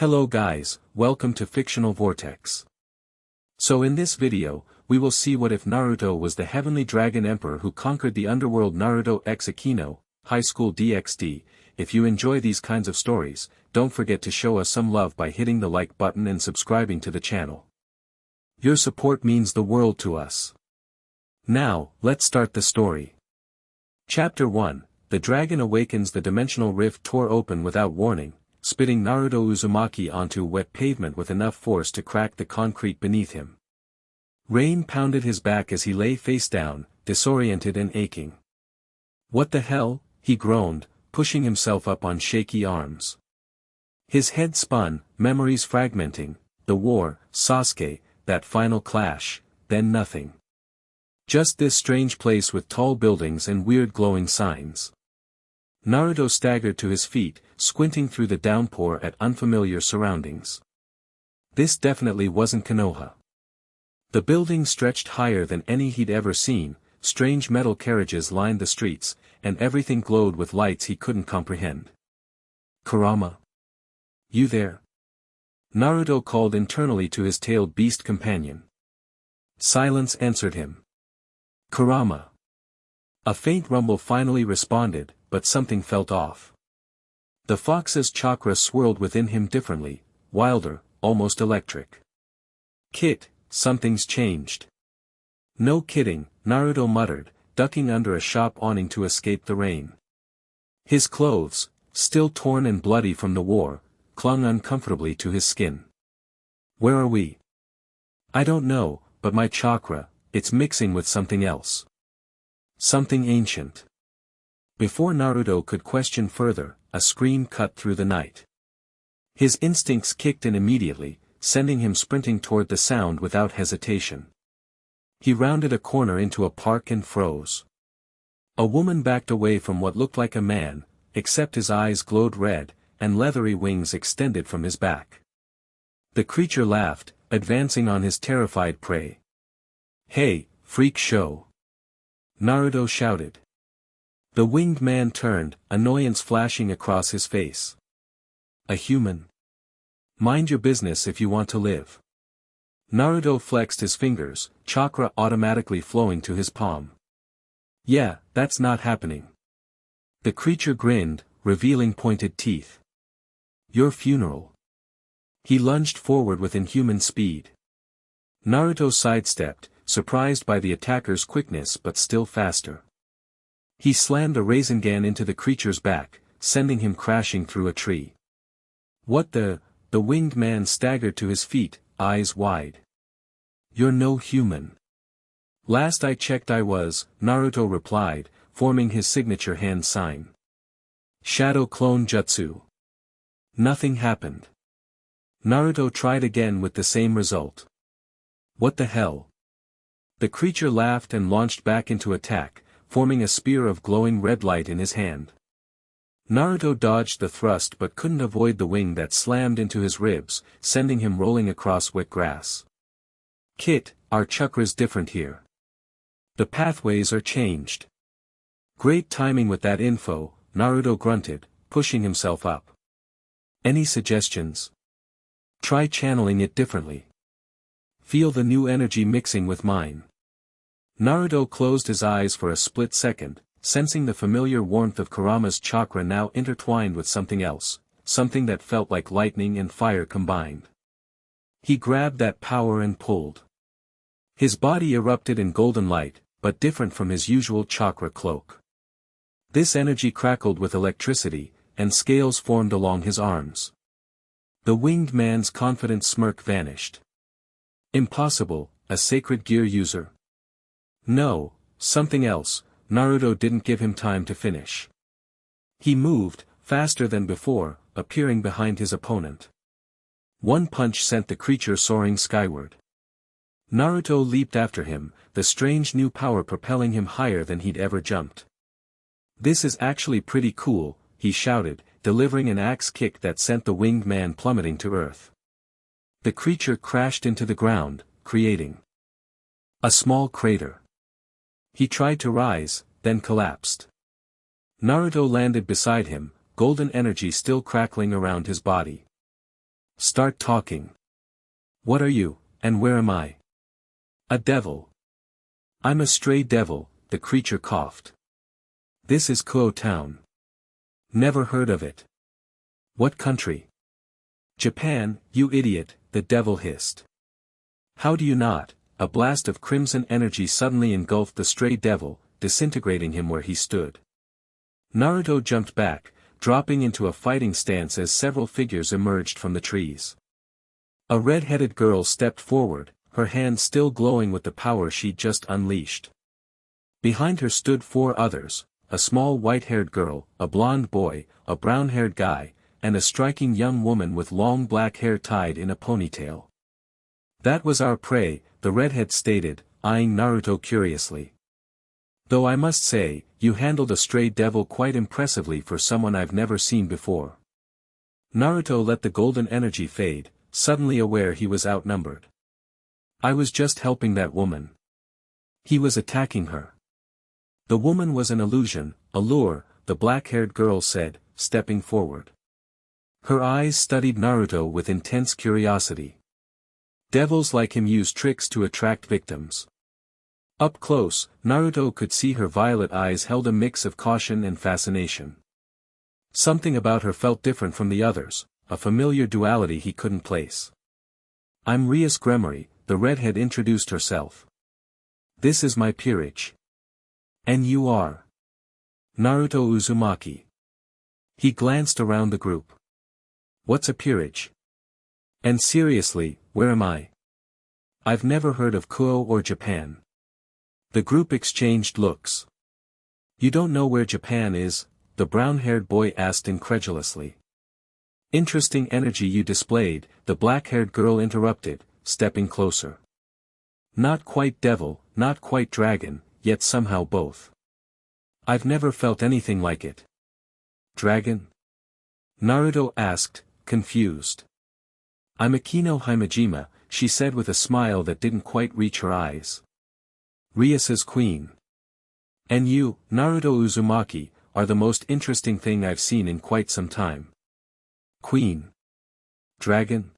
Hello guys, welcome to Fictional Vortex. So in this video, we will see what if Naruto was the heavenly dragon emperor who conquered the underworld. Naruto x Akeno, High School DxD. If you enjoy these kinds of stories, don't forget to show us some love by hitting the like button and subscribing to the channel. Your support means the world to us. Now, let's start the story. Chapter 1, The Dragon Awakens. The dimensional rift tore open without warning, spitting Naruto Uzumaki onto wet pavement with enough force to crack the concrete beneath him. Rain pounded his back as he lay face down, disoriented and aching. What the hell, he groaned, pushing himself up on shaky arms. His head spun, memories fragmenting, the war, Sasuke, that final clash, then nothing. Just this strange place with tall buildings and weird glowing signs. Naruto staggered to his feet, squinting through the downpour at unfamiliar surroundings. This definitely wasn't Konoha. The building stretched higher than any he'd ever seen, strange metal carriages lined the streets, and everything glowed with lights he couldn't comprehend. Kurama? You there? Naruto called internally to his tailed beast companion. Silence answered him. Kurama. A faint rumble finally responded, but something felt off. The fox's chakra swirled within him differently, wilder, almost electric. Kit, something's changed. No kidding, Naruto muttered, ducking under a shop awning to escape the rain. His clothes, still torn and bloody from the war, clung uncomfortably to his skin. Where are we? I don't know, but my chakra, it's mixing with something else. Something ancient. Before Naruto could question further, a scream cut through the night. His instincts kicked in immediately, sending him sprinting toward the sound without hesitation. He rounded a corner into a park and froze. A woman backed away from what looked like a man, except his eyes glowed red, and leathery wings extended from his back. The creature laughed, advancing on his terrified prey. Hey, freak show! Naruto shouted. The winged man turned, annoyance flashing across his face. A human? Mind your business if you want to live. Naruto flexed his fingers, chakra automatically flowing to his palm. Yeah, that's not happening. The creature grinned, revealing pointed teeth. Your funeral. He lunged forward with inhuman speed. Naruto sidestepped, surprised by the attacker's quickness but still faster. He slammed a Rasengan into the creature's back, sending him crashing through a tree. What the winged man staggered to his feet, eyes wide. You're no human. Last I checked I was, Naruto replied, forming his signature hand sign. Shadow clone jutsu. Nothing happened. Naruto tried again with the same result. What the hell? The creature laughed and launched back into attack, forming a spear of glowing red light in his hand. Naruto dodged the thrust but couldn't avoid the wing that slammed into his ribs, sending him rolling across wet grass. Kit, our chakra's different here. The pathways are changed. Great timing with that info, Naruto grunted, pushing himself up. Any suggestions? Try channeling it differently. Feel the new energy mixing with mine. Naruto closed his eyes for a split second, sensing the familiar warmth of Kurama's chakra now intertwined with something else, something that felt like lightning and fire combined. He grabbed that power and pulled. His body erupted in golden light, but different from his usual chakra cloak. This energy crackled with electricity, and scales formed along his arms. The winged man's confident smirk vanished. Impossible, a sacred gear user. No, something else. Naruto didn't give him time to finish. He moved, faster than before, appearing behind his opponent. One punch sent the creature soaring skyward. Naruto leaped after him, the strange new power propelling him higher than he'd ever jumped. This is actually pretty cool, he shouted, delivering an axe kick that sent the winged man plummeting to earth. The creature crashed into the ground, creating a small crater. He tried to rise, then collapsed. Naruto landed beside him, golden energy still crackling around his body. Start talking. What are you, and where am I? A devil. I'm a stray devil, the creature coughed. This is Kuo Town. Never heard of it. What country? Japan, you idiot, the devil hissed. How do you not? A blast of crimson energy suddenly engulfed the stray devil, disintegrating him where he stood. Naruto jumped back, dropping into a fighting stance as several figures emerged from the trees. A red-headed girl stepped forward, her hands still glowing with the power she'd just unleashed. Behind her stood 4 others, a small white-haired girl, a blonde boy, a brown-haired guy, and a striking young woman with long black hair tied in a ponytail. That was our prey, the redhead stated, eyeing Naruto curiously. Though I must say, you handled a stray devil quite impressively for someone I've never seen before. Naruto let the golden energy fade, suddenly aware he was outnumbered. I was just helping that woman. He was attacking her. The woman was an illusion, a lure, the black-haired girl said, stepping forward. Her eyes studied Naruto with intense curiosity. Devils like him use tricks to attract victims. Up close, Naruto could see her violet eyes held a mix of caution and fascination. Something about her felt different from the others, a familiar duality he couldn't place. I'm Rias Gremory, the redhead introduced herself. This is my peerage. And you are? Naruto Uzumaki. He glanced around the group. What's a peerage? And seriously, where am I? I've never heard of Kuo or Japan. The group exchanged looks. You don't know where Japan is? The brown-haired boy asked incredulously. Interesting energy you displayed, the black-haired girl interrupted, stepping closer. Not quite devil, not quite dragon, yet somehow both. I've never felt anything like it. Dragon? Naruto asked, confused. I'm Akeno Himejima, she said with a smile that didn't quite reach her eyes. Rias's queen. And you, Naruto Uzumaki, are the most interesting thing I've seen in quite some time. Queen. Dragon?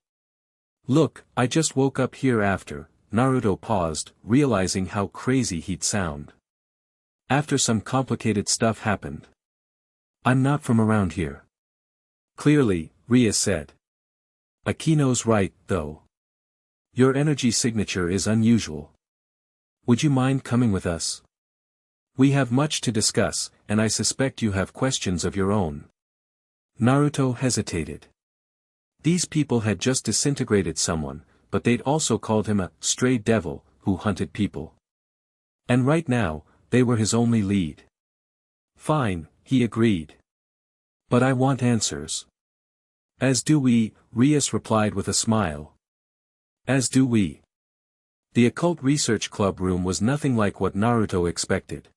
Look, I just woke up here after. Naruto paused, realizing how crazy he'd sound. After some complicated stuff happened. I'm not from around here. Clearly, Rias said. Akeno's right, though. Your energy signature is unusual. Would you mind coming with us? We have much to discuss, and I suspect you have questions of your own. Naruto hesitated. These people had just disintegrated someone, but they'd also called him a stray devil who hunted people. And right now, they were his only lead. Fine, he agreed. But I want answers. As do we, Rias replied with a smile. As do we. The Occult Research Club room was nothing like what Naruto expected.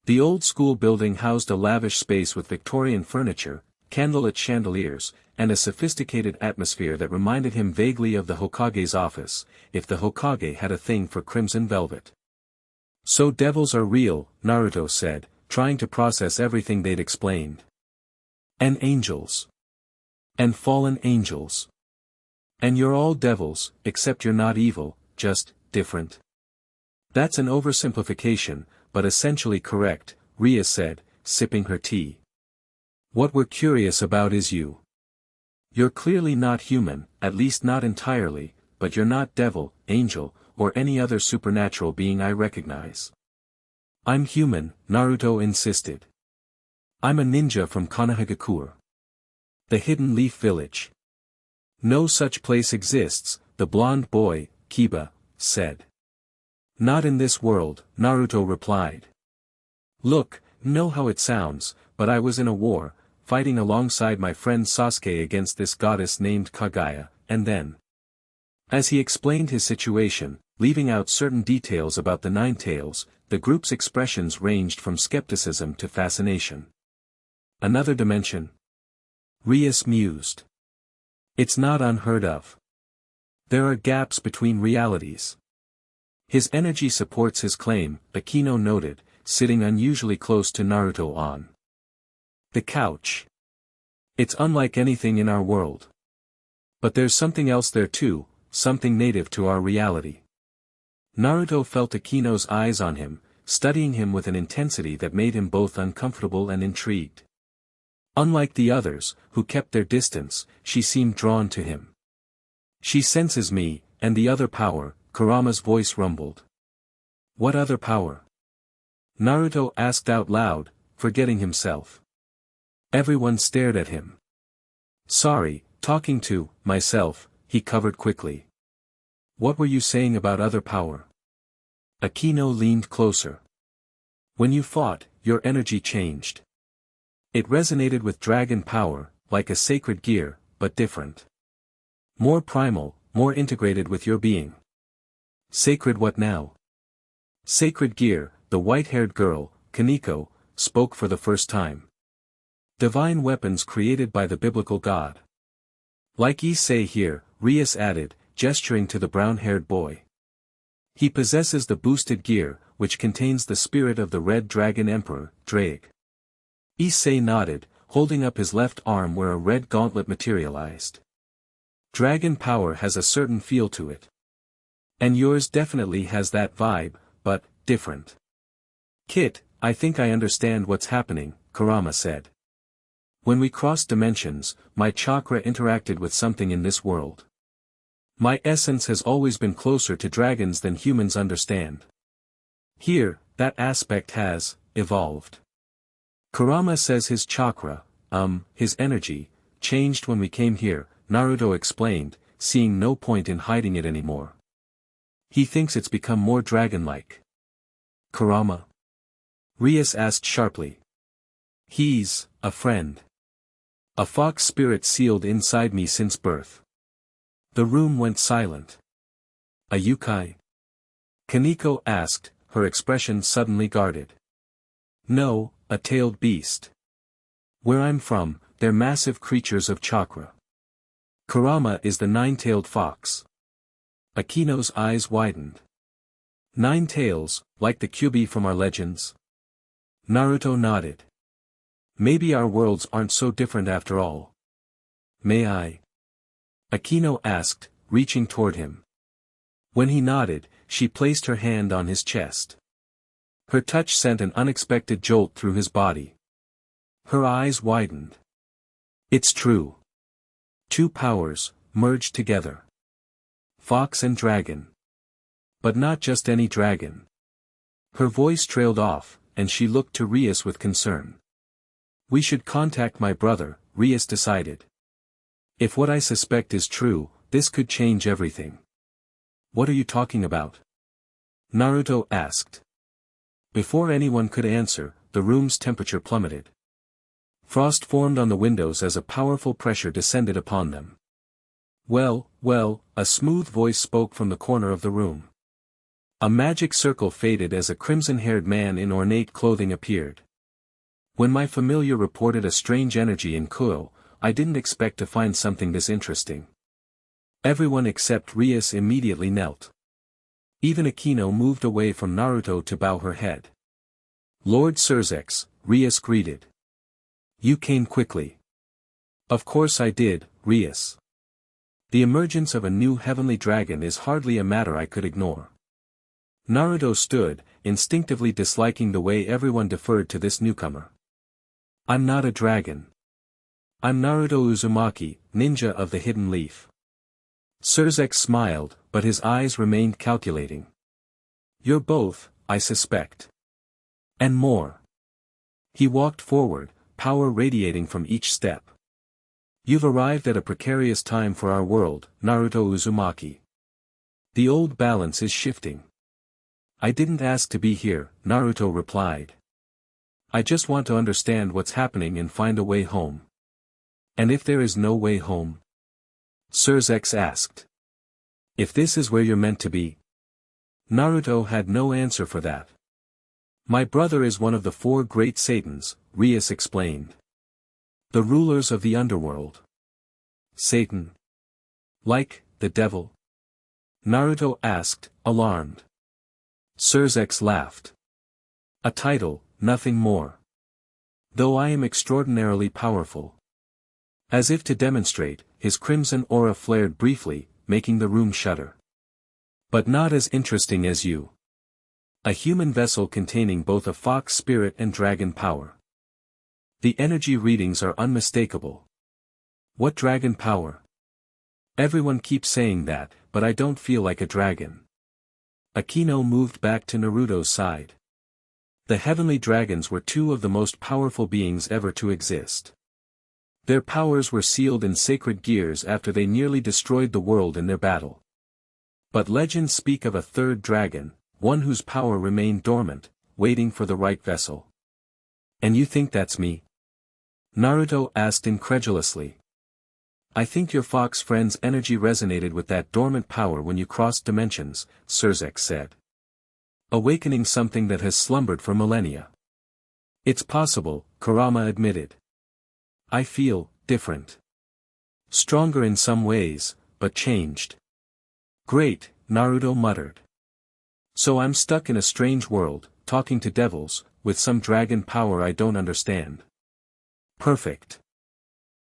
The old school building housed a lavish space with Victorian furniture, candlelit chandeliers, and a sophisticated atmosphere that reminded him vaguely of the Hokage's office, if the Hokage had a thing for crimson velvet. So devils are real, Naruto said, trying to process everything they'd explained. And angels. And fallen angels. And you're all devils, except you're not evil, just different. That's an oversimplification, but essentially correct, Rias said, sipping her tea. What we're curious about is you. You're clearly not human, at least not entirely, but you're not devil, angel, or any other supernatural being I recognize. I'm human, Naruto insisted. I'm a ninja from Konohagakure. The Hidden Leaf Village. No such place exists, the blonde boy, Kiba, said. Not in this world, Naruto replied. Look, know how it sounds, but I was in a war, fighting alongside my friend Sasuke against this goddess named Kaguya, and then. As he explained his situation, leaving out certain details about the Nine Tails, the group's expressions ranged from skepticism to fascination. Another dimension? Rias mused. It's not unheard of. There are gaps between realities. His energy supports his claim, Akeno noted, sitting unusually close to Naruto on the couch. It's unlike anything in our world. But there's something else there too, something native to our reality. Naruto felt Akeno's eyes on him, studying him with an intensity that made him both uncomfortable and intrigued. Unlike the others, who kept their distance, she seemed drawn to him. She senses me, and the other power, Kurama's voice rumbled. What other power? Naruto asked out loud, forgetting himself. Everyone stared at him. Sorry, talking to myself, he covered quickly. What were you saying about other power? Akeno leaned closer. When you fought, your energy changed. It resonated with dragon power, like a sacred gear, but different. More primal, more integrated with your being. Sacred what now? Sacred gear, the white-haired girl, Kaneko, spoke for the first time. Divine weapons created by the biblical god. Like Issei here, Rias added, gesturing to the brown-haired boy. He possesses the boosted gear, which contains the spirit of the Red Dragon Emperor, Drake. Issei nodded, holding up his left arm where a red gauntlet materialized. Dragon power has a certain feel to it. And yours definitely has that vibe, but different. Kit, I think I understand what's happening, Kurama said. When we crossed dimensions, my chakra interacted with something in this world. My essence has always been closer to dragons than humans understand. Here, that aspect has evolved. Kurama says his chakra, his energy, changed when we came here, Naruto explained, seeing no point in hiding it anymore. He thinks it's become more dragon-like. Kurama? Rias asked sharply. He's a friend. A fox spirit sealed inside me since birth. The room went silent. A yokai? Kaneko asked, her expression suddenly guarded. No, a tailed beast. Where I'm from, they're massive creatures of chakra. Kurama is the nine-tailed fox. Akeno's eyes widened. 9 tails, like the Kyuubi from our legends? Naruto nodded. Maybe our worlds aren't so different after all. May I? Akeno asked, reaching toward him. When he nodded, she placed her hand on his chest. Her touch sent an unexpected jolt through his body. Her eyes widened. It's true. 2 powers, merged together. Fox and dragon. But not just any dragon. Her voice trailed off, and she looked to Rias with concern. We should contact my brother, Rias decided. If what I suspect is true, this could change everything. What are you talking about? Naruto asked. Before anyone could answer, the room's temperature plummeted. Frost formed on the windows as a powerful pressure descended upon them. Well, a smooth voice spoke from the corner of the room. A magic circle faded as a crimson-haired man in ornate clothing appeared. When my familiar reported a strange energy in Kuo, I didn't expect to find something this interesting. Everyone except Rias immediately knelt. Even Akeno moved away from Naruto to bow her head. Lord Surzex, Rias greeted. You came quickly. Of course I did, Rias. The emergence of a new heavenly dragon is hardly a matter I could ignore. Naruto stood, instinctively disliking the way everyone deferred to this newcomer. I'm not a dragon. I'm Naruto Uzumaki, ninja of the hidden leaf. Surzex smiled, but his eyes remained calculating. You're both, I suspect. And more. He walked forward, power radiating from each step. You've arrived at a precarious time for our world, Naruto Uzumaki. The old balance is shifting. I didn't ask to be here, Naruto replied. I just want to understand what's happening and find a way home. And if there is no way home? Surzex asked. If this is where you're meant to be? Naruto had no answer for that. My brother is one of the 4 great Satans, Rias explained. The rulers of the underworld. Satan. Like, the devil? Naruto asked, alarmed. Surzex laughed. A title, nothing more. Though I am extraordinarily powerful. As if to demonstrate, his crimson aura flared briefly, making the room shudder. But not as interesting as you. A human vessel containing both a fox spirit and dragon power. The energy readings are unmistakable. What dragon power? Everyone keeps saying that, but I don't feel like a dragon. Akeno moved back to Naruto's side. The heavenly dragons were two of the most powerful beings ever to exist. Their powers were sealed in sacred gears after they nearly destroyed the world in their battle. But legends speak of a third dragon, one whose power remained dormant, waiting for the right vessel. And you think that's me? Naruto asked incredulously. I think your fox friend's energy resonated with that dormant power when you crossed dimensions, Surzek said. Awakening something that has slumbered for millennia. It's possible, Kurama admitted. I feel different. Stronger in some ways, but changed. Great, Naruto muttered. So I'm stuck in a strange world, talking to devils, with some dragon power I don't understand. Perfect.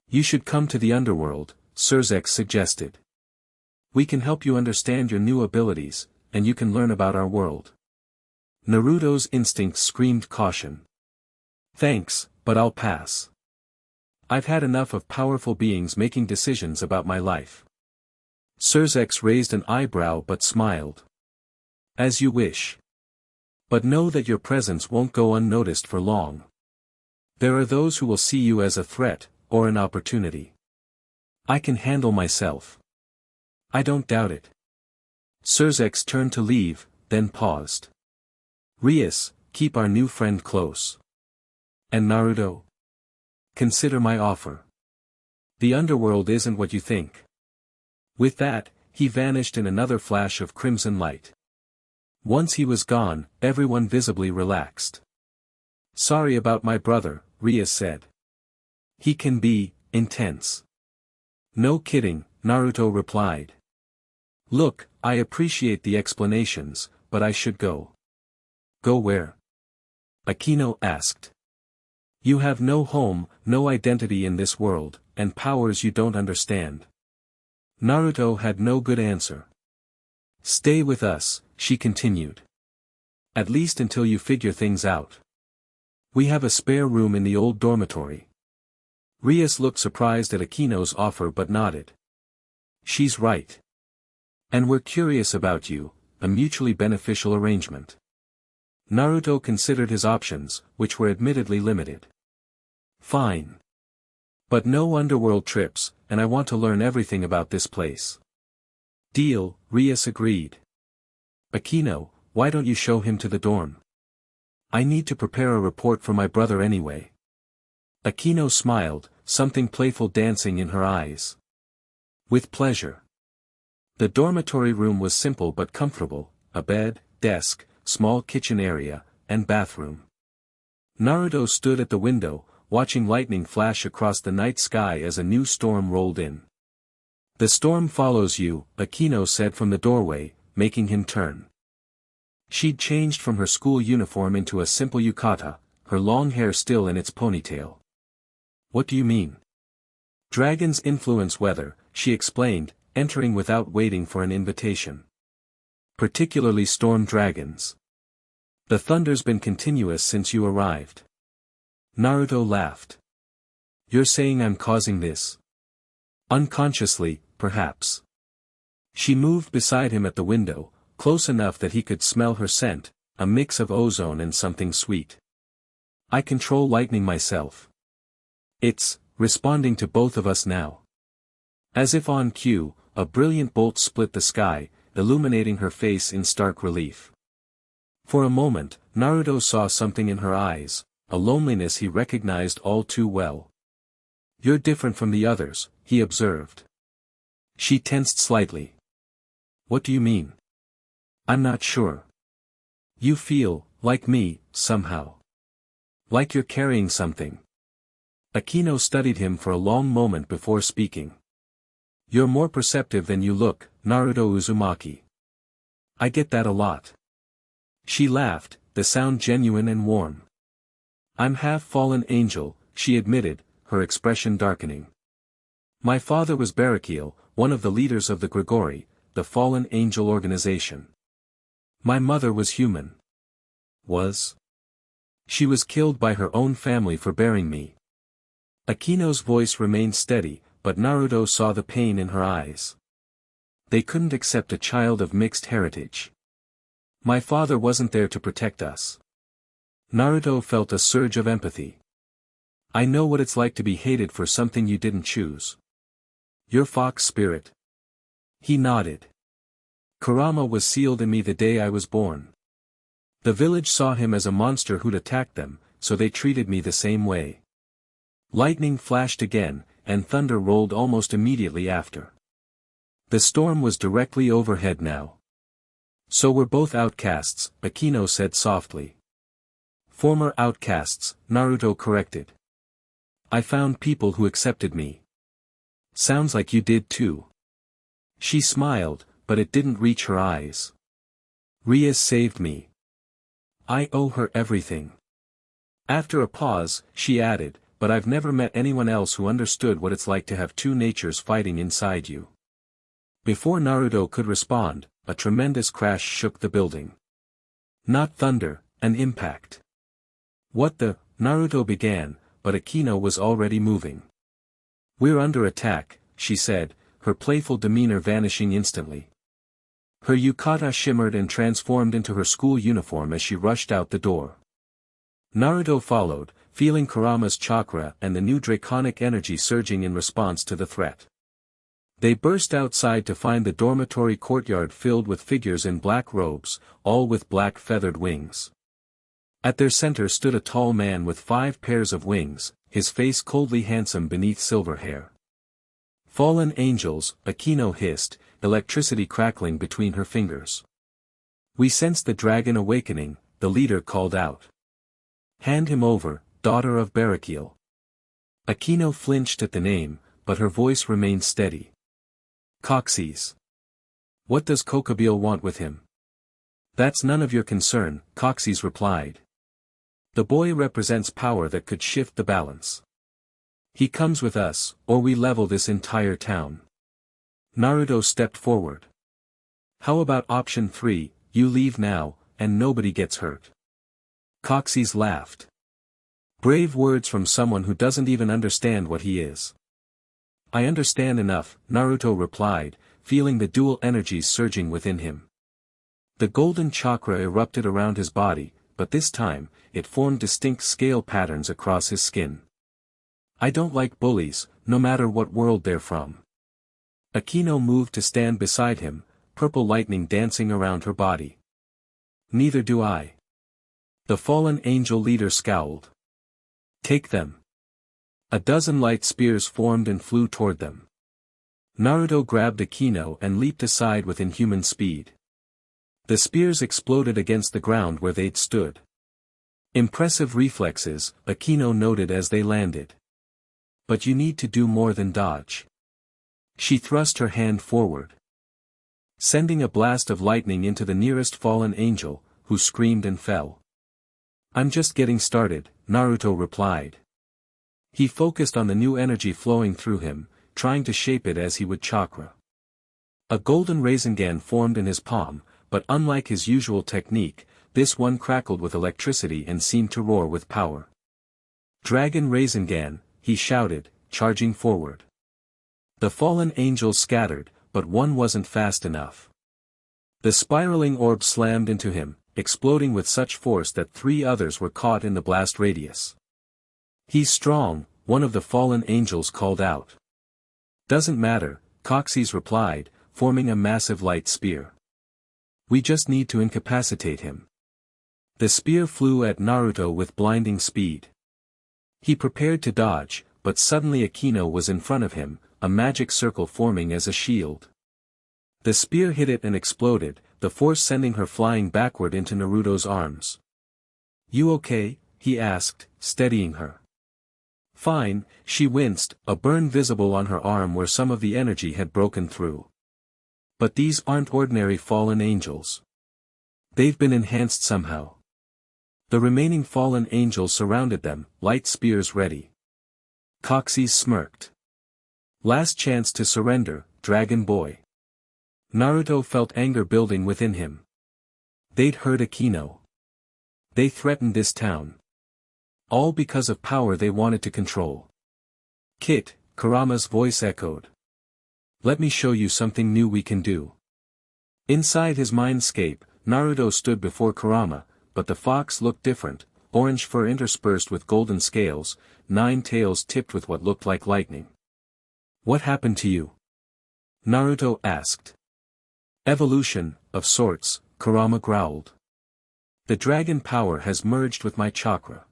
You should come to the underworld, Surzek suggested. We can help you understand your new abilities, and you can learn about our world. Naruto's instincts screamed caution. Thanks, but I'll pass. I've had enough of powerful beings making decisions about my life. Surzek raised an eyebrow but smiled. As you wish. But know that your presence won't go unnoticed for long. There are those who will see you as a threat, or an opportunity. I can handle myself. I don't doubt it. Surzek turned to leave, then paused. Rias, keep our new friend close. And Naruto? Consider my offer. The underworld isn't what you think. With that, he vanished in another flash of crimson light. Once he was gone, everyone visibly relaxed. Sorry about my brother, Rias said. He can be intense. No kidding, Naruto replied. Look, I appreciate the explanations, but I should go. Go where? Akeno asked. You have no home, no identity in this world, and powers you don't understand. Naruto had no good answer. Stay with us, she continued. At least until you figure things out. We have a spare room in the old dormitory. Rias looked surprised at Akeno's offer but nodded. She's right. And we're curious about you, a mutually beneficial arrangement. Naruto considered his options, which were admittedly limited. Fine. But no underworld trips, and I want to learn everything about this place. Deal, Rias agreed. Akeno, why don't you show him to the dorm? I need to prepare a report for my brother anyway. Akeno smiled, something playful dancing in her eyes. With pleasure. The dormitory room was simple but comfortable, a bed, desk, small kitchen area, and bathroom. Naruto stood at the window, watching lightning flash across the night sky as a new storm rolled in. The storm follows you, Akeno said from the doorway, making him turn. She'd changed from her school uniform into a simple yukata, her long hair still in its ponytail. What do you mean? Dragons influence weather, she explained, entering without waiting for an invitation. Particularly storm dragons. The thunder's been continuous since you arrived. Naruto laughed. You're saying I'm causing this? Unconsciously, perhaps. She moved beside him at the window, close enough that he could smell her scent, a mix of ozone and something sweet. I control lightning myself. It's responding to both of us now. As if on cue, a brilliant bolt split the sky, illuminating her face in stark relief. For a moment, Naruto saw something in her eyes, a loneliness he recognized all too well. You're different from the others, he observed. She tensed slightly. What do you mean? I'm not sure. You feel, like me, somehow. Like you're carrying something. Akeno studied him for a long moment before speaking. You're more perceptive than you look, Naruto Uzumaki. I get that a lot. She laughed, the sound genuine and warm. I'm half fallen angel, she admitted, her expression darkening. My father was Barakiel, one of the leaders of the Grigori, the fallen angel organization. My mother was human. She was killed by her own family for bearing me. Akeno's voice remained steady, but Naruto saw the pain in her eyes. They couldn't accept a child of mixed heritage. My father wasn't there to protect us. Naruto felt a surge of empathy. I know what it's like to be hated for something you didn't choose. Your fox spirit. He nodded. Kurama was sealed in me the day I was born. The village saw him as a monster who'd attacked them, so they treated me the same way. Lightning flashed again, and thunder rolled almost immediately after. The storm was directly overhead now. So we're both outcasts, Akeno said softly. Former outcasts, Naruto corrected. I found people who accepted me. Sounds like you did too. She smiled, but it didn't reach her eyes. Rias saved me. I owe her everything. After a pause, she added, but I've never met anyone else who understood what it's like to have two natures fighting inside you. Before Naruto could respond, a tremendous crash shook the building. Not thunder, an impact. What the? Naruto began, but Akeno was already moving. We're under attack, she said, her playful demeanor vanishing instantly. Her yukata shimmered and transformed into her school uniform as she rushed out the door. Naruto followed, feeling Kurama's chakra and the new draconic energy surging in response to the threat. They burst outside to find the dormitory courtyard filled with figures in black robes, all with black feathered wings. At their center stood a tall man with 5 pairs of wings, his face coldly handsome beneath silver hair. Fallen angels, Akeno hissed, electricity crackling between her fingers. We sense the dragon awakening, the leader called out. Hand him over, daughter of Barakiel. Akeno flinched at the name, but her voice remained steady. Coxes. What does Kokabeel want with him? That's none of your concern, Coxes replied. The boy represents power that could shift the balance. He comes with us, or we level this entire town. Naruto stepped forward. How about option 3, you leave now, and nobody gets hurt? Coxes laughed. Brave words from someone who doesn't even understand what he is. I understand enough, Naruto replied, feeling the dual energies surging within him. The golden chakra erupted around his body, but this time, it formed distinct scale patterns across his skin. I don't like bullies, no matter what world they're from. Akeno moved to stand beside him, purple lightning dancing around her body. Neither do I. The fallen angel leader scowled. Take them. A dozen light spears formed and flew toward them. Naruto grabbed Akeno and leaped aside with inhuman speed. The spears exploded against the ground where they'd stood. Impressive reflexes, Akeno noted as they landed. But you need to do more than dodge. She thrust her hand forward, sending a blast of lightning into the nearest fallen angel, who screamed and fell. I'm just getting started, Naruto replied. He focused on the new energy flowing through him, trying to shape it as he would chakra. A golden Rasengan formed in his palm, but unlike his usual technique, this one crackled with electricity and seemed to roar with power. Dragon Rasengan, he shouted, charging forward. The fallen angels scattered, but one wasn't fast enough. The spiraling orb slammed into him, exploding with such force that 3 others were caught in the blast radius. He's strong, one of the fallen angels called out. Doesn't matter, Coxes replied, forming a massive light spear. We just need to incapacitate him. The spear flew at Naruto with blinding speed. He prepared to dodge, but suddenly Akeno was in front of him, a magic circle forming as a shield. The spear hit it and exploded, the force sending her flying backward into Naruto's arms. You okay? He asked, steadying her. Fine, she winced, a burn visible on her arm where some of the energy had broken through. But these aren't ordinary fallen angels. They've been enhanced somehow. The remaining fallen angels surrounded them, light spears ready. Coxes smirked. Last chance to surrender, Dragon Boy. Naruto felt anger building within him. They'd hurt Akeno. They threatened this town. All because of power they wanted to control. Kit, Kurama's voice echoed. Let me show you something new we can do. Inside his mindscape, Naruto stood before Kurama, but the fox looked different, orange fur interspersed with golden scales, 9 tails tipped with what looked like lightning. What happened to you? Naruto asked. Evolution, of sorts, Kurama growled. The dragon power has merged with my chakra.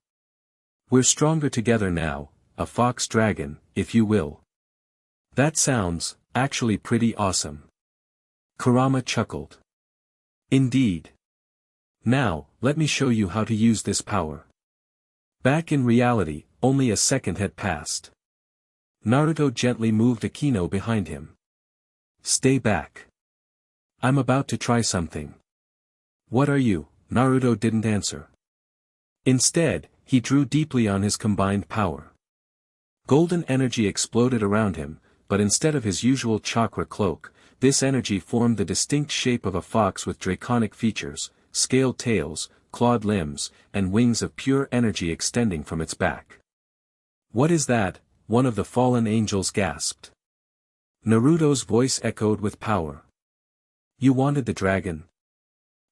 We're stronger together now, a fox dragon, if you will. That sounds, actually pretty awesome. Kurama chuckled. Indeed. Now, let me show you how to use this power. Back in reality, only a second had passed. Naruto gently moved Akeno behind him. Stay back. I'm about to try something. What are you? Naruto didn't answer. Instead, he drew deeply on his combined power. Golden energy exploded around him, but instead of his usual chakra cloak, this energy formed the distinct shape of a fox with draconic features, scaled tails, clawed limbs, and wings of pure energy extending from its back. What is that? One of the fallen angels gasped. Naruto's voice echoed with power. You wanted the dragon?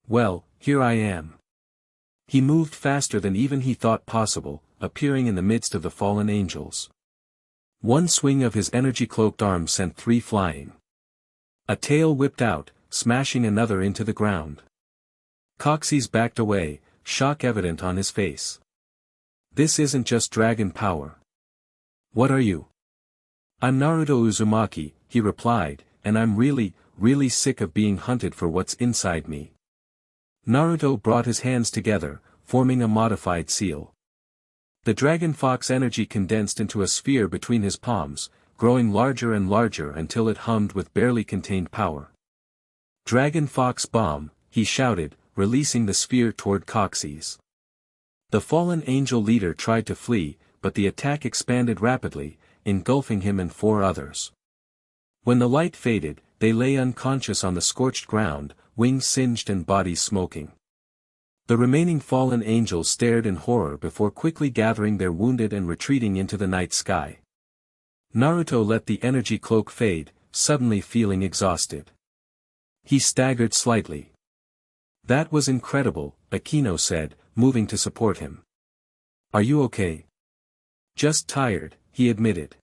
Well, here I am. He moved faster than even he thought possible, appearing in the midst of the fallen angels. One swing of his energy-cloaked arm sent 3 flying. A tail whipped out, smashing another into the ground. Coxie's backed away, shock evident on his face. This isn't just dragon power. What are you? I'm Naruto Uzumaki, he replied, and I'm really sick of being hunted for what's inside me. Naruto brought his hands together, forming a modified seal. The dragon fox energy condensed into a sphere between his palms, growing larger and larger until it hummed with barely contained power. Dragon Fox Bomb, he shouted, releasing the sphere toward Coxie's. The fallen angel leader tried to flee, but the attack expanded rapidly, engulfing him and 4 others. When the light faded, they lay unconscious on the scorched ground, wings singed and bodies smoking. The remaining fallen angels stared in horror before quickly gathering their wounded and retreating into the night sky. Naruto let the energy cloak fade, suddenly feeling exhausted. He staggered slightly. That was incredible, Akeno said, moving to support him. Are you okay? Just tired, he admitted.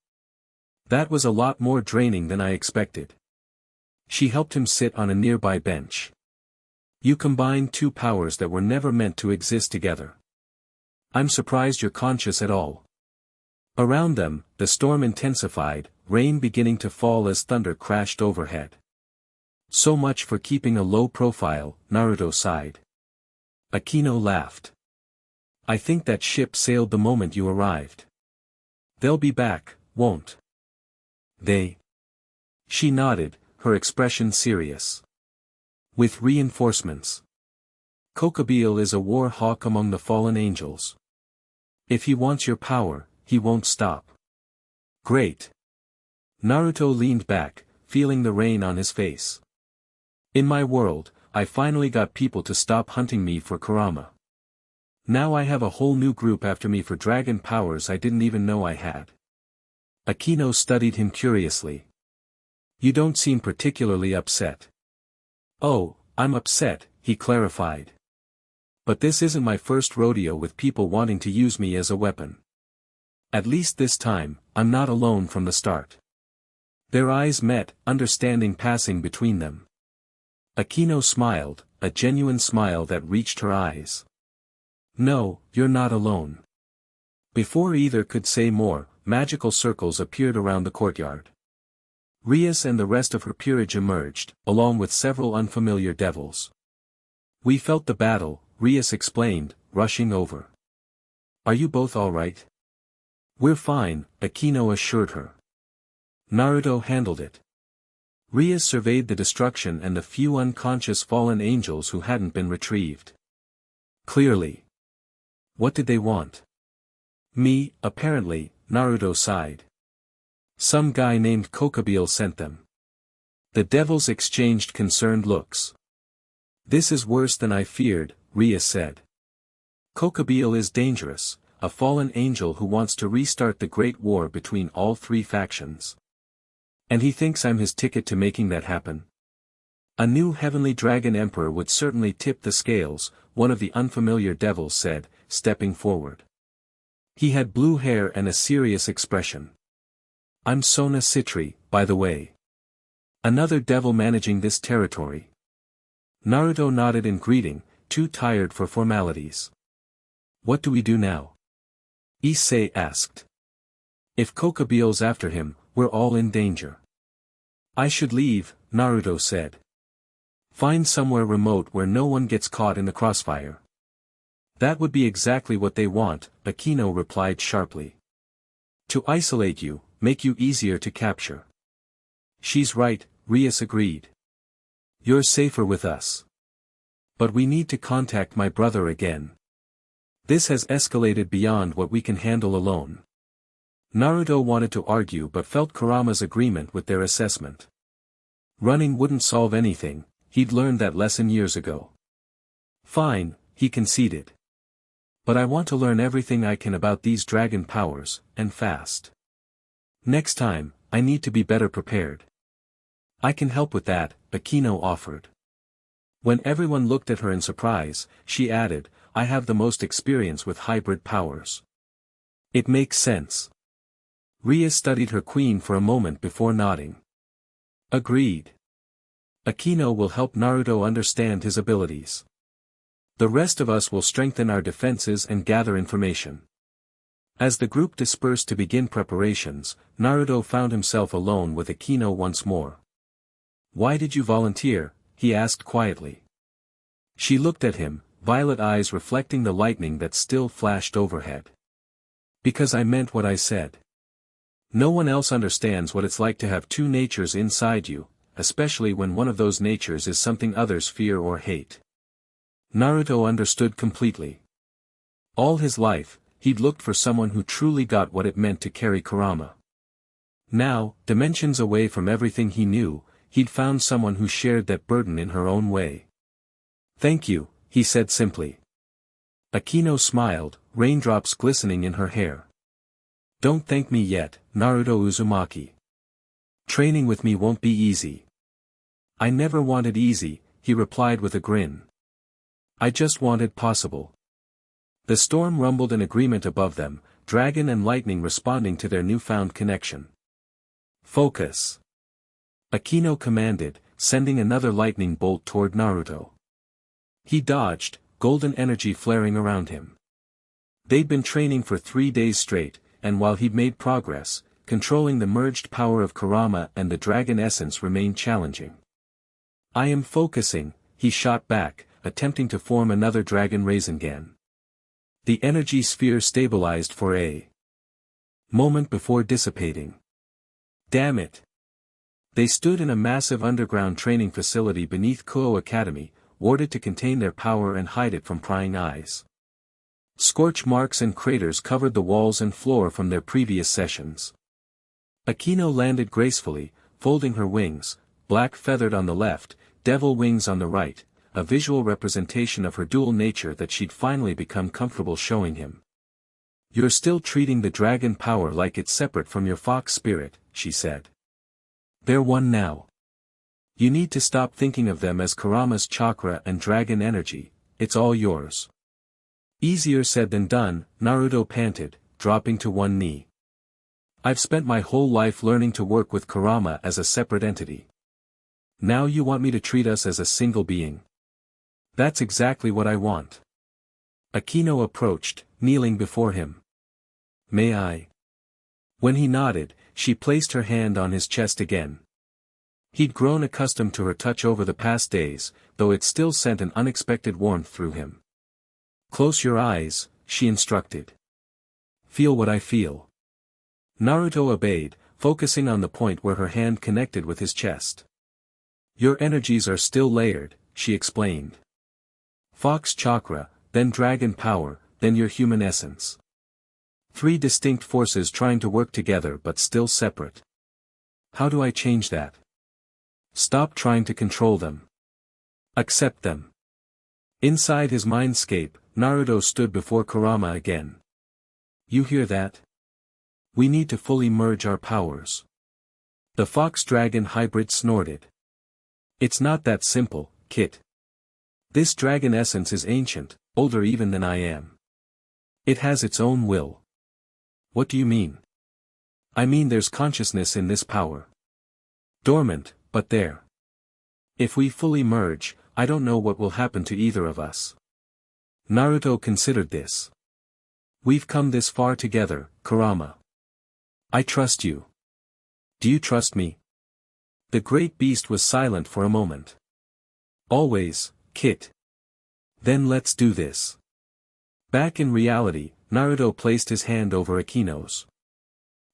That was a lot more draining than I expected. She helped him sit on a nearby bench. You combined 2 powers that were never meant to exist together. I'm surprised you're conscious at all. Around them, the storm intensified, rain beginning to fall as thunder crashed overhead. So much for keeping a low profile, Naruto sighed. Akeno laughed. I think that ship sailed the moment you arrived. They'll be back, won't they? She nodded, her expression serious. With reinforcements. Kokobile is a war hawk among the fallen angels. If he wants your power, he won't stop. Great. Naruto leaned back, feeling the rain on his face. In my world, I finally got people to stop hunting me for Kurama. Now I have a whole new group after me for dragon powers I didn't even know I had. Akeno studied him curiously. You don't seem particularly upset. Oh, I'm upset, he clarified. But this isn't my first rodeo with people wanting to use me as a weapon. At least this time, I'm not alone from the start. Their eyes met, understanding passing between them. Akeno smiled, a genuine smile that reached her eyes. No, you're not alone. Before either could say more, magical circles appeared around the courtyard. Rias and the rest of her peerage emerged, along with several unfamiliar devils. We felt the battle, Rias explained, rushing over. Are you both all right? We're fine, Akeno assured her. Naruto handled it. Rias surveyed the destruction and the few unconscious fallen angels who hadn't been retrieved. Clearly. What did they want? Me, apparently, Naruto sighed. Some guy named Kokabeel sent them. The devils exchanged concerned looks. This is worse than I feared, Rhea said. Kokabeel is dangerous, a fallen angel who wants to restart the great war between all three factions. And he thinks I'm his ticket to making that happen. A new heavenly dragon emperor would certainly tip the scales, one of the unfamiliar devils said, stepping forward. He had blue hair and a serious expression. I'm Sona Citri, by the way. Another devil managing this territory. Naruto nodded in greeting, too tired for formalities. What do we do now? Issei asked. If Kokabeel's after him, we're all in danger. I should leave, Naruto said. Find somewhere remote where no one gets caught in the crossfire. That would be exactly what they want, Akeno replied sharply. To isolate you, make you easier to capture. She's right, Rias agreed. You're safer with us. But we need to contact my brother again. This has escalated beyond what we can handle alone. Naruto wanted to argue but felt Kurama's agreement with their assessment. Running wouldn't solve anything, he'd learned that lesson years ago. Fine, he conceded. But I want to learn everything I can about these dragon powers, and fast. Next time, I need to be better prepared. I can help with that, Akeno offered. When everyone looked at her in surprise, she added, I have the most experience with hybrid powers. It makes sense. Rhea studied her queen for a moment before nodding. Agreed. Akeno will help Naruto understand his abilities. The rest of us will strengthen our defenses and gather information. As the group dispersed to begin preparations, Naruto found himself alone with Akeno once more. Why did you volunteer? He asked quietly. She looked at him, violet eyes reflecting the lightning that still flashed overhead. Because I meant what I said. No one else understands what it's like to have two natures inside you, especially when one of those natures is something others fear or hate. Naruto understood completely. All his life, he'd looked for someone who truly got what it meant to carry Kurama. Now, dimensions away from everything he knew, he'd found someone who shared that burden in her own way. Thank you, he said simply. Akeno smiled, raindrops glistening in her hair. Don't thank me yet, Naruto Uzumaki. Training with me won't be easy. I never wanted easy, he replied with a grin. I just wanted possible. The storm rumbled in agreement above them, dragon and lightning responding to their newfound connection. Focus. Akeno commanded, sending another lightning bolt toward Naruto. He dodged, golden energy flaring around him. They'd been training for 3 days straight, and while he'd made progress, controlling the merged power of Kurama and the dragon essence remained challenging. I am focusing, he shot back, attempting to form another dragon Rasengan. The energy sphere stabilized for a moment before dissipating. Damn it! They stood in a massive underground training facility beneath Kuo Academy, warded to contain their power and hide it from prying eyes. Scorch marks and craters covered the walls and floor from their previous sessions. Akeno landed gracefully, folding her wings, black feathered on the left, devil wings on the right, a visual representation of her dual nature that she'd finally become comfortable showing him. You're still treating the dragon power like it's separate from your fox spirit, she said. They're one now. You need to stop thinking of them as Kurama's chakra and dragon energy, it's all yours. Easier said than done, Naruto panted, dropping to one knee. I've spent my whole life learning to work with Kurama as a separate entity. Now you want me to treat us as a single being? That's exactly what I want. Akeno approached, kneeling before him. May I? When he nodded, she placed her hand on his chest again. He'd grown accustomed to her touch over the past days, though it still sent an unexpected warmth through him. Close your eyes, she instructed. Feel what I feel. Naruto obeyed, focusing on the point where her hand connected with his chest. Your energies are still layered, she explained. Fox chakra, then dragon power, then your human essence. 3 distinct forces trying to work together but still separate. How do I change that? Stop trying to control them. Accept them. Inside his mindscape, Naruto stood before Kurama again. You hear that? We need to fully merge our powers. The fox-dragon hybrid snorted. It's not that simple, Kit. This dragon essence is ancient, older even than I am. It has its own will. What do you mean? I mean there's consciousness in this power. Dormant, but there. If we fully merge, I don't know what will happen to either of us. Naruto considered this. We've come this far together, Kurama. I trust you. Do you trust me? The great beast was silent for a moment. Always, Kit. Then let's do this. Back in reality, Naruto placed his hand over Akeno's.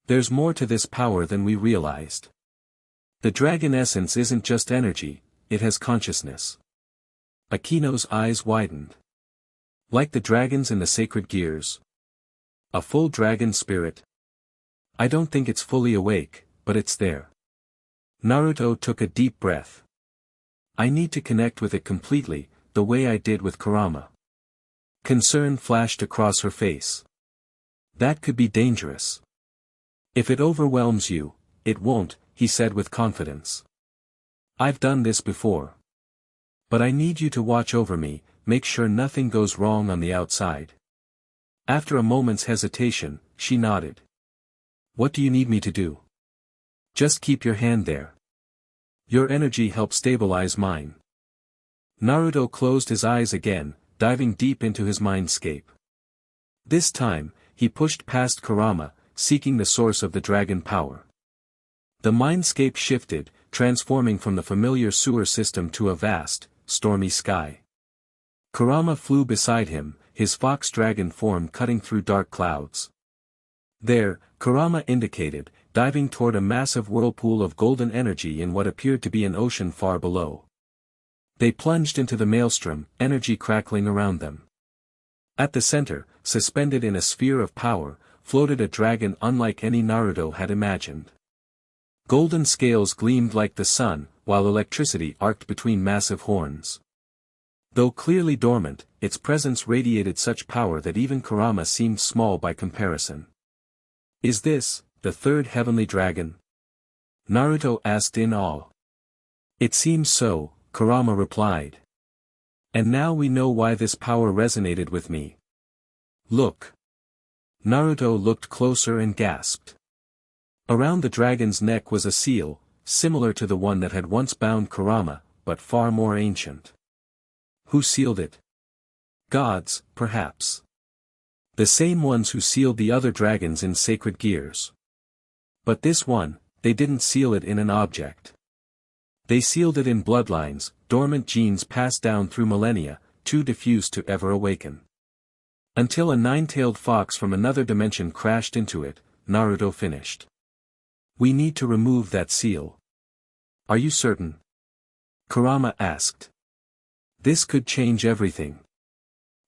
There's more to this power than we realized. The dragon essence isn't just energy, it has consciousness. Akeno's eyes widened. Like the dragons in the sacred gears. A full dragon spirit. I don't think it's fully awake, but it's there. Naruto took a deep breath. I need to connect with it completely, the way I did with Kurama. Concern flashed across her face. That could be dangerous. If it overwhelms you, it won't, he said with confidence. I've done this before. But I need you to watch over me, make sure nothing goes wrong on the outside. After a moment's hesitation, she nodded. What do you need me to do? Just keep your hand there. Your energy helps stabilize mine. Naruto closed his eyes again, diving deep into his mindscape. This time, he pushed past Kurama, seeking the source of the dragon power. The mindscape shifted, transforming from the familiar sewer system to a vast, stormy sky. Kurama flew beside him, his fox-dragon form cutting through dark clouds. There, Kurama indicated, diving toward a massive whirlpool of golden energy in what appeared to be an ocean far below. They plunged into the maelstrom, energy crackling around them. At the center, suspended in a sphere of power, floated a dragon unlike any Naruto had imagined. Golden scales gleamed like the sun, while electricity arced between massive horns. Though clearly dormant, its presence radiated such power that even Kurama seemed small by comparison. Is this, the third heavenly dragon? Naruto asked in awe. It seems so, Kurama replied. And now we know why this power resonated with me. Look. Naruto looked closer and gasped. Around the dragon's neck was a seal, similar to the one that had once bound Kurama, but far more ancient. Who sealed it? Gods, perhaps. The same ones who sealed the other dragons in sacred gears. But this one, they didn't seal it in an object. They sealed it in bloodlines, dormant genes passed down through millennia, too diffuse to ever awaken. Until a nine-tailed fox from another dimension crashed into it, Naruto finished. We need to remove that seal. Are you certain? Kurama asked. This could change everything.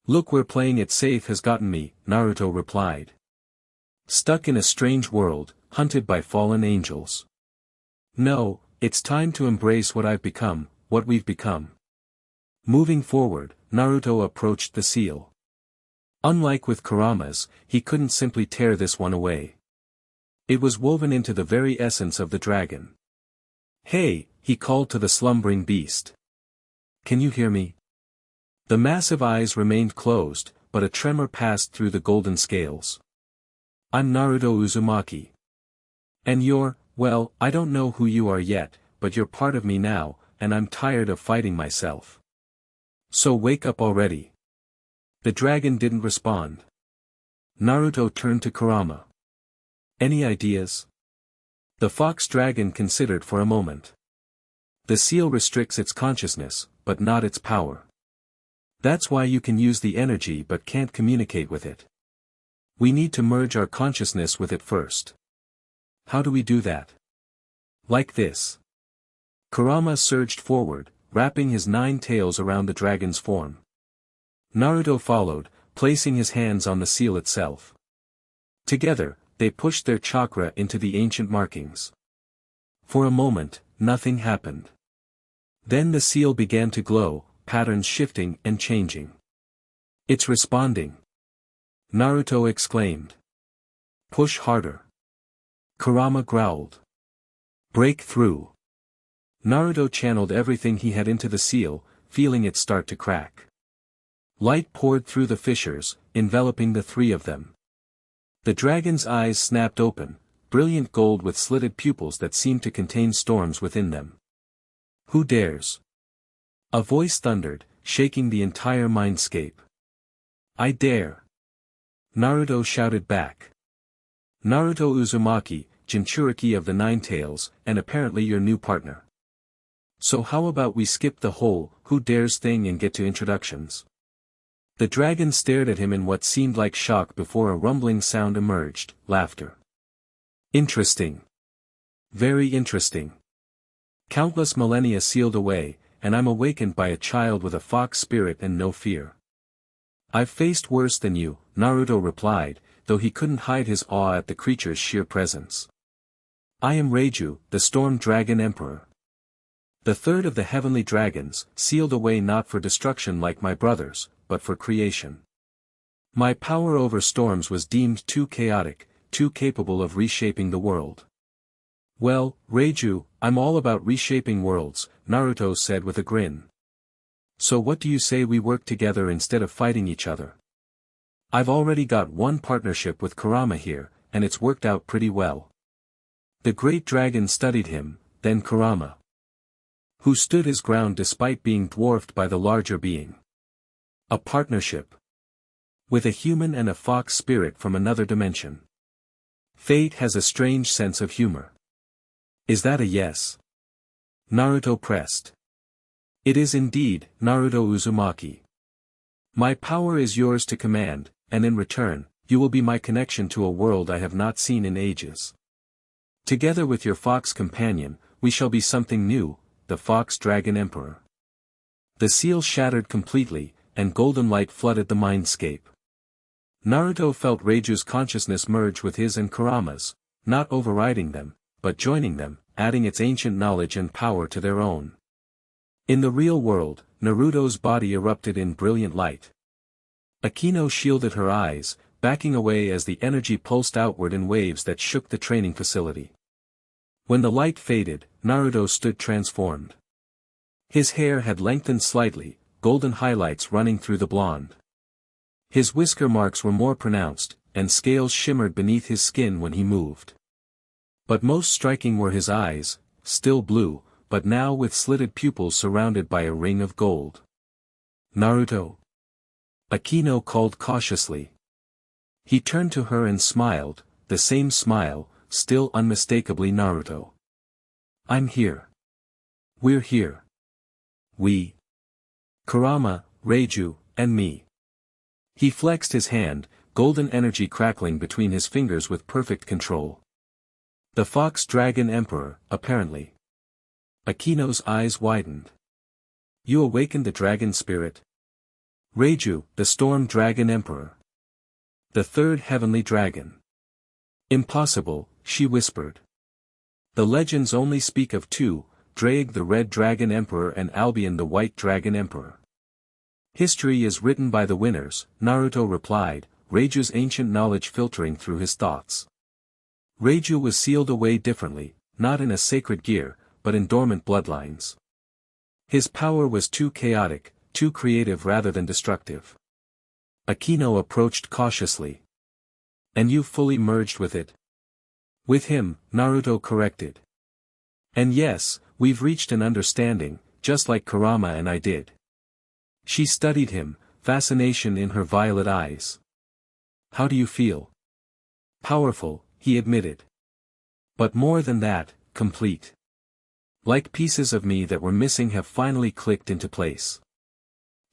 Look where playing it safe has gotten me, Naruto replied. Stuck in a strange world, hunted by fallen angels. No, it's time to embrace what I've become, what we've become. Moving forward, Naruto approached the seal. Unlike with Kurama's, he couldn't simply tear this one away. It was woven into the very essence of the dragon. Hey, he called to the slumbering beast. Can you hear me? The massive eyes remained closed, but a tremor passed through the golden scales. I'm Naruto Uzumaki. And you're, well, I don't know who you are yet, but you're part of me now, and I'm tired of fighting myself. So wake up already. The dragon didn't respond. Naruto turned to Kurama. Any ideas? The fox dragon considered for a moment. The seal restricts its consciousness, but not its power. That's why you can use the energy but can't communicate with it. We need to merge our consciousness with it first. How do we do that? Like this. Kurama surged forward, wrapping his 9 tails around the dragon's form. Naruto followed, placing his hands on the seal itself. Together, they pushed their chakra into the ancient markings. For a moment, nothing happened. Then the seal began to glow, patterns shifting and changing. It's responding. Naruto exclaimed. Push harder. Kurama growled. Break through. Naruto channeled everything he had into the seal, feeling it start to crack. Light poured through the fissures, enveloping the three of them. The dragon's eyes snapped open, brilliant gold with slitted pupils that seemed to contain storms within them. Who dares? A voice thundered, shaking the entire mindscape. I dare. Naruto shouted back. Naruto Uzumaki, Jinchuriki of the Nine Tails, and apparently your new partner. So how about we skip the whole who dares thing and get to introductions? The dragon stared at him in what seemed like shock before a rumbling sound emerged, laughter. Interesting. Very interesting. Countless millennia sealed away, and I'm awakened by a child with a fox spirit and no fear. I've faced worse than you, Naruto replied, though he couldn't hide his awe at the creature's sheer presence. I am Reiju, the Storm Dragon Emperor. The third of the heavenly dragons, sealed away not for destruction like my brothers, but for creation. My power over storms was deemed too chaotic, too capable of reshaping the world. Well, Reiju, I'm all about reshaping worlds, Naruto said with a grin. So what do you say we work together instead of fighting each other? I've already got one partnership with Kurama here, and it's worked out pretty well. The great dragon studied him, then Kurama, who stood his ground despite being dwarfed by the larger being. A partnership. With a human and a fox spirit from another dimension. Fate has a strange sense of humor. Is that a yes? Naruto pressed. It is indeed, Naruto Uzumaki. My power is yours to command, and in return, you will be my connection to a world I have not seen in ages. Together with your fox companion, we shall be something new, the Fox Dragon Emperor. The seal shattered completely, and golden light flooded the mindscape. Naruto felt Reiju's consciousness merge with his and Kurama's, not overriding them, but joining them, adding its ancient knowledge and power to their own. In the real world, Naruto's body erupted in brilliant light. Akeno shielded her eyes, backing away as the energy pulsed outward in waves that shook the training facility. When the light faded, Naruto stood transformed. His hair had lengthened slightly, golden highlights running through the blonde. His whisker marks were more pronounced, and scales shimmered beneath his skin when he moved. But most striking were his eyes, still blue, but now with slitted pupils surrounded by a ring of gold. Naruto. Akeno called cautiously. He turned to her and smiled, the same smile, still unmistakably Naruto. I'm here. We're here. We. Kurama, Reiju, and me. He flexed his hand, golden energy crackling between his fingers with perfect control. The Fox Dragon Emperor, apparently. Akeno's eyes widened. You awakened the dragon spirit? Reiju, the Storm Dragon Emperor. The third heavenly dragon. Impossible, she whispered. The legends only speak of two, Draig the Red Dragon Emperor and Albion the White Dragon Emperor. History is written by the winners, Naruto replied, Reiju's ancient knowledge filtering through his thoughts. Reiju was sealed away differently, not in a sacred gear, but in dormant bloodlines. His power was too chaotic, too creative rather than destructive. Akeno approached cautiously. And you fully merged with it? With him, Naruto corrected. And yes, we've reached an understanding, just like Kurama and I did. She studied him, fascination in her violet eyes. How do you feel? Powerful, he admitted. But more than that, complete. Like pieces of me that were missing have finally clicked into place.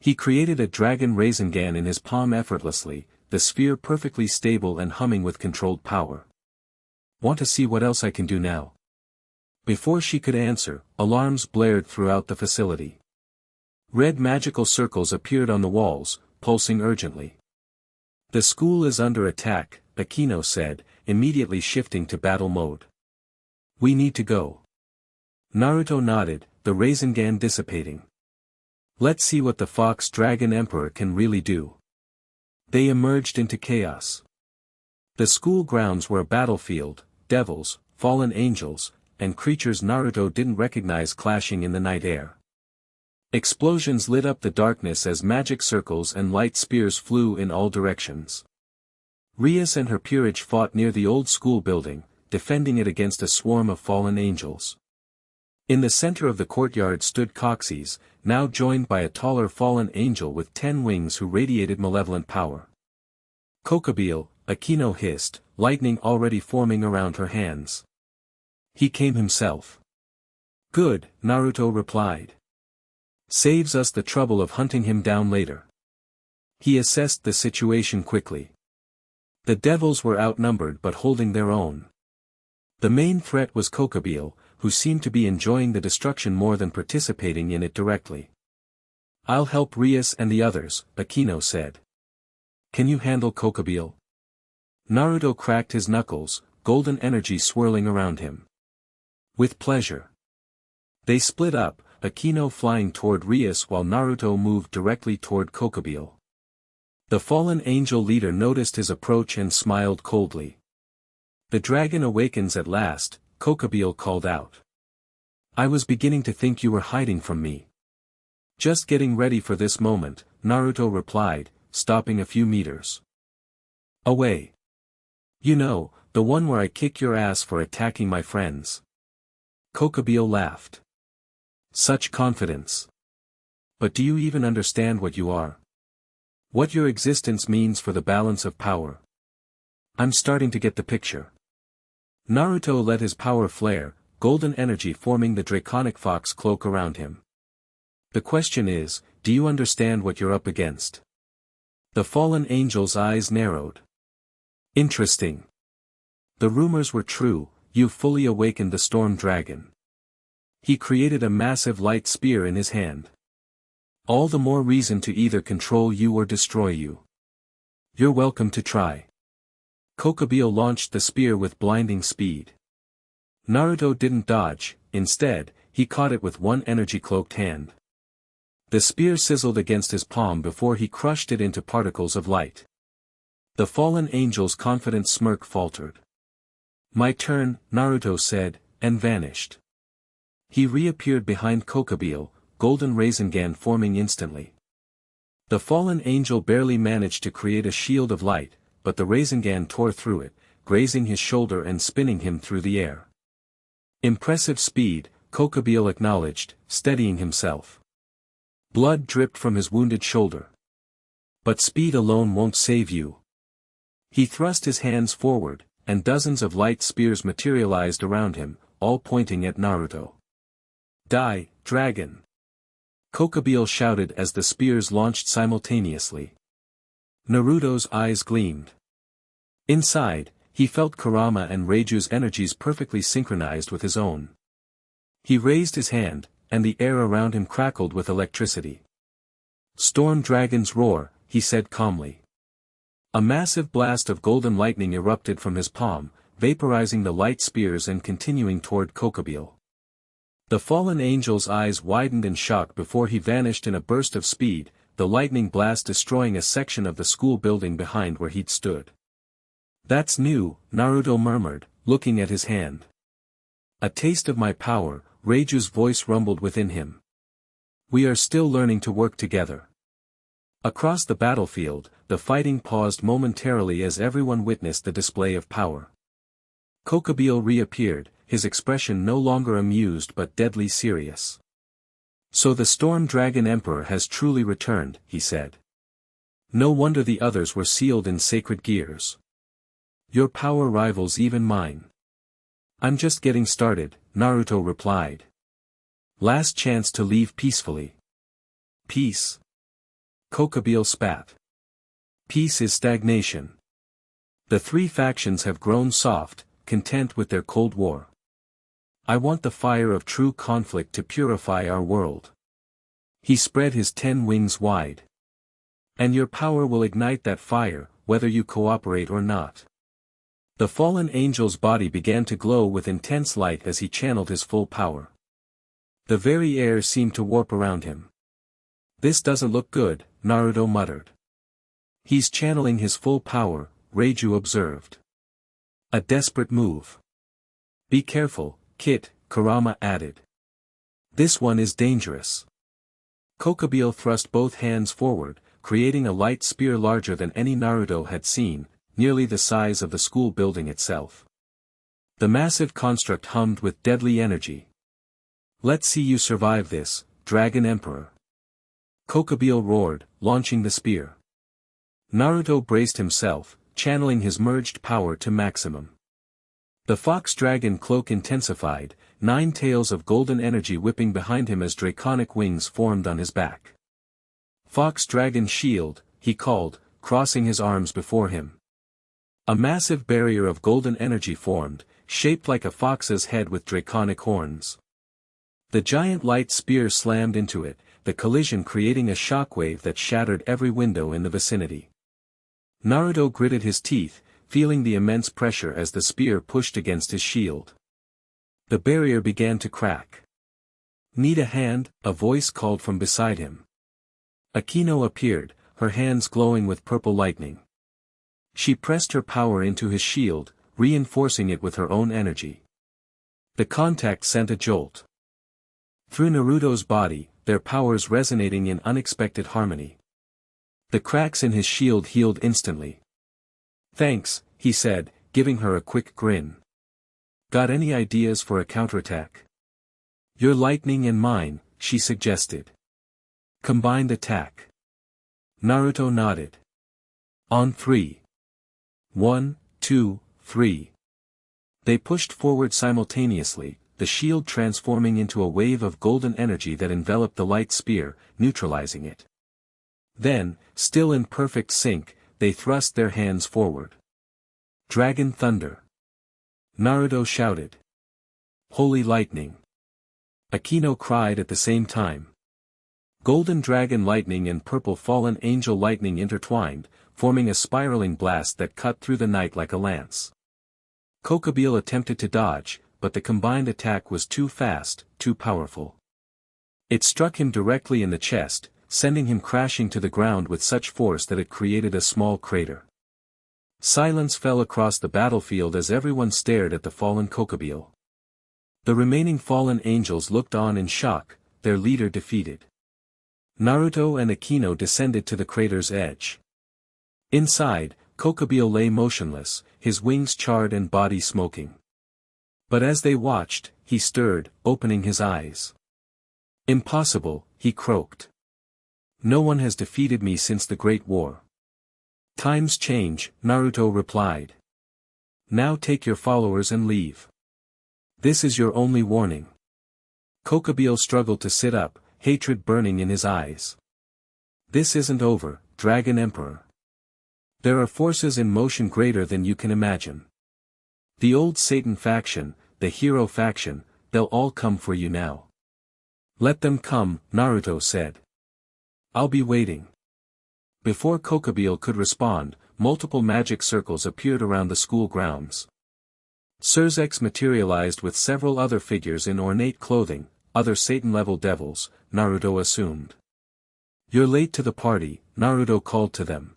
He created a dragon Rasengan in his palm effortlessly, the sphere perfectly stable and humming with controlled power. Want to see what else I can do now? Before she could answer, alarms blared throughout the facility. Red magical circles appeared on the walls, pulsing urgently. The school is under attack, Akeno said, immediately shifting to battle mode. We need to go. Naruto nodded, the Rasengan dissipating. Let's see what the Fox Dragon Emperor can really do. They emerged into chaos. The school grounds were a battlefield, devils, fallen angels, and creatures Naruto didn't recognize clashing in the night air. Explosions lit up the darkness as magic circles and light spears flew in all directions. Rias and her peerage fought near the old school building, defending it against a swarm of fallen angels. In the center of the courtyard stood Coxys, now joined by a taller fallen angel with 10 wings who radiated malevolent power. Kokobile, Akeno hissed, lightning already forming around her hands. He came himself. Good, Naruto replied. Saves us the trouble of hunting him down later. He assessed the situation quickly. The devils were outnumbered but holding their own. The main threat was Kokobile, who seemed to be enjoying the destruction more than participating in it directly. I'll help Rias and the others, Akeno said. Can you handle Kokobile? Naruto cracked his knuckles, golden energy swirling around him. With pleasure. They split up, Akeno flying toward Rias while Naruto moved directly toward Kokobile. The fallen angel leader noticed his approach and smiled coldly. The dragon awakens at last, Kokobile called out. I was beginning to think you were hiding from me. Just getting ready for this moment, Naruto replied, stopping a few meters away. You know, the one where I kick your ass for attacking my friends. Kokobile laughed. Such confidence. But do you even understand what you are? What your existence means for the balance of power? I'm starting to get the picture. Naruto let his power flare, golden energy forming the draconic fox cloak around him. The question is, do you understand what you're up against? The fallen angel's eyes narrowed. Interesting. The rumors were true, you fully awakened the storm dragon. He created a massive light spear in his hand. All the more reason to either control you or destroy you. You're welcome to try. Kokobile launched the spear with blinding speed. Naruto didn't dodge, instead, he caught it with one energy-cloaked hand. The spear sizzled against his palm before he crushed it into particles of light. The fallen angel's confident smirk faltered. My turn, Naruto said, and vanished. He reappeared behind Kokobile, golden Rasengan forming instantly. The fallen angel barely managed to create a shield of light, but the Rasengan tore through it, grazing his shoulder and spinning him through the air. Impressive speed, Kokobile acknowledged, steadying himself. Blood dripped from his wounded shoulder. But speed alone won't save you. He thrust his hands forward, and dozens of light spears materialized around him, all pointing at Naruto. Die, dragon! Kokobile shouted as the spears launched simultaneously. Naruto's eyes gleamed. Inside, he felt Kurama and Reiju's energies perfectly synchronized with his own. He raised his hand, and the air around him crackled with electricity. Storm dragons roar, he said calmly. A massive blast of golden lightning erupted from his palm, vaporizing the light spears and continuing toward Kokobile. The fallen angel's eyes widened in shock before he vanished in a burst of speed, the lightning blast destroying a section of the school building behind where he'd stood. That's new, Naruto murmured, looking at his hand. A taste of my power, Reiju's voice rumbled within him. We are still learning to work together. Across the battlefield, the fighting paused momentarily as everyone witnessed the display of power. Kokobile reappeared, his expression no longer amused but deadly serious. So the Storm Dragon Emperor has truly returned, he said. No wonder the others were sealed in sacred gears. Your power rivals even mine. I'm just getting started, Naruto replied. Last chance to leave peacefully. Peace. Kokobile spat. Peace is stagnation. The three factions have grown soft, content with their cold war. I want the fire of true conflict to purify our world. He spread his 10 wings wide. And your power will ignite that fire, whether you cooperate or not. The fallen angel's body began to glow with intense light as he channeled his full power. The very air seemed to warp around him. "This doesn't look good," Naruto muttered. "He's channeling his full power," Reiju observed. "A desperate move." "Be careful, Kit," Kurama added. "This one is dangerous." Kokobile thrust both hands forward, creating a light spear larger than any Naruto had seen, nearly the size of the school building itself. The massive construct hummed with deadly energy. "Let's see you survive this, Dragon Emperor." Kokobile roared, launching the spear. Naruto braced himself, channeling his merged power to maximum. The fox dragon cloak intensified, 9 tails of golden energy whipping behind him as draconic wings formed on his back. "Fox dragon shield," he called, crossing his arms before him. A massive barrier of golden energy formed, shaped like a fox's head with draconic horns. The giant light spear slammed into it, the collision creating a shockwave that shattered every window in the vicinity. Naruto gritted his teeth, feeling the immense pressure as the spear pushed against his shield. The barrier began to crack. "Need a hand?" a voice called from beside him. Akeno appeared, her hands glowing with purple lightning. She pressed her power into his shield, reinforcing it with her own energy. The contact sent a jolt through Naruto's body, their powers resonating in unexpected harmony. The cracks in his shield healed instantly. "Thanks," he said, giving her a quick grin. "Got any ideas for a counterattack?" "Your lightning and mine," she suggested. "Combined attack." Naruto nodded. "On 3. 1, 2, 3. They pushed forward simultaneously, the shield transforming into a wave of golden energy that enveloped the light spear, neutralizing it. Then, still in perfect sync, they thrust their hands forward. "Dragon Thunder!" Naruto shouted. "Holy Lightning!" Akeno cried at the same time. Golden Dragon Lightning and Purple Fallen Angel Lightning intertwined, forming a spiraling blast that cut through the night like a lance. Kokobile attempted to dodge, but the combined attack was too fast, too powerful. It struck him directly in the chest, sending him crashing to the ground with such force that it created a small crater. Silence fell across the battlefield as everyone stared at the fallen Kokobile. The remaining fallen angels looked on in shock, their leader defeated. Naruto and Akeno descended to the crater's edge. Inside, Kokobile lay motionless, his wings charred and body smoking. But as they watched, he stirred, opening his eyes. "Impossible," he croaked. "No one has defeated me since the Great War." "Times change," Naruto replied. "Now take your followers and leave. This is your only warning." Kokobile struggled to sit up, hatred burning in his eyes. "This isn't over, Dragon Emperor. There are forces in motion greater than you can imagine. The old Satan faction, the hero faction, they'll all come for you now." "Let them come," Naruto said. "I'll be waiting." Before Kokobile could respond, multiple magic circles appeared around the school grounds. Surzex materialized with several other figures in ornate clothing, other Satan-level devils, Naruto assumed. "You're late to the party," Naruto called to them.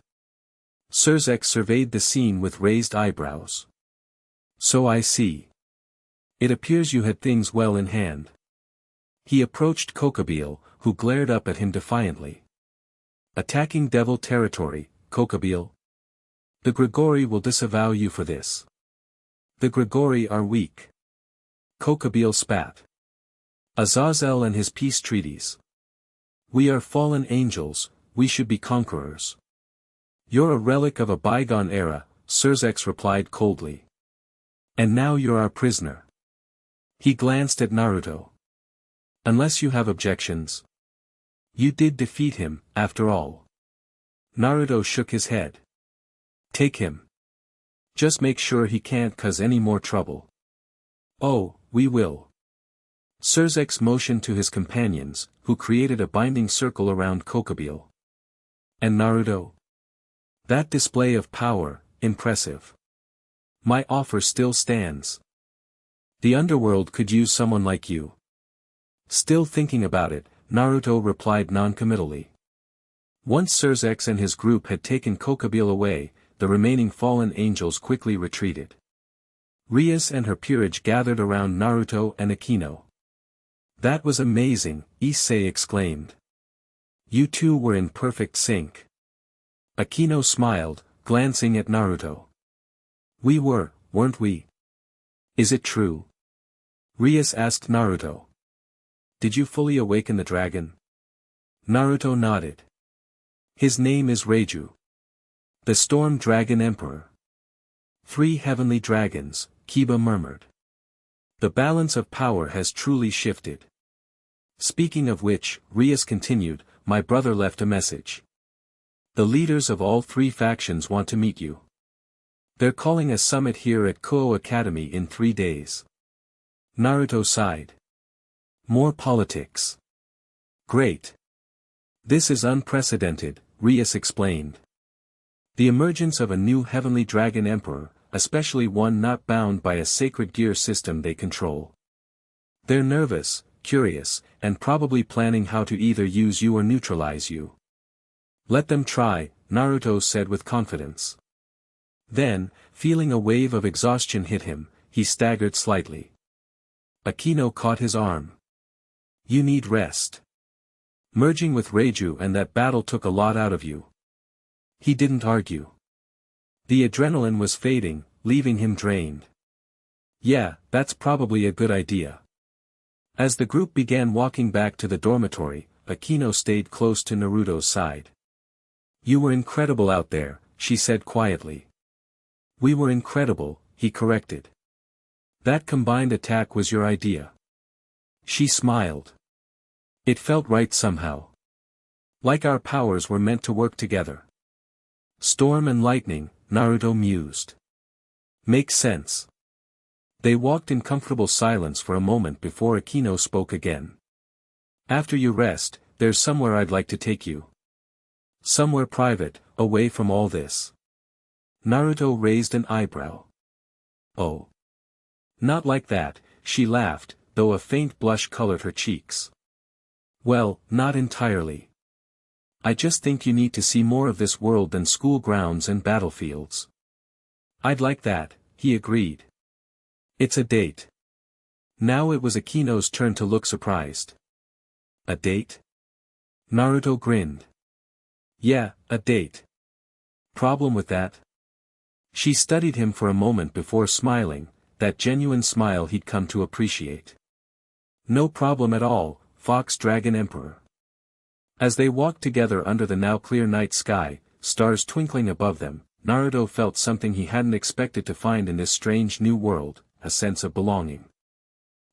Surzex surveyed the scene with raised eyebrows. "So I see. It appears you had things well in hand." He approached Kokobile, who glared up at him defiantly. "Attacking devil territory, Kokobile. The Grigori will disavow you for this. The Grigori are weak." Kokobile spat. "Azazel and his peace treaties. We are fallen angels, we should be conquerors." "You're a relic of a bygone era," Surzex replied coldly. "And now you're our prisoner." He glanced at Naruto. "Unless you have objections. You did defeat him, after all." Naruto shook his head. "Take him. Just make sure he can't cause any more trouble." "Oh, we will." Surzex motioned to his companions, who created a binding circle around Kokobile. "And Naruto? That display of power, impressive. My offer still stands. The underworld could use someone like you." Still thinking about it, Naruto replied noncommittally. Once Surzex and his group had taken Kokabeel away, the remaining fallen angels quickly retreated. Rias and her peerage gathered around Naruto and Akeno. "That was amazing," Issei exclaimed. "You two were in perfect sync." Akeno smiled, glancing at Naruto. "We were, weren't we?" "Is it true?" Rias asked Naruto. "Did you fully awaken the dragon?" Naruto nodded. "His name is Reiju. The Storm Dragon Emperor." "3 heavenly dragons," Kiba murmured. "The balance of power has truly shifted." "Speaking of which," Rias continued, "my brother left a message. The leaders of all 3 factions want to meet you. They're calling a summit here at Kuo Academy in 3 days." Naruto sighed. "More politics. Great. This is unprecedented," Rias explained. "The emergence of a new heavenly dragon emperor, especially one not bound by a sacred gear system they control. They're nervous, curious, and probably planning how to either use you or neutralize you." "Let them try," Naruto said with confidence. Then, feeling a wave of exhaustion hit him, he staggered slightly. Akeno caught his arm. "You need rest. Merging with Reiju and that battle took a lot out of you." He didn't argue. The adrenaline was fading, leaving him drained. "Yeah, that's probably a good idea." As the group began walking back to the dormitory, Akeno stayed close to Naruto's side. "You were incredible out there," she said quietly. "We were incredible," he corrected. "That combined attack was your idea." She smiled. "It felt right somehow. Like our powers were meant to work together." "Storm and lightning," Naruto mused. "Makes sense." They walked in comfortable silence for a moment before Akeno spoke again. "After you rest, there's somewhere I'd like to take you. Somewhere private, away from all this." Naruto raised an eyebrow. "Oh. Not like that," she laughed, though a faint blush colored her cheeks. "Well, not entirely. I just think you need to see more of this world than school grounds and battlefields." "I'd like that," he agreed. "It's a date." Now it was Akeno's turn to look surprised. "A date?" Naruto grinned. "Yeah, a date. Problem with that?" She studied him for a moment before smiling, that genuine smile he'd come to appreciate. "No problem at all, Fox Dragon Emperor." As they walked together under the now clear night sky, stars twinkling above them, Naruto felt something he hadn't expected to find in this strange new world, a sense of belonging.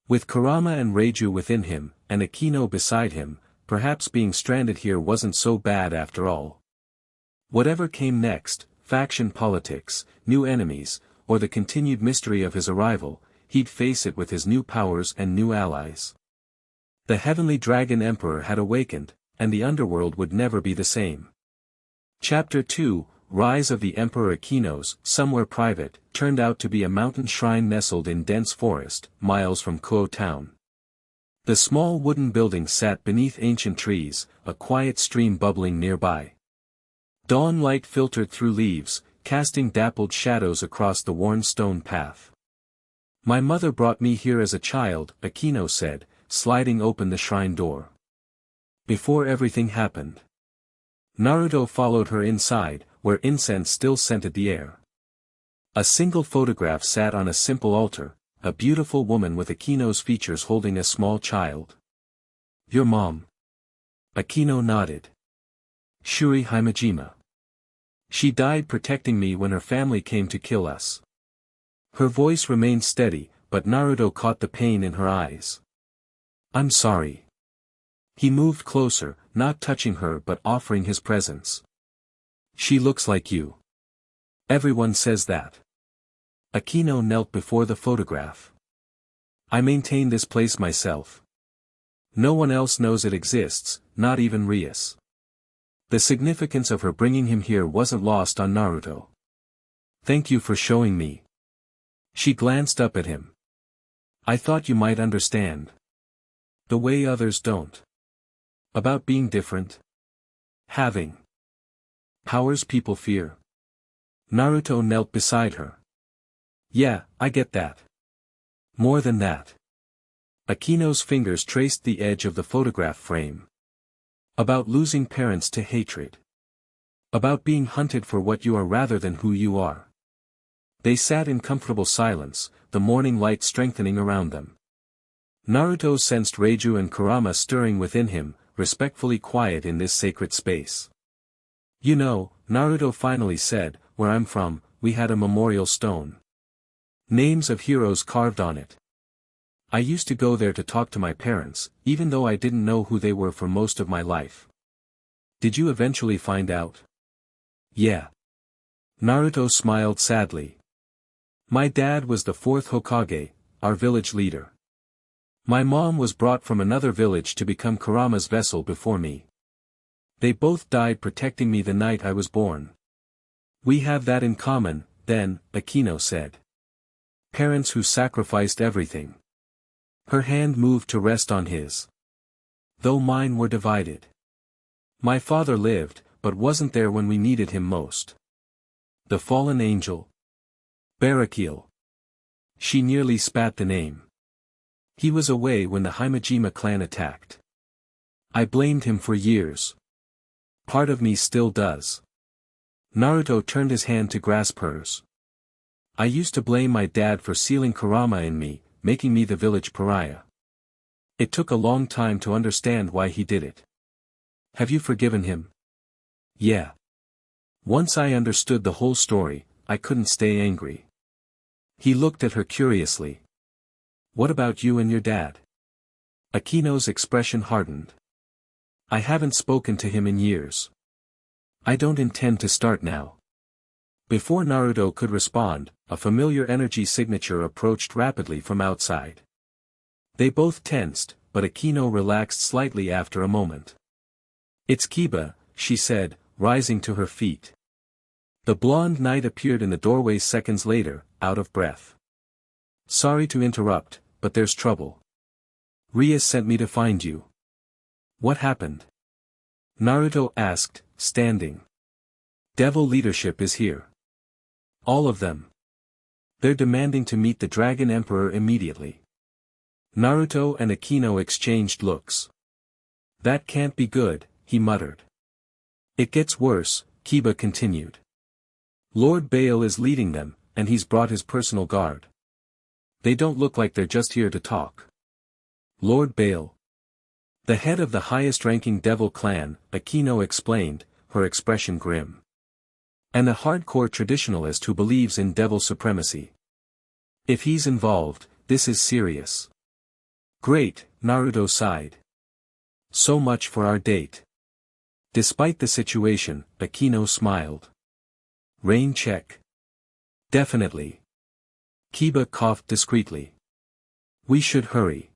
With Kurama and Reiju within him, and Akeno beside him, perhaps being stranded here wasn't so bad after all. Whatever came next, faction politics, new enemies, or the continued mystery of his arrival, he'd face it with his new powers and new allies. The Heavenly Dragon Emperor had awakened, and the underworld would never be the same. Chapter 2, Rise of the Emperor. Akeno's Somewhere Private turned out to be a mountain shrine nestled in dense forest, miles from Kuo town. The small wooden building sat beneath ancient trees, a quiet stream bubbling nearby. Dawn light filtered through leaves, casting dappled shadows across the worn stone path. "My mother brought me here as a child," Akeno said, sliding open the shrine door. "Before everything happened." Naruto followed her inside, where incense still scented the air. A single photograph sat on a simple altar, a beautiful woman with Akeno's features holding a small child. "Your mom?" Akeno nodded. "Shuri Himejima. She died protecting me when her family came to kill us." Her voice remained steady, but Naruto caught the pain in her eyes. "I'm sorry." He moved closer, not touching her but offering his presence. "She looks like you. Everyone says that." Akeno knelt before the photograph. "I maintain this place myself. No one else knows it exists, not even Rias." The significance of her bringing him here wasn't lost on Naruto. "Thank you for showing me." She glanced up at him. "I thought you might understand." The way others don't. About being different. Having powers people fear. Naruto knelt beside her. Yeah, I get that. More than that. Akeno's fingers traced the edge of the photograph frame. About losing parents to hatred. About being hunted for what you are rather than who you are. They sat in comfortable silence, the morning light strengthening around them. Naruto sensed Reiju and Kurama stirring within him, respectfully quiet in this sacred space. You know, Naruto finally said, where I'm from, we had a memorial stone. Names of heroes carved on it. I used to go there to talk to my parents, even though I didn't know who they were for most of my life. Did you eventually find out? Yeah. Naruto smiled sadly. My dad was the fourth Hokage, our village leader. My mom was brought from another village to become Kurama's vessel before me. They both died protecting me the night I was born. We have that in common, then, Akeno said. Parents who sacrificed everything. Her hand moved to rest on his. Though mine were divided. My father lived, but wasn't there when we needed him most. The fallen angel. Barakiel. She nearly spat the name. He was away when the Himejima clan attacked. I blamed him for years. Part of me still does. Naruto turned his hand to grasp hers. I used to blame my dad for sealing Kurama in me, making me the village pariah. It took a long time to understand why he did it. Have you forgiven him? Yeah. Once I understood the whole story, I couldn't stay angry. He looked at her curiously. What about you and your dad? Akeno's expression hardened. I haven't spoken to him in years. I don't intend to start now. Before Naruto could respond, a familiar energy signature approached rapidly from outside. They both tensed, but Akeno relaxed slightly after a moment. It's Kiba, she said, rising to her feet. The blonde knight appeared in the doorway seconds later, out of breath. Sorry to interrupt, but there's trouble. Ria sent me to find you. What happened? Naruto asked, standing. Devil leadership is here. All of them. They're demanding to meet the Dragon Emperor immediately. Naruto and Akeno exchanged looks. That can't be good, he muttered. It gets worse, Kiba continued. Lord Baal is leading them, and he's brought his personal guard. They don't look like they're just here to talk. Lord Baal. The head of the highest-ranking devil clan, Akeno explained, her expression grim. And a hardcore traditionalist who believes in devil supremacy. If he's involved, this is serious. Great, Naruto sighed. So much for our date. Despite the situation, Akeno smiled. Rain check. Definitely. Kiba coughed discreetly. We should hurry.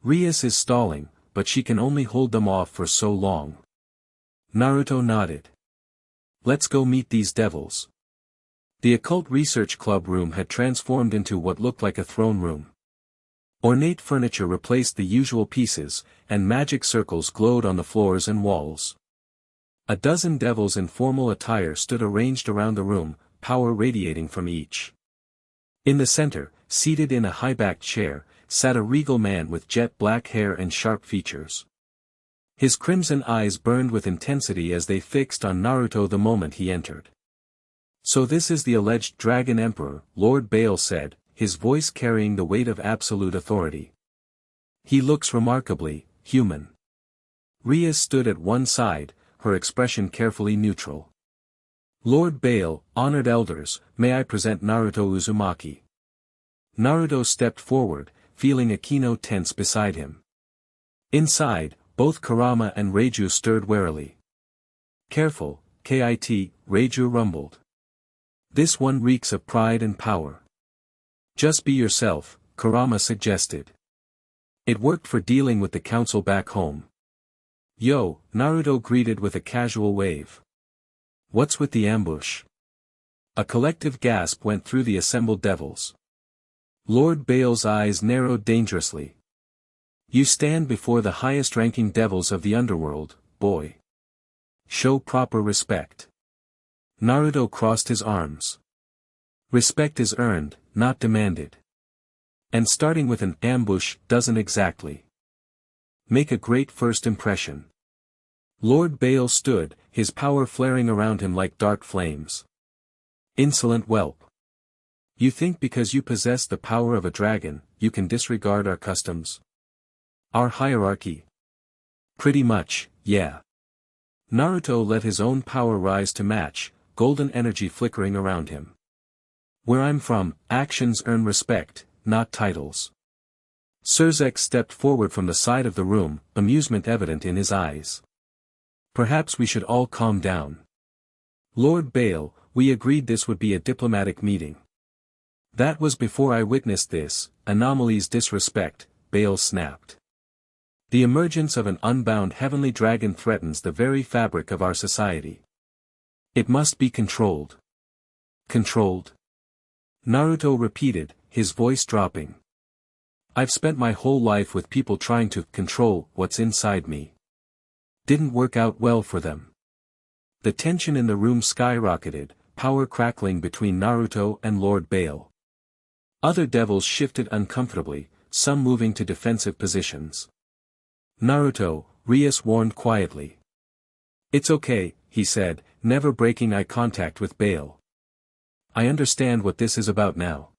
Rias is stalling, but she can only hold them off for so long. Naruto nodded. Let's go meet these devils. The occult research club room had transformed into what looked like a throne room. Ornate furniture replaced the usual pieces, and magic circles glowed on the floors and walls. A dozen devils in formal attire stood arranged around the room, power radiating from each. In the center, seated in a high-backed chair, sat a regal man with jet black hair and sharp features. His crimson eyes burned with intensity as they fixed on Naruto the moment he entered. So this is the alleged Dragon Emperor, Lord Baal said, his voice carrying the weight of absolute authority. He looks remarkably human. Ria stood at one side, her expression carefully neutral. Lord Baal, honored elders, may I present Naruto Uzumaki. Naruto stepped forward, feeling Akeno tense beside him. Inside, both Kurama and Reiju stirred warily. Careful, Kit, Reiju rumbled. This one reeks of pride and power. Just be yourself, Kurama suggested. It worked for dealing with the council back home. Yo, Naruto greeted with a casual wave. What's with the ambush? A collective gasp went through the assembled devils. Lord Baal's eyes narrowed dangerously. You stand before the highest-ranking devils of the underworld, boy. Show proper respect. Naruto crossed his arms. Respect is earned, not demanded. And starting with an ambush doesn't exactly make a great first impression. Lord Bale stood, his power flaring around him like dark flames. Insolent whelp. You think because you possess the power of a dragon, you can disregard our customs? Our hierarchy? Pretty much, yeah. Naruto let his own power rise to match, golden energy flickering around him. Where I'm from, actions earn respect, not titles. Surzek stepped forward from the side of the room, amusement evident in his eyes. Perhaps we should all calm down. Lord Bale, we agreed this would be a diplomatic meeting. That was before I witnessed this, anomaly's disrespect, Bale snapped. The emergence of an unbound heavenly dragon threatens the very fabric of our society. It must be controlled. Controlled? Naruto repeated, his voice dropping. I've spent my whole life with people trying to control what's inside me. Didn't work out well for them. The tension in the room skyrocketed, power crackling between Naruto and Lord Bale. Other devils shifted uncomfortably, some moving to defensive positions. Naruto, Rias warned quietly. It's okay, he said, never breaking eye contact with Bale. I understand what this is about now.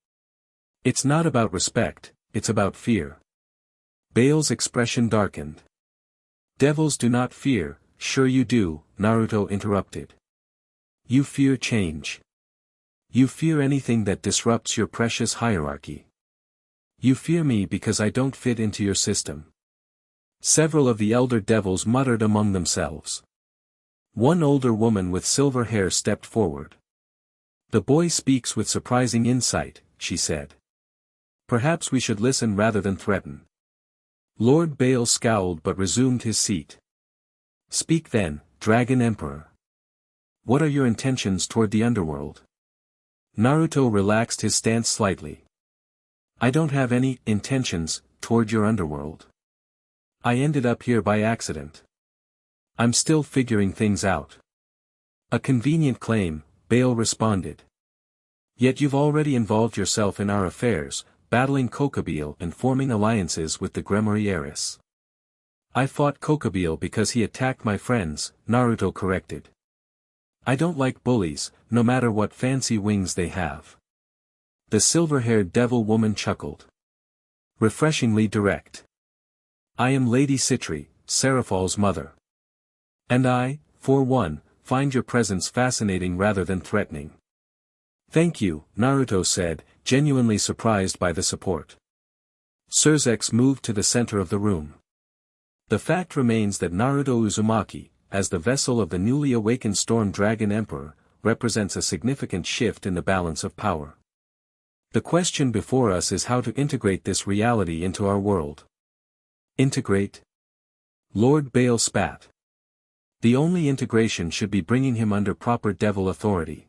It's not about respect, it's about fear. Bale's expression darkened. Devils do not fear, sure you do, Naruto interrupted. You fear change. You fear anything that disrupts your precious hierarchy. You fear me because I don't fit into your system. Several of the elder devils muttered among themselves. One older woman with silver hair stepped forward. The boy speaks with surprising insight, she said. Perhaps we should listen rather than threaten. Lord Bale scowled but resumed his seat. Speak then, Dragon Emperor. What are your intentions toward the underworld? Naruto relaxed his stance slightly. I don't have any intentions toward your underworld. I ended up here by accident. I'm still figuring things out. A convenient claim, Bale responded. Yet you've already involved yourself in our affairs, battling Kokobile and forming alliances with the Gremory heiress. I fought Kokobile because he attacked my friends, Naruto corrected. I don't like bullies, no matter what fancy wings they have. The silver-haired devil woman chuckled. Refreshingly direct. I am Lady Citri, Seraphal's mother. And I, for one, find your presence fascinating rather than threatening. Thank you, Naruto said, genuinely surprised by the support. Surzek moved to the center of the room. The fact remains that Naruto Uzumaki, as the vessel of the newly awakened Storm Dragon Emperor, represents a significant shift in the balance of power. The question before us is how to integrate this reality into our world. Integrate? Lord Bale spat. The only integration should be bringing him under proper devil authority.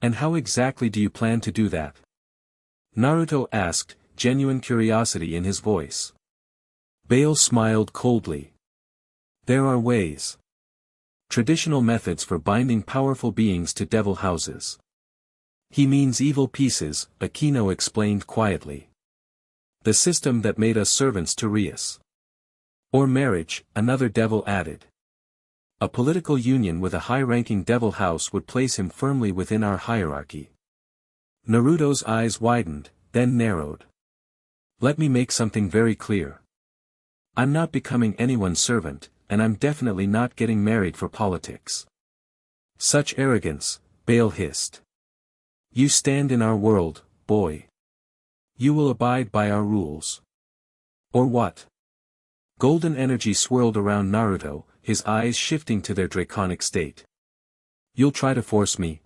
And how exactly do you plan to do that? Naruto asked, genuine curiosity in his voice. Bale smiled coldly. There are ways. Traditional methods for binding powerful beings to devil houses. He means evil pieces, Akeno explained quietly. The system that made us servants to Rias. Or marriage, another devil added. A political union with a high-ranking devil house would place him firmly within our hierarchy. Naruto's eyes widened, then narrowed. Let me make something very clear. I'm not becoming anyone's servant, and I'm definitely not getting married for politics. Such arrogance, Bale hissed. You stand in our world, boy. You will abide by our rules. Or what? Golden energy swirled around Naruto, his eyes shifting to their draconic state. You'll try to force me?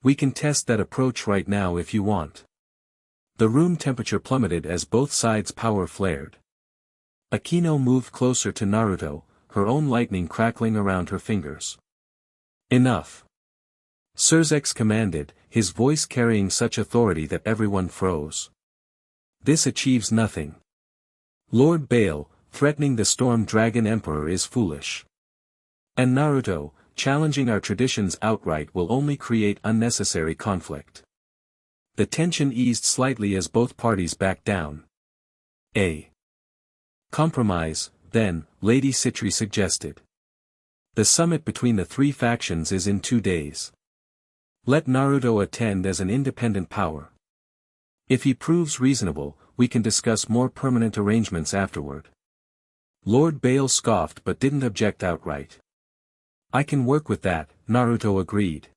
We can test that approach right now if you want. The room temperature plummeted as both sides' power flared. Akeno moved closer to Naruto, her own lightning crackling around her fingers. Enough. Surzek commanded, his voice carrying such authority that everyone froze. This achieves nothing. Lord Bale, threatening the Storm Dragon Emperor is foolish. And Naruto, challenging our traditions outright will only create unnecessary conflict. The tension eased slightly as both parties backed down. A compromise, then, Lady Citri suggested. The summit between the three factions is in 2 days. Let Naruto attend as an independent power. If he proves reasonable, we can discuss more permanent arrangements afterward. Lord Bale scoffed but didn't object outright. I can work with that, Naruto agreed.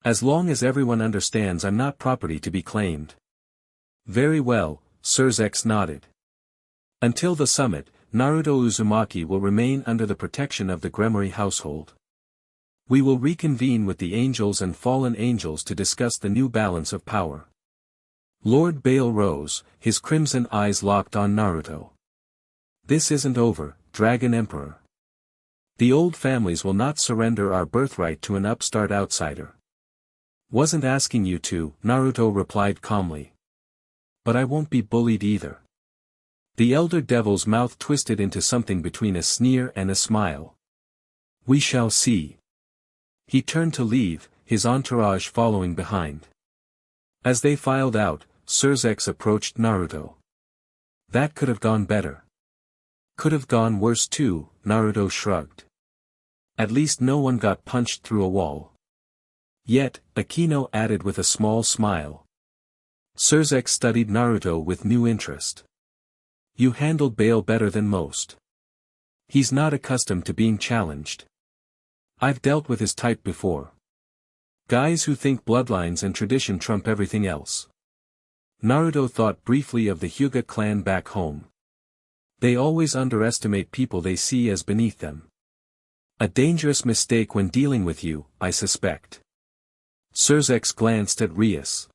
As long as everyone understands I'm not property to be claimed. Very well, Sirzex nodded. Until the summit, Naruto Uzumaki will remain under the protection of the Gremory household. We will reconvene with the angels and fallen angels to discuss the new balance of power. Lord Bale rose, his crimson eyes locked on Naruto. This isn't over, Dragon Emperor. The old families will not surrender our birthright to an upstart outsider. Wasn't asking you to, Naruto replied calmly. But I won't be bullied either. The elder devil's mouth twisted into something between a sneer and a smile. We shall see. He turned to leave, his entourage following behind. As they filed out, Sirzex approached Naruto. That could have gone better. Could have gone worse too, Naruto shrugged. At least no one got punched through a wall. Yet, Akeno added with a small smile. Sirzex studied Naruto with new interest. You handled Bale better than most. He's not accustomed to being challenged. I've dealt with his type before. Guys who think bloodlines and tradition trump everything else. Naruto thought briefly of the Hyuga clan back home. They always underestimate people they see as beneath them. A dangerous mistake when dealing with you, I suspect. Sirzex glanced at Rias.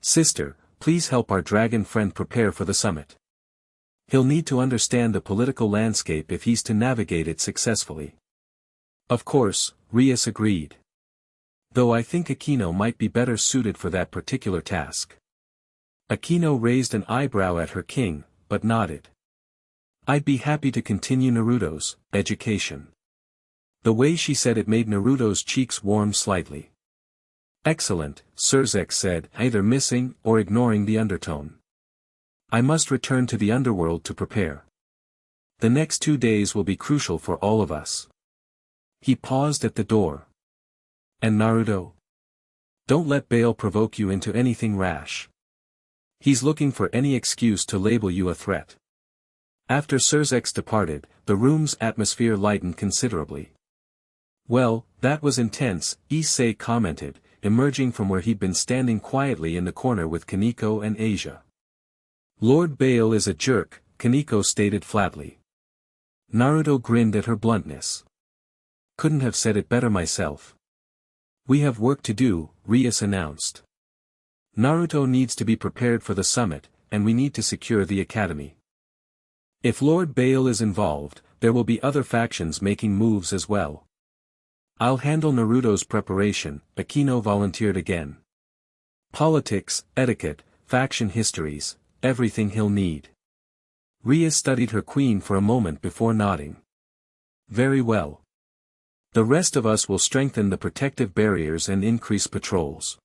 Sister, please help our dragon friend prepare for the summit. He'll need to understand the political landscape if he's to navigate it successfully. Of course, Rias agreed. Though I think Akeno might be better suited for that particular task. Akeno raised an eyebrow at her king, but nodded. I'd be happy to continue Naruto's education. The way she said it made Naruto's cheeks warm slightly. Excellent, Sirzex said, either missing or ignoring the undertone. I must return to the underworld to prepare. The next 2 days will be crucial for all of us. He paused at the door. And Naruto? Don't let Bale provoke you into anything rash. He's looking for any excuse to label you a threat. After Sirzex departed, the room's atmosphere lightened considerably. Well, that was intense, Issei commented, emerging from where he'd been standing quietly in the corner with Kaneko and Asia. Lord Bale is a jerk, Kaneko stated flatly. Naruto grinned at her bluntness. Couldn't have said it better myself. We have work to do, Rias announced. Naruto needs to be prepared for the summit, and we need to secure the academy. If Lord Bale is involved, there will be other factions making moves as well. I'll handle Naruto's preparation, Akeno volunteered again. Politics, etiquette, faction histories, everything he'll need. Rias studied her queen for a moment before nodding. Very well. The rest of us will strengthen the protective barriers and increase patrols.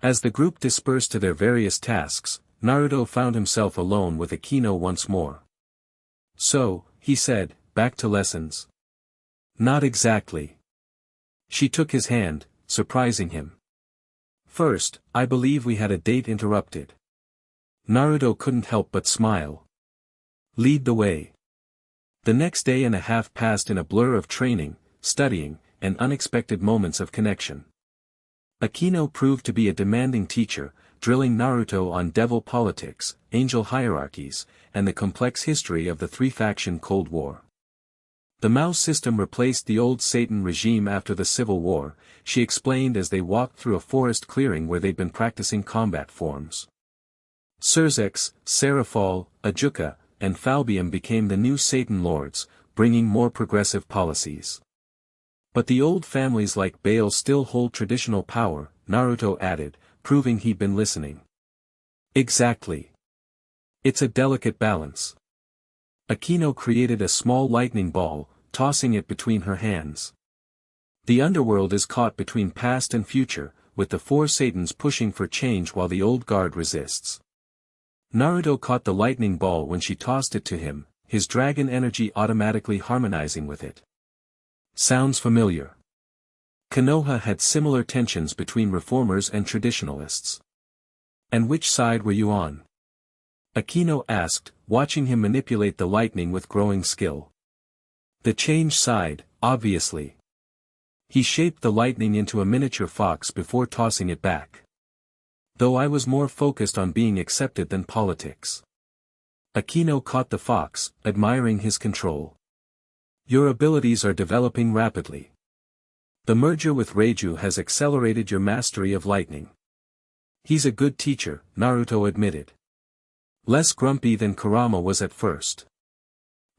As the group dispersed to their various tasks, Naruto found himself alone with Akeno once more. So, he said, back to lessons. Not exactly. She took his hand, surprising him. First, I believe we had a date interrupted. Naruto couldn't help but smile. Lead the way. The next day and a half passed in a blur of training, studying, and unexpected moments of connection. Akeno proved to be a demanding teacher, drilling Naruto on devil politics, angel hierarchies, and the complex history of the three-faction Cold War. The Mao system replaced the old Satan regime after the Civil War, she explained as they walked through a forest clearing where they'd been practicing combat forms. Sirzex, Seraphol, Ajuka, and Falbium became the new Satan lords, bringing more progressive policies. But the old families like Bale still hold traditional power, Naruto added, proving he'd been listening. Exactly. It's a delicate balance. Akeno created a small lightning ball, tossing it between her hands. The underworld is caught between past and future, with the four Satans pushing for change while the old guard resists. Naruto caught the lightning ball when she tossed it to him, his dragon energy automatically harmonizing with it. Sounds familiar. Konoha had similar tensions between reformers and traditionalists. And which side were you on? Akeno asked, watching him manipulate the lightning with growing skill. The change side, obviously. He shaped the lightning into a miniature fox before tossing it back. Though I was more focused on being accepted than politics. Akeno caught the fox, admiring his control. Your abilities are developing rapidly. The merger with Reiju has accelerated your mastery of lightning. He's a good teacher, Naruto admitted. Less grumpy than Kurama was at first.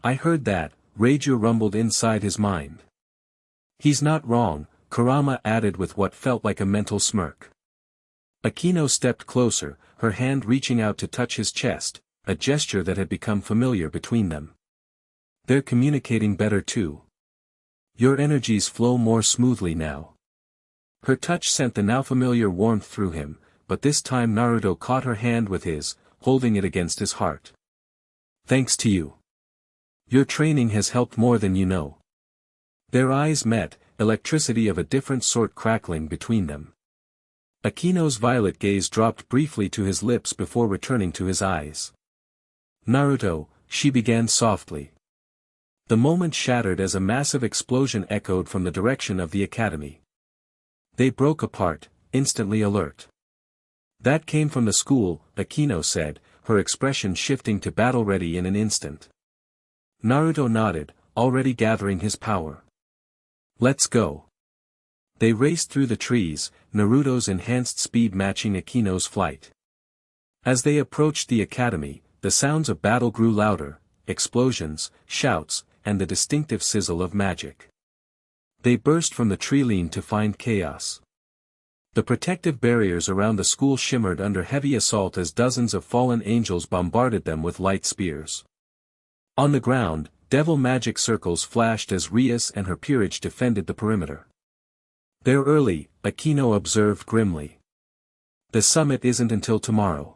I heard that, Reiju rumbled inside his mind. He's not wrong, Kurama added with what felt like a mental smirk. Akeno stepped closer, her hand reaching out to touch his chest, a gesture that had become familiar between them. They're communicating better too. Your energies flow more smoothly now. Her touch sent the now familiar warmth through him, but this time Naruto caught her hand with his, holding it against his heart. Thanks to you. Your training has helped more than you know. Their eyes met, electricity of a different sort crackling between them. Akeno's violet gaze dropped briefly to his lips before returning to his eyes. Naruto, she began softly. The moment shattered as a massive explosion echoed from the direction of the academy. They broke apart, instantly alert. That came from the school, Akeno said, her expression shifting to battle-ready in an instant. Naruto nodded, already gathering his power. Let's go. They raced through the trees, Naruto's enhanced speed matching Akeno's flight. As they approached the academy, the sounds of battle grew louder, explosions, shouts, and the distinctive sizzle of magic. They burst from the tree-line to find chaos. The protective barriers around the school shimmered under heavy assault as dozens of fallen angels bombarded them with light spears. On the ground, devil magic circles flashed as Rias and her peerage defended the perimeter. They're early, Akeno observed grimly. The summit isn't until tomorrow.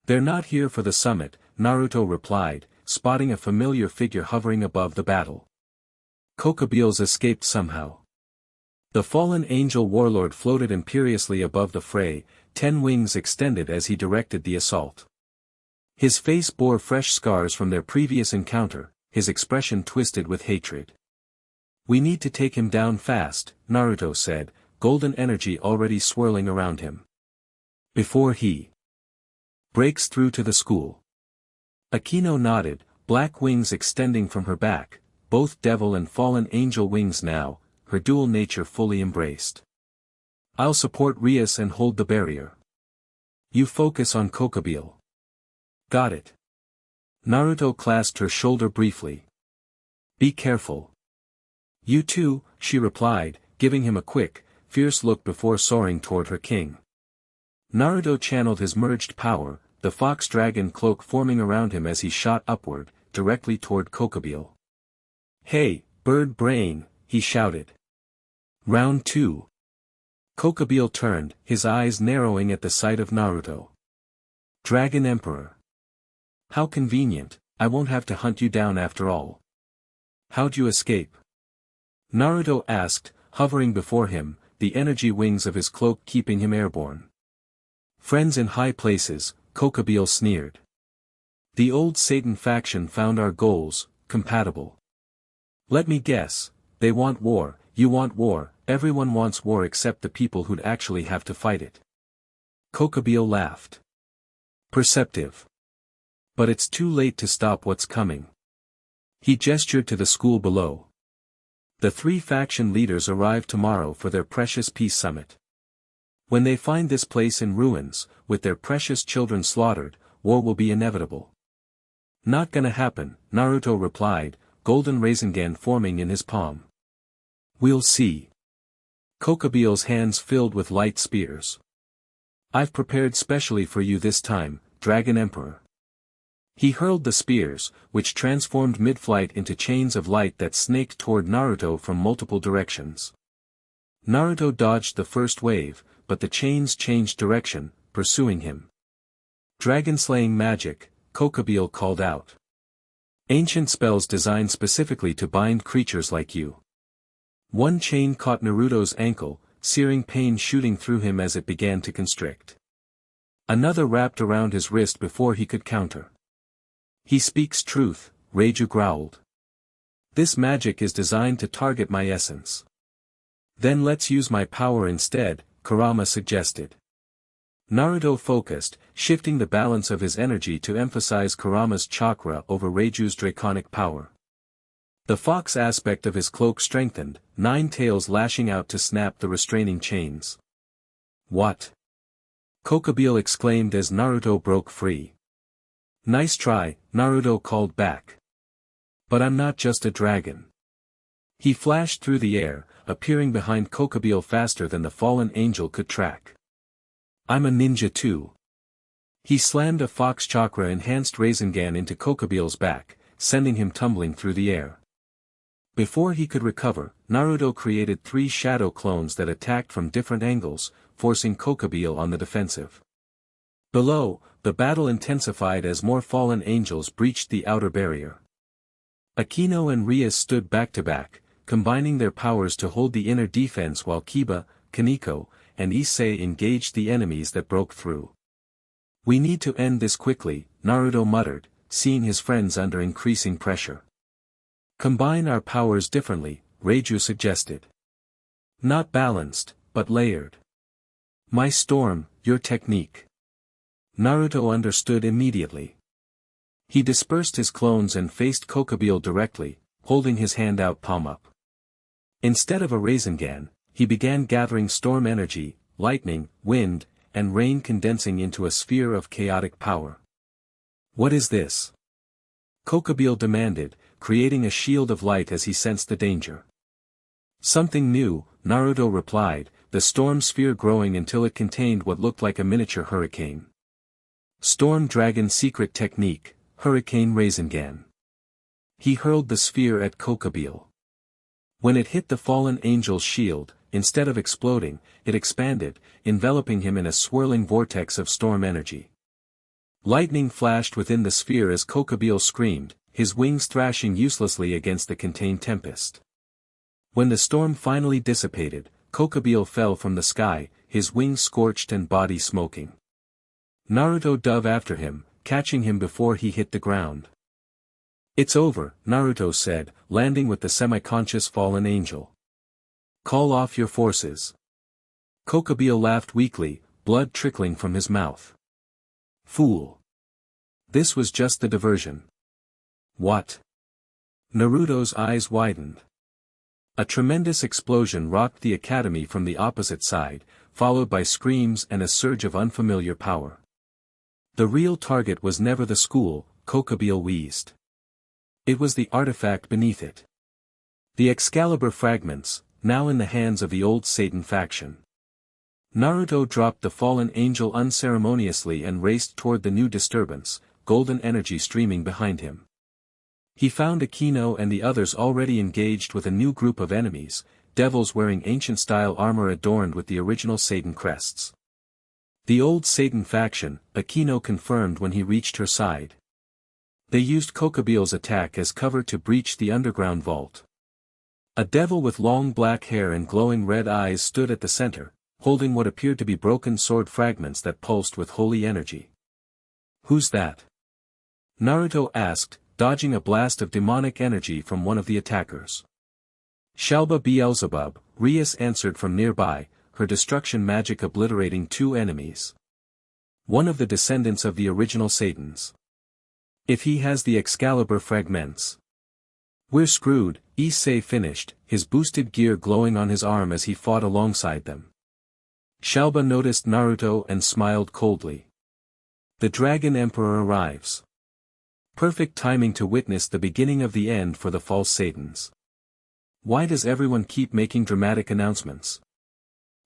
They're not here for the summit, Naruto replied, spotting a familiar figure hovering above the battle. Kokobeals escaped somehow. The fallen angel warlord floated imperiously above the fray, 10 wings extended as he directed the assault. His face bore fresh scars from their previous encounter, his expression twisted with hatred. We need to take him down fast, Naruto said, golden energy already swirling around him. Before he breaks through to the school. Akeno nodded, black wings extending from her back, both devil and fallen angel wings now, her dual nature fully embraced. I'll support Rias and hold the barrier. You focus on Kokobeel. Got it. Naruto clasped her shoulder briefly. Be careful. You too, she replied, giving him a quick, fierce look before soaring toward her king. Naruto channeled his merged power, the fox dragon cloak forming around him as he shot upward, directly toward Kokobeel. Hey, bird brain, he shouted. Round 2. Kokobeel turned, his eyes narrowing at the sight of Naruto. Dragon Emperor. How convenient, I won't have to hunt you down after all. How'd you escape? Naruto asked, hovering before him, the energy wings of his cloak keeping him airborne. Friends in high places, Kokobeel sneered. The old Satan faction found our goals compatible. Let me guess, they want war, you want war, everyone wants war except the people who'd actually have to fight it. Kokobeel laughed. Perceptive. But it's too late to stop what's coming. He gestured to the school below. The 3 faction leaders arrive tomorrow for their precious peace summit. When they find this place in ruins, with their precious children slaughtered, war will be inevitable. Not gonna happen, Naruto replied, golden Rasengan forming in his palm. We'll see. Kokobeel's hands filled with light spears. I've prepared specially for you this time, Dragon Emperor. He hurled the spears, which transformed mid-flight into chains of light that snaked toward Naruto from multiple directions. Naruto dodged the first wave, but the chains changed direction, pursuing him. Dragon-slaying magic, Kokabeel called out. Ancient spells designed specifically to bind creatures like you. One chain caught Naruto's ankle, searing pain shooting through him as it began to constrict. Another wrapped around his wrist before he could counter. He speaks truth, Reiju growled. This magic is designed to target my essence. Then let's use my power instead, Kurama suggested. Naruto focused, shifting the balance of his energy to emphasize Kurama's chakra over Reiju's draconic power. The fox aspect of his cloak strengthened, 9 tails lashing out to snap the restraining chains. What? Kokabeel exclaimed as Naruto broke free. Nice try, Naruto called back. But I'm not just a dragon. He flashed through the air, appearing behind Kokabeel faster than the fallen angel could track. I'm a ninja too. He slammed a fox chakra-enhanced Rasengan into Kokabeel's back, sending him tumbling through the air. Before he could recover, Naruto created 3 shadow clones that attacked from different angles, forcing Kokabeel on the defensive. Below, the battle intensified as more fallen angels breached the outer barrier. Akeno and Rias stood back to back, combining their powers to hold the inner defense while Kiba, Kaneko, and Issei engaged the enemies that broke through. We need to end this quickly, Naruto muttered, seeing his friends under increasing pressure. Combine our powers differently, Reiju suggested. Not balanced, but layered. My storm, your technique. Naruto understood immediately. He dispersed his clones and faced Kokabeel directly, holding his hand out palm up. Instead of a Rasengan, he began gathering storm energy, lightning, wind, and rain condensing into a sphere of chaotic power. What is this? Kokabeel demanded, creating a shield of light as he sensed the danger. Something new, Naruto replied, the storm sphere growing until it contained what looked like a miniature hurricane. Storm Dragon secret technique, Hurricane Rasengan. He hurled the sphere at Kokabeel. When it hit the fallen angel's shield, instead of exploding, it expanded, enveloping him in a swirling vortex of storm energy. Lightning flashed within the sphere as Kokabeel screamed, his wings thrashing uselessly against the contained tempest. When the storm finally dissipated, Kokabeel fell from the sky, his wings scorched and body smoking. Naruto dove after him, catching him before he hit the ground. It's over, Naruto said, landing with the semi-conscious fallen angel. Call off your forces. Kokabeel laughed weakly, blood trickling from his mouth. Fool. This was just the diversion. What? Naruto's eyes widened. A tremendous explosion rocked the academy from the opposite side, followed by screams and a surge of unfamiliar power. The real target was never the school, Kokabeel wheezed. It was the artifact beneath it. The Excalibur fragments, now in the hands of the old Satan faction. Naruto dropped the fallen angel unceremoniously and raced toward the new disturbance, golden energy streaming behind him. He found Akeno and the others already engaged with a new group of enemies, devils wearing ancient-style armor adorned with the original Satan crests. The old Satan faction, Akeno confirmed when he reached her side. They used Kokabeel's attack as cover to breach the underground vault. A devil with long black hair and glowing red eyes stood at the center, holding what appeared to be broken sword fragments that pulsed with holy energy. Who's that? Naruto asked, dodging a blast of demonic energy from one of the attackers. Shalba Beelzebub, Rias answered from nearby, her destruction magic obliterating 2 enemies. One of the descendants of the original Satans. If he has the Excalibur fragments. We're screwed, Issei finished, his boosted gear glowing on his arm as he fought alongside them. Shalba noticed Naruto and smiled coldly. The Dragon Emperor arrives. Perfect timing to witness the beginning of the end for the false Satans. Why does everyone keep making dramatic announcements?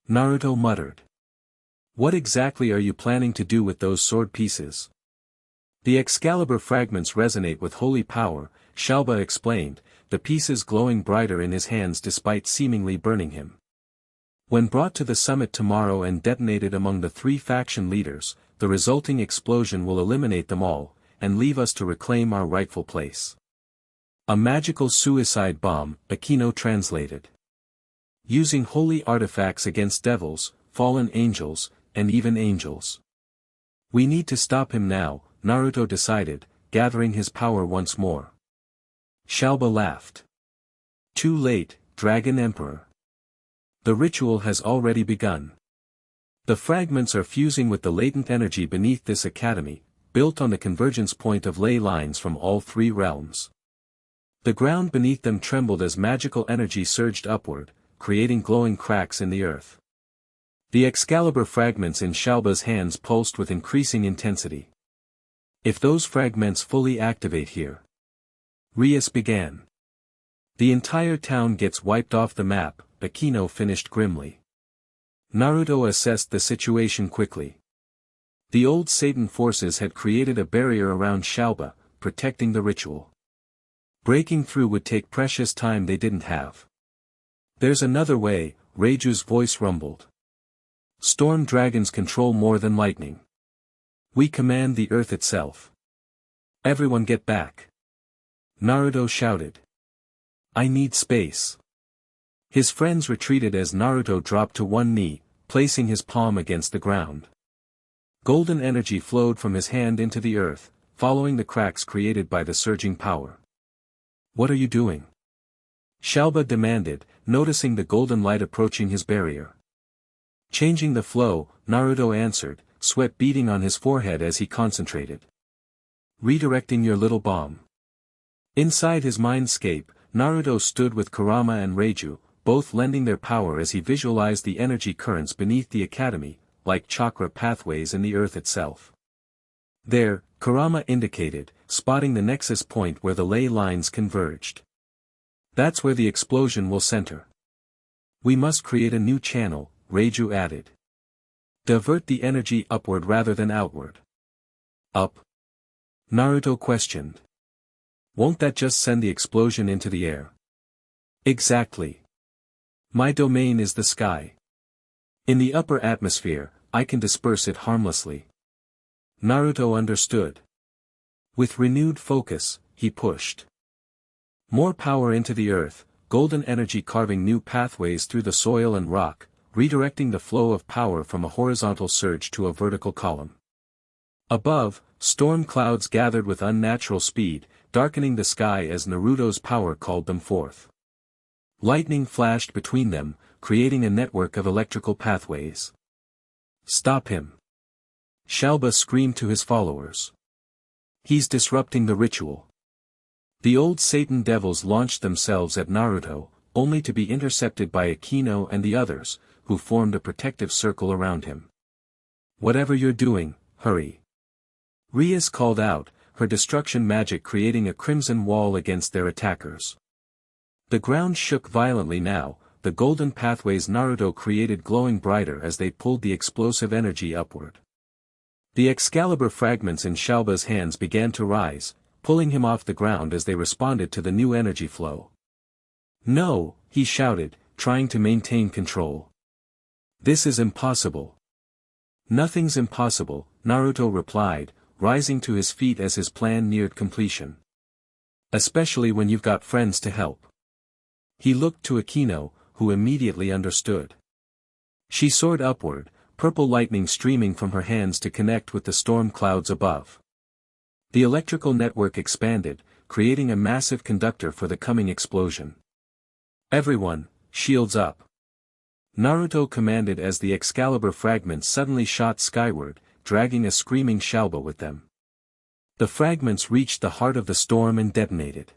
Naruto muttered. What exactly are you planning to do with those sword pieces? The Excalibur fragments resonate with holy power, Shalba explained, the pieces glowing brighter in his hands despite seemingly burning him. When brought to the summit tomorrow and detonated among the 3 faction leaders, the resulting explosion will eliminate them all, and leave us to reclaim our rightful place. A magical suicide bomb, Akeno translated. Using holy artifacts against devils, fallen angels, and even angels. We need to stop him now, Naruto decided, gathering his power once more. Shalba laughed. Too late, Dragon Emperor. The ritual has already begun. The fragments are fusing with the latent energy beneath this academy, built on the convergence point of ley lines from all 3 realms. The ground beneath them trembled as magical energy surged upward, creating glowing cracks in the earth. The Excalibur fragments in Shalba's hands pulsed with increasing intensity. If those fragments fully activate here, Rias began. The entire town gets wiped off the map, Akeno finished grimly. Naruto assessed the situation quickly. The old Satan forces had created a barrier around Shalba, protecting the ritual. Breaking through would take precious time they didn't have. There's another way, Reiju's voice rumbled. Storm dragons control more than lightning. We command the earth itself. Everyone get back. Naruto shouted. I need space. His friends retreated as Naruto dropped to one knee, placing his palm against the ground. Golden energy flowed from his hand into the earth, following the cracks created by the surging power. What are you doing? Shalba demanded, noticing the golden light approaching his barrier. Changing the flow, Naruto answered, sweat beading on his forehead as he concentrated. Redirecting your little bomb. Inside his mindscape, Naruto stood with Kurama and Reiju, both lending their power as he visualized the energy currents beneath the academy, like chakra pathways in the earth itself. There, Kurama indicated, spotting the nexus point where the ley lines converged. That's where the explosion will center. We must create a new channel, Reiju added. Divert the energy upward rather than outward. Up? Naruto questioned. Won't that just send the explosion into the air? Exactly. My domain is the sky. In the upper atmosphere, I can disperse it harmlessly. Naruto understood. With renewed focus, he pushed more power into the earth, golden energy carving new pathways through the soil and rock, redirecting the flow of power from a horizontal surge to a vertical column. Above, storm clouds gathered with unnatural speed, darkening the sky as Naruto's power called them forth. Lightning flashed between them, creating a network of electrical pathways. Stop him! Shalba screamed to his followers. He's disrupting the ritual. The old Satan devils launched themselves at Naruto, only to be intercepted by Akeno and the others, who formed a protective circle around him. Whatever you're doing, hurry. Rias called out, her destruction magic creating a crimson wall against their attackers. The ground shook violently now, the golden pathways Naruto created glowing brighter as they pulled the explosive energy upward. The Excalibur fragments in Shalba's hands began to rise, pulling him off the ground as they responded to the new energy flow. No, he shouted, trying to maintain control. This is impossible. Nothing's impossible, Naruto replied, rising to his feet as his plan neared completion. Especially when you've got friends to help. He looked to Akeno, who immediately understood. She soared upward, purple lightning streaming from her hands to connect with the storm clouds above. The electrical network expanded, creating a massive conductor for the coming explosion. Everyone, shields up. Naruto commanded as the Excalibur fragments suddenly shot skyward, dragging a screaming Shalba with them. The fragments reached the heart of the storm and detonated.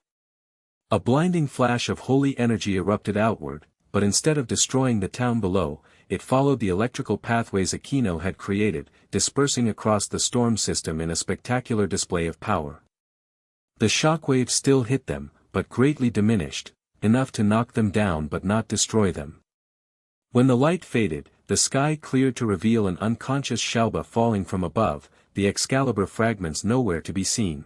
A blinding flash of holy energy erupted outward, but instead of destroying the town below, it followed the electrical pathways Akeno had created, dispersing across the storm system in a spectacular display of power. The shockwave still hit them, but greatly diminished, enough to knock them down but not destroy them. When the light faded, the sky cleared to reveal an unconscious Shalba falling from above, the Excalibur fragments nowhere to be seen.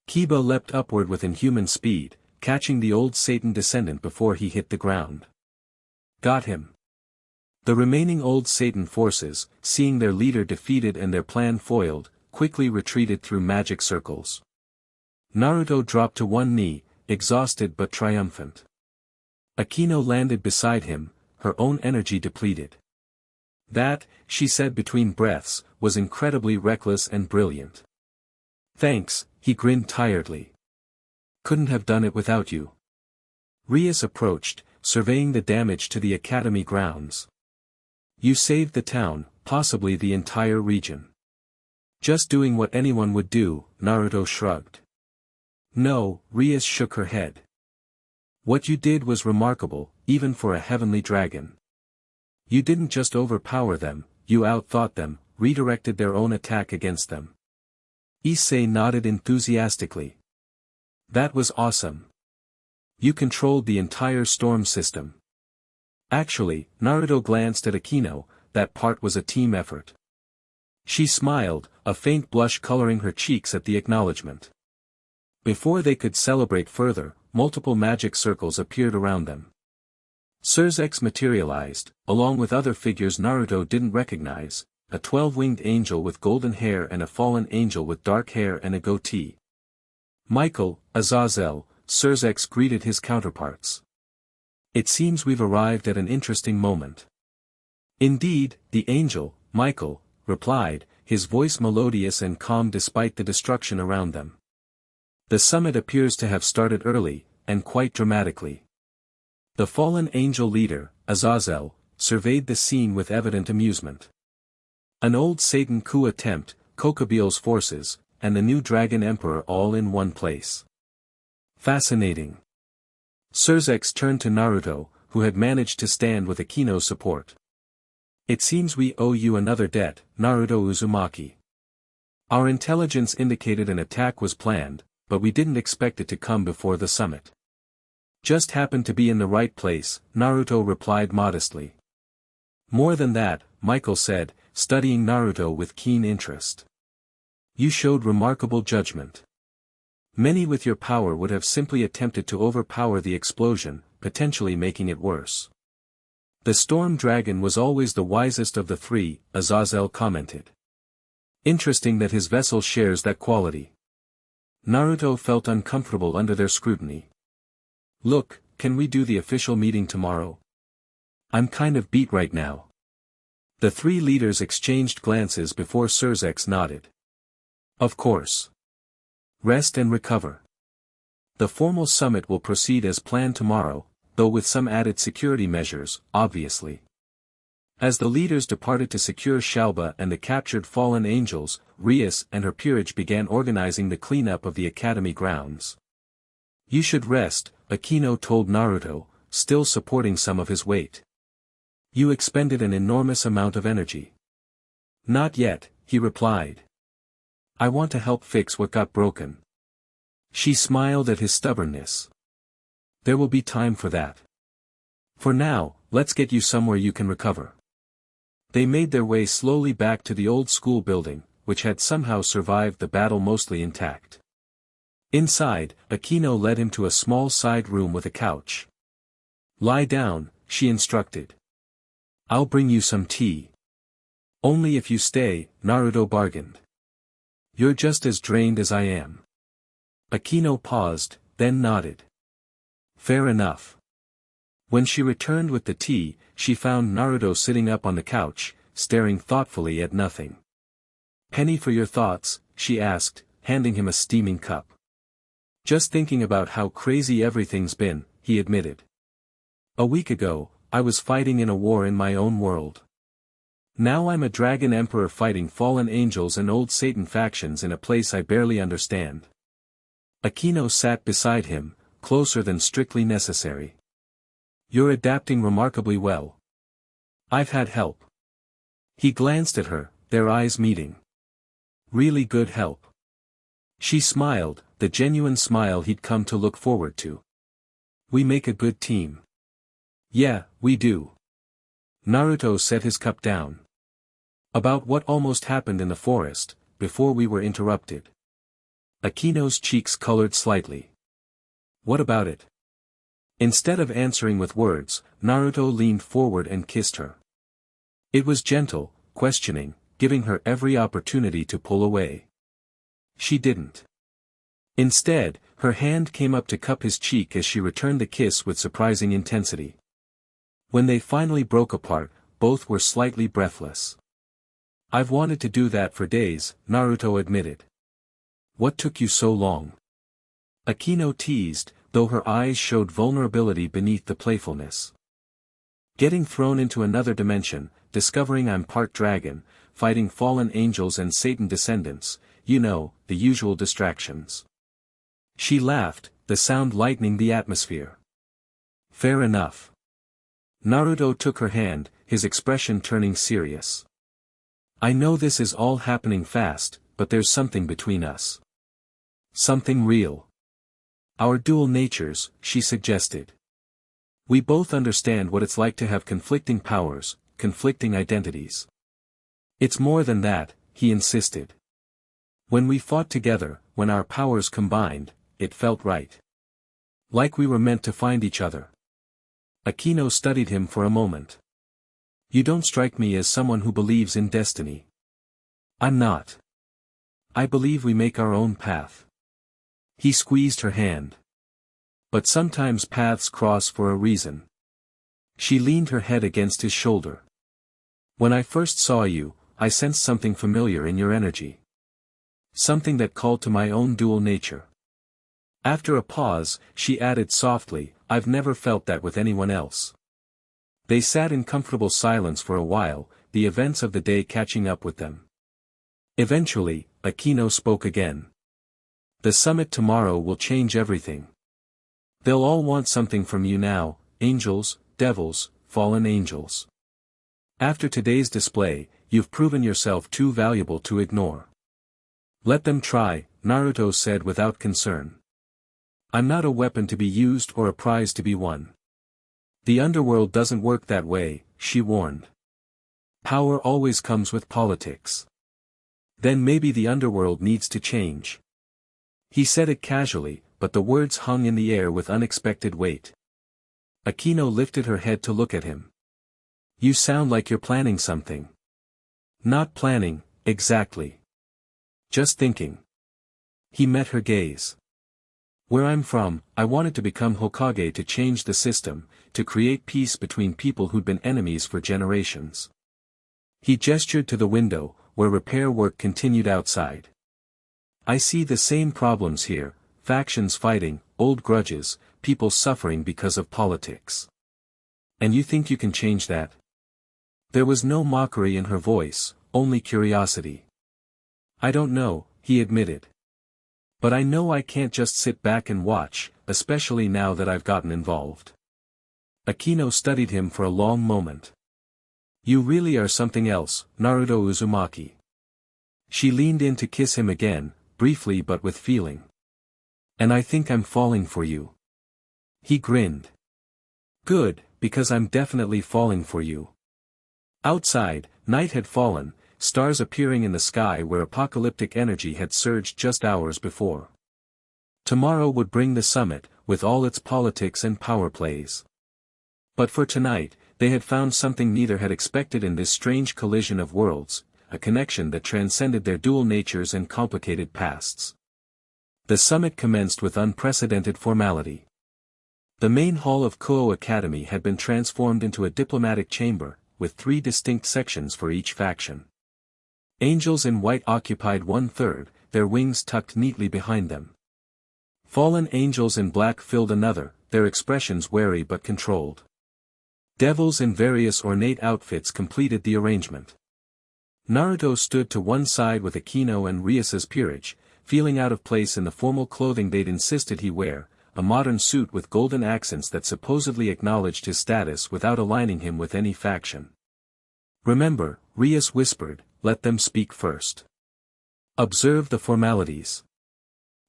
Kiba leapt upward with inhuman speed, catching the old Satan descendant before he hit the ground. Got him. The remaining old Satan forces, seeing their leader defeated and their plan foiled, quickly retreated through magic circles. Naruto dropped to one knee, exhausted but triumphant. Akeno landed beside him, her own energy depleted. That, she said between breaths, was incredibly reckless and brilliant. Thanks, he grinned tiredly. Couldn't have done it without you. Rias approached, surveying the damage to the academy grounds. You saved the town, possibly the entire region. Just doing what anyone would do, Naruto shrugged. No, Rias shook her head. What you did was remarkable, even for a heavenly dragon. You didn't just overpower them, you outthought them, redirected their own attack against them. Issei nodded enthusiastically. That was awesome. You controlled the entire storm system. Actually, Naruto glanced at Akeno, that part was a team effort. She smiled, a faint blush coloring her cheeks at the acknowledgement. Before they could celebrate further, multiple magic circles appeared around them. Surzex materialized, along with other figures Naruto didn't recognize, a 12-winged angel with golden hair and a fallen angel with dark hair and a goatee. Michael, Azazel, Surzex greeted his counterparts. It seems we've arrived at an interesting moment. Indeed, the angel, Michael, replied, his voice melodious and calm despite the destruction around them. The summit appears to have started early, and quite dramatically. The fallen angel leader, Azazel, surveyed the scene with evident amusement. An old Satan coup attempt, Kokobeel's forces, and the new Dragon Emperor all in one place. Fascinating. Surzex turned to Naruto, who had managed to stand with Akeno's support. It seems we owe you another debt, Naruto Uzumaki. Our intelligence indicated an attack was planned, but we didn't expect it to come before the summit. Just happened to be in the right place, Naruto replied modestly. More than that, Michael said, studying Naruto with keen interest. You showed remarkable judgment. Many with your power would have simply attempted to overpower the explosion, potentially making it worse. The storm dragon was always the wisest of the three, Azazel commented. Interesting that his vessel shares that quality. Naruto felt uncomfortable under their scrutiny. Look, can we do the official meeting tomorrow? I'm kind of beat right now. The three leaders exchanged glances before Surzex nodded. Of course. Rest and recover. The formal summit will proceed as planned tomorrow, though with some added security measures, obviously. As the leaders departed to secure Shalba and the captured fallen angels, Rias and her peerage began organizing the cleanup of the academy grounds. You should rest, Akeno told Naruto, still supporting some of his weight. You expended an enormous amount of energy. Not yet, he replied. I want to help fix what got broken. She smiled at his stubbornness. There will be time for that. For now, let's get you somewhere you can recover. They made their way slowly back to the old school building, which had somehow survived the battle mostly intact. Inside, Akeno led him to a small side room with a couch. Lie down, she instructed. I'll bring you some tea. Only if you stay, Naruto bargained. You're just as drained as I am. Akeno paused, then nodded. Fair enough. When she returned with the tea, she found Naruto sitting up on the couch, staring thoughtfully at nothing. Penny for your thoughts, she asked, handing him a steaming cup. Just thinking about how crazy everything's been, he admitted. A week ago, I was fighting in a war in my own world. Now I'm a dragon emperor fighting fallen angels and old Satan factions in a place I barely understand. Akeno sat beside him, closer than strictly necessary. You're adapting remarkably well. I've had help. He glanced at her, their eyes meeting. Really good help. She smiled, the genuine smile he'd come to look forward to. We make a good team. Yeah, we do. Naruto set his cup down. About what almost happened in the forest, before we were interrupted. Akeno's cheeks colored slightly. What about it? Instead of answering with words, Naruto leaned forward and kissed her. It was gentle, questioning, giving her every opportunity to pull away. She didn't. Instead, her hand came up to cup his cheek as she returned the kiss with surprising intensity. When they finally broke apart, both were slightly breathless. I've wanted to do that for days, Naruto admitted. What took you so long? Akeno teased, though her eyes showed vulnerability beneath the playfulness. Getting thrown into another dimension, discovering I'm part dragon, fighting fallen angels and Satan descendants, you know, the usual distractions. She laughed, the sound lightening the atmosphere. Fair enough. Naruto took her hand, his expression turning serious. I know this is all happening fast, but there's something between us. Something real. Our dual natures, she suggested. We both understand what it's like to have conflicting powers, conflicting identities. It's more than that, he insisted. When we fought together, when our powers combined, it felt right. Like we were meant to find each other. Akeno studied him for a moment. You don't strike me as someone who believes in destiny. I'm not. I believe we make our own path. He squeezed her hand. But sometimes paths cross for a reason. She leaned her head against his shoulder. When I first saw you, I sensed something familiar in your energy. Something that called to my own dual nature. After a pause, she added softly, I've never felt that with anyone else. They sat in comfortable silence for a while, the events of the day catching up with them. Eventually, Akeno spoke again. The summit tomorrow will change everything. They'll all want something from you now, angels, devils, fallen angels. After today's display, you've proven yourself too valuable to ignore. Let them try, Naruto said without concern. I'm not a weapon to be used or a prize to be won. The underworld doesn't work that way, she warned. Power always comes with politics. Then maybe the underworld needs to change. He said it casually, but the words hung in the air with unexpected weight. Akeno lifted her head to look at him. You sound like you're planning something. Not planning, exactly. Just thinking. He met her gaze. Where I'm from, I wanted to become Hokage to change the system, to create peace between people who'd been enemies for generations. He gestured to the window, where repair work continued outside. I see the same problems here, factions fighting, old grudges, people suffering because of politics. And you think you can change that? There was no mockery in her voice, only curiosity. I don't know, he admitted. But I know I can't just sit back and watch, especially now that I've gotten involved. Akeno studied him for a long moment. You really are something else, Naruto Uzumaki. She leaned in to kiss him again, briefly but with feeling. And I think I'm falling for you. He grinned. Good, because I'm definitely falling for you. Outside, night had fallen, stars appearing in the sky where apocalyptic energy had surged just hours before. Tomorrow would bring the summit, with all its politics and power plays. But for tonight, they had found something neither had expected in this strange collision of worlds, a connection that transcended their dual natures and complicated pasts. The summit commenced with unprecedented formality. The main hall of Kuo Academy had been transformed into a diplomatic chamber, with 3 distinct sections for each faction. Angels in white occupied 1/3, their wings tucked neatly behind them. Fallen angels in black filled another, their expressions wary but controlled. Devils in various ornate outfits completed the arrangement. Naruto stood to one side with Akeno and Ryusa's peerage, feeling out of place in the formal clothing they'd insisted he wear, a modern suit with golden accents that supposedly acknowledged his status without aligning him with any faction. Remember, Ryus whispered, let them speak first. Observe the formalities.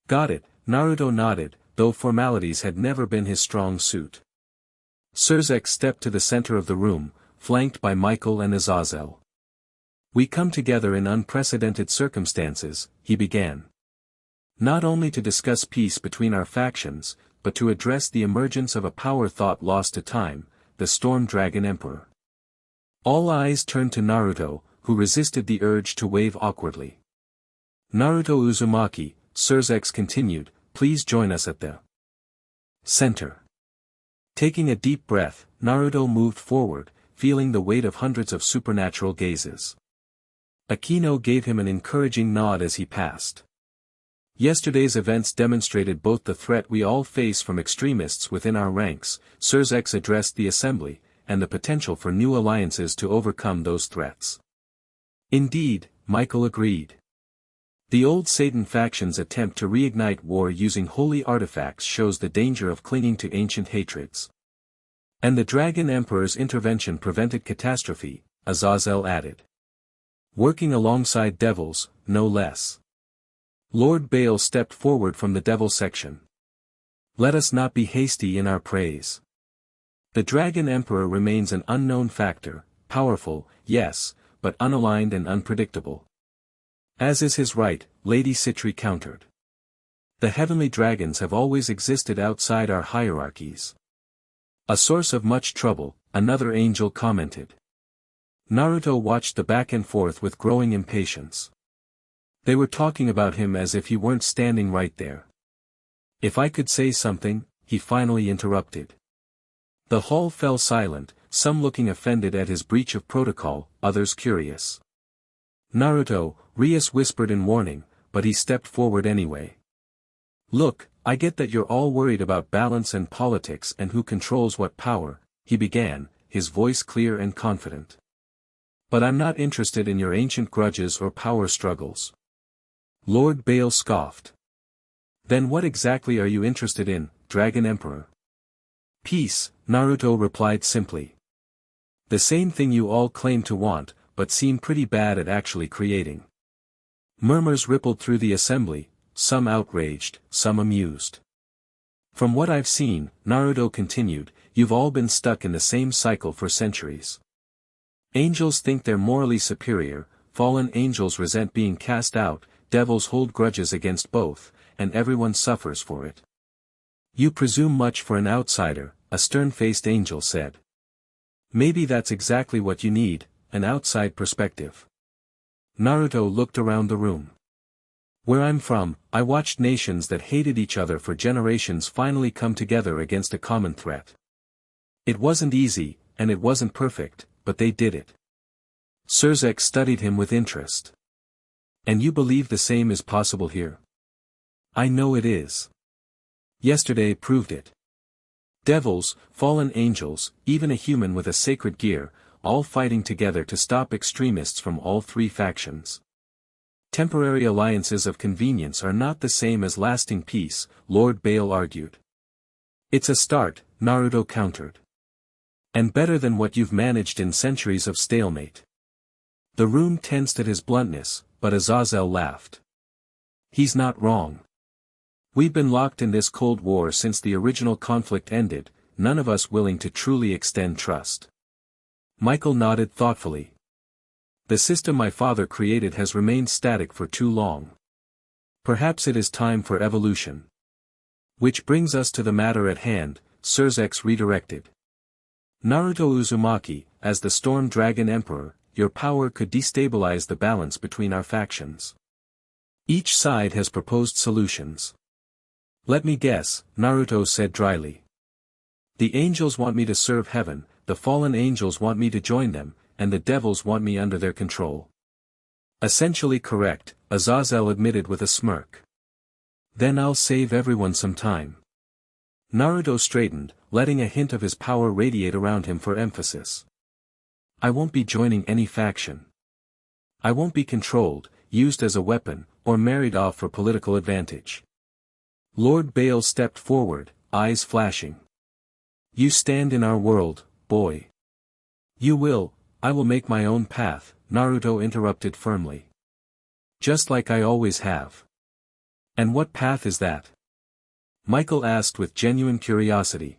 Got it, Naruto nodded, though formalities had never been his strong suit. Surzek stepped to the center of the room, flanked by Michael and Azazel. We come together in unprecedented circumstances, he began. Not only to discuss peace between our factions, but to address the emergence of a power thought lost to time, the Storm Dragon Emperor. All eyes turned to Naruto, who resisted the urge to wave awkwardly. Naruto Uzumaki, Surzex continued, please join us at the center. Taking a deep breath, Naruto moved forward, feeling the weight of hundreds of supernatural gazes. Akeno gave him an encouraging nod as he passed. Yesterday's events demonstrated both the threat we all face from extremists within our ranks, Surzex addressed the assembly, and the potential for new alliances to overcome those threats. Indeed, Michael agreed. The old Satan faction's attempt to reignite war using holy artifacts shows the danger of clinging to ancient hatreds. And the Dragon Emperor's intervention prevented catastrophe, Azazel added. Working alongside devils, no less. Lord Baal stepped forward from the devil section. Let us not be hasty in our praise. The Dragon Emperor remains an unknown factor, powerful, yes, but unaligned and unpredictable. As is his right, Lady Citri countered. The heavenly dragons have always existed outside our hierarchies. A source of much trouble, another angel commented. Naruto watched the back and forth with growing impatience. They were talking about him as if he weren't standing right there. If I could say something, he finally interrupted. The hall fell silent, some looking offended at his breach of protocol, others curious. Naruto, Rias whispered in warning, but he stepped forward anyway. Look, I get that you're all worried about balance and politics and who controls what power, he began, his voice clear and confident. But I'm not interested in your ancient grudges or power struggles. Lord Baal scoffed. Then what exactly are you interested in, Dragon Emperor? Peace, Naruto replied simply. The same thing you all claim to want, but seem pretty bad at actually creating. Murmurs rippled through the assembly, some outraged, some amused. From what I've seen, Naruto continued, you've all been stuck in the same cycle for centuries. Angels think they're morally superior, fallen angels resent being cast out, devils hold grudges against both, and everyone suffers for it. You presume much for an outsider, a stern-faced angel said. Maybe that's exactly what you need, an outside perspective. Naruto looked around the room. Where I'm from, I watched nations that hated each other for generations finally come together against a common threat. It wasn't easy, and it wasn't perfect, but they did it. Surzex studied him with interest. And you believe the same is possible here? I know it is. Yesterday proved it. Devils, fallen angels, even a human with a sacred gear, all fighting together to stop extremists from all three factions. Temporary alliances of convenience are not the same as lasting peace, Lord Baal argued. It's a start, Naruto countered. And better than what you've managed in centuries of stalemate. The room tensed at his bluntness, but Azazel laughed. He's not wrong. We've been locked in this Cold War since the original conflict ended, none of us willing to truly extend trust. Michael nodded thoughtfully. The system my father created has remained static for too long. Perhaps it is time for evolution. Which brings us to the matter at hand, Surzex redirected. Naruto Uzumaki, as the Storm Dragon Emperor, your power could destabilize the balance between our factions. Each side has proposed solutions. Let me guess, Naruto said dryly. The angels want me to serve heaven, the fallen angels want me to join them, and the devils want me under their control. Essentially correct, Azazel admitted with a smirk. Then I'll save everyone some time. Naruto straightened, letting a hint of his power radiate around him for emphasis. I won't be joining any faction. I won't be controlled, used as a weapon, or married off for political advantage. Lord Baal stepped forward, eyes flashing. You stand in our world, boy. You will, I will make my own path, Naruto interrupted firmly. Just like I always have. And what path is that? Michael asked with genuine curiosity.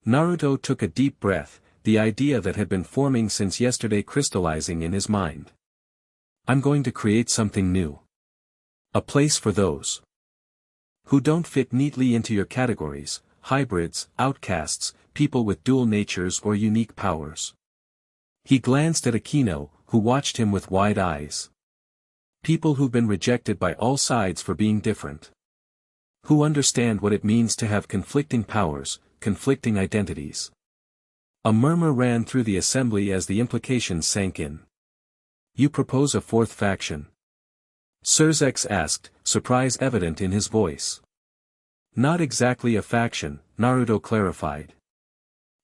Naruto took a deep breath, the idea that had been forming since yesterday crystallizing in his mind. I'm going to create something new. A place for those who don't fit neatly into your categories, hybrids, outcasts, people with dual natures or unique powers. He glanced at Akeno, who watched him with wide eyes. People who've been rejected by all sides for being different. Who understand what it means to have conflicting powers, conflicting identities. A murmur ran through the assembly as the implications sank in. You propose a fourth faction? Surzex asked, surprise evident in his voice. Not exactly a faction, Naruto clarified.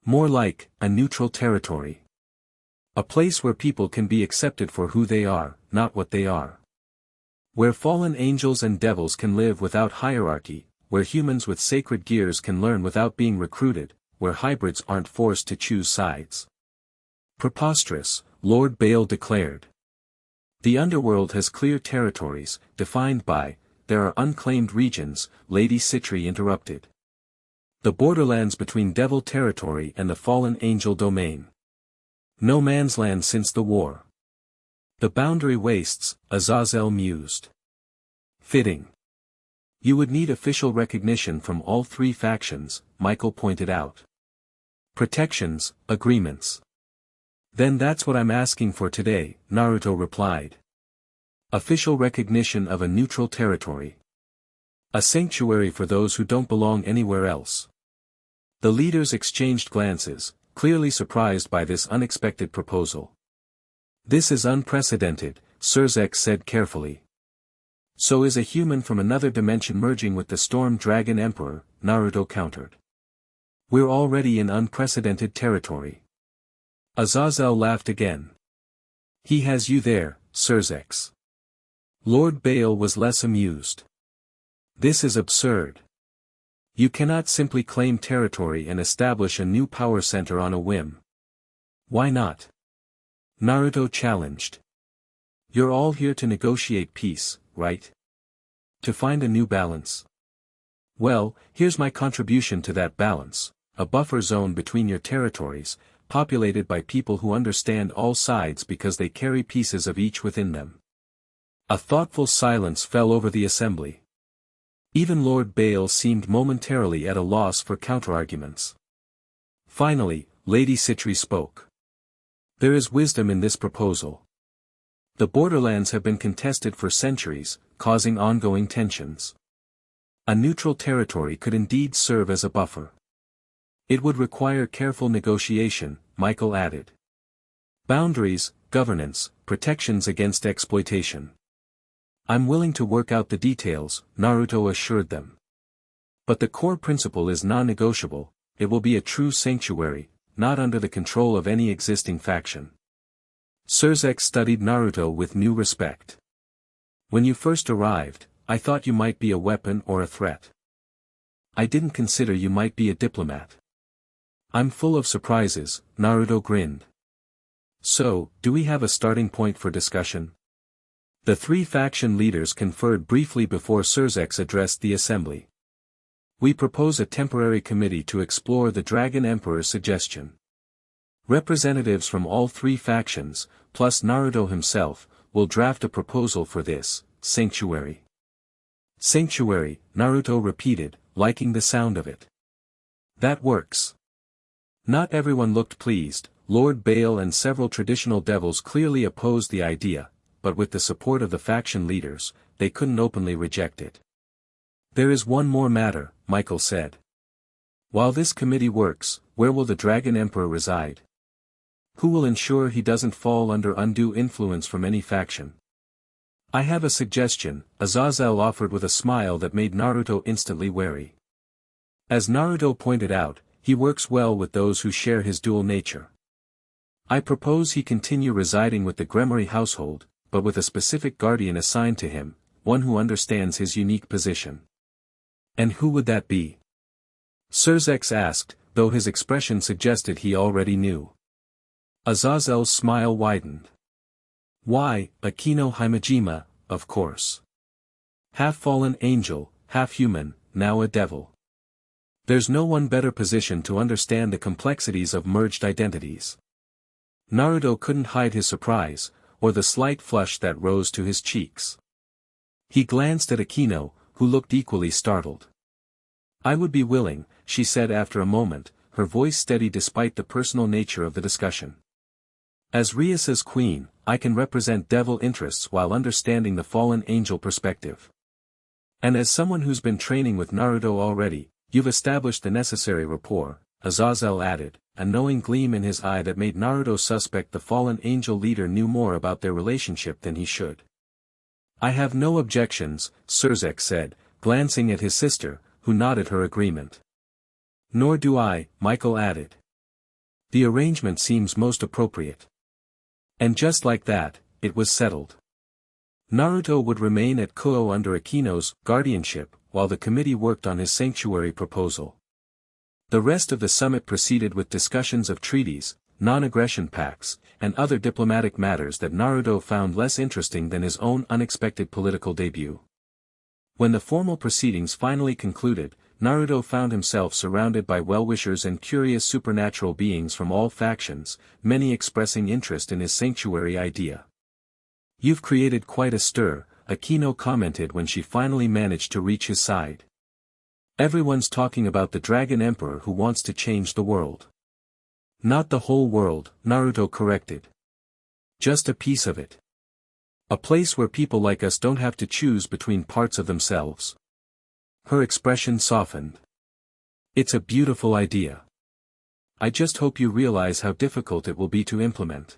More like, a neutral territory. A place where people can be accepted for who they are, not what they are. Where fallen angels and devils can live without hierarchy, where humans with sacred gears can learn without being recruited, where hybrids aren't forced to choose sides. Preposterous, Lord Bale declared. The underworld has clear territories, defined by, there are unclaimed regions, Lady Citri interrupted. The borderlands between devil territory and the fallen angel domain. No man's land since the war. The boundary wastes, Azazel mused. Fitting. You would need official recognition from all three factions, Michael pointed out. Protections, agreements. Then that's what I'm asking for today, Naruto replied. Official recognition of a neutral territory. A sanctuary for those who don't belong anywhere else. The leaders exchanged glances, clearly surprised by this unexpected proposal. This is unprecedented, Surzex said carefully. So is a human from another dimension merging with the Storm Dragon Emperor, Naruto countered. We're already in unprecedented territory. Azazel laughed again. He has you there, Surzex. Lord Bale was less amused. This is absurd. You cannot simply claim territory and establish a new power center on a whim. Why not? Naruto challenged. You're all here to negotiate peace, right? To find a new balance. Well, here's my contribution to that balance, a buffer zone between your territories, populated by people who understand all sides because they carry pieces of each within them. A thoughtful silence fell over the assembly. Even Lord Bale seemed momentarily at a loss for counterarguments. Finally, Lady Citri spoke. There is wisdom in this proposal. The borderlands have been contested for centuries, causing ongoing tensions. A neutral territory could indeed serve as a buffer. It would require careful negotiation, Michael added. Boundaries, governance, protections against exploitation. I'm willing to work out the details, Naruto assured them. But the core principle is non-negotiable, it will be a true sanctuary, not under the control of any existing faction. Surzex studied Naruto with new respect. When you first arrived, I thought you might be a weapon or a threat. I didn't consider you might be a diplomat. I'm full of surprises, Naruto grinned. So, do we have a starting point for discussion? The three faction leaders conferred briefly before Surzex addressed the assembly. We propose a temporary committee to explore the Dragon Emperor's suggestion. Representatives from all three factions, plus Naruto himself, will draft a proposal for this sanctuary. Sanctuary, Naruto repeated, liking the sound of it. That works. Not everyone looked pleased, Lord Bale and several traditional devils clearly opposed the idea, but with the support of the faction leaders, they couldn't openly reject it. There is one more matter, Michael said. While this committee works, where will the Dragon Emperor reside? Who will ensure he doesn't fall under undue influence from any faction? I have a suggestion, Azazel offered with a smile that made Naruto instantly wary. As Naruto pointed out, he works well with those who share his dual nature. I propose he continue residing with the Gremory household, but with a specific guardian assigned to him, one who understands his unique position. And who would that be? Surzex asked, though his expression suggested he already knew. Azazel's smile widened. Why, Akeno Himejima, of course. Half fallen angel, half human, now a devil. There's no one better positioned to understand the complexities of merged identities. Naruto couldn't hide his surprise, or the slight flush that rose to his cheeks. He glanced at Akeno, who looked equally startled. I would be willing, she said after a moment, her voice steady despite the personal nature of the discussion. As Riasa's queen, I can represent devil interests while understanding the fallen angel perspective. And as someone who's been training with Naruto already, you've established the necessary rapport, Azazel added, a knowing gleam in his eye that made Naruto suspect the fallen angel leader knew more about their relationship than he should. I have no objections, Surzek said, glancing at his sister, who nodded her agreement. Nor do I, Michael added. The arrangement seems most appropriate. And just like that, it was settled. Naruto would remain at Koho under Akeno's guardianship, while the committee worked on his sanctuary proposal. The rest of the summit proceeded with discussions of treaties, non-aggression pacts, and other diplomatic matters that Naruto found less interesting than his own unexpected political debut. When the formal proceedings finally concluded, Naruto found himself surrounded by well-wishers and curious supernatural beings from all factions, many expressing interest in his sanctuary idea. You've created quite a stir, Akeno commented when she finally managed to reach his side. Everyone's talking about the Dragon Emperor who wants to change the world. Not the whole world, Naruto corrected. Just a piece of it. A place where people like us don't have to choose between parts of themselves. Her expression softened. It's a beautiful idea. I just hope you realize how difficult it will be to implement.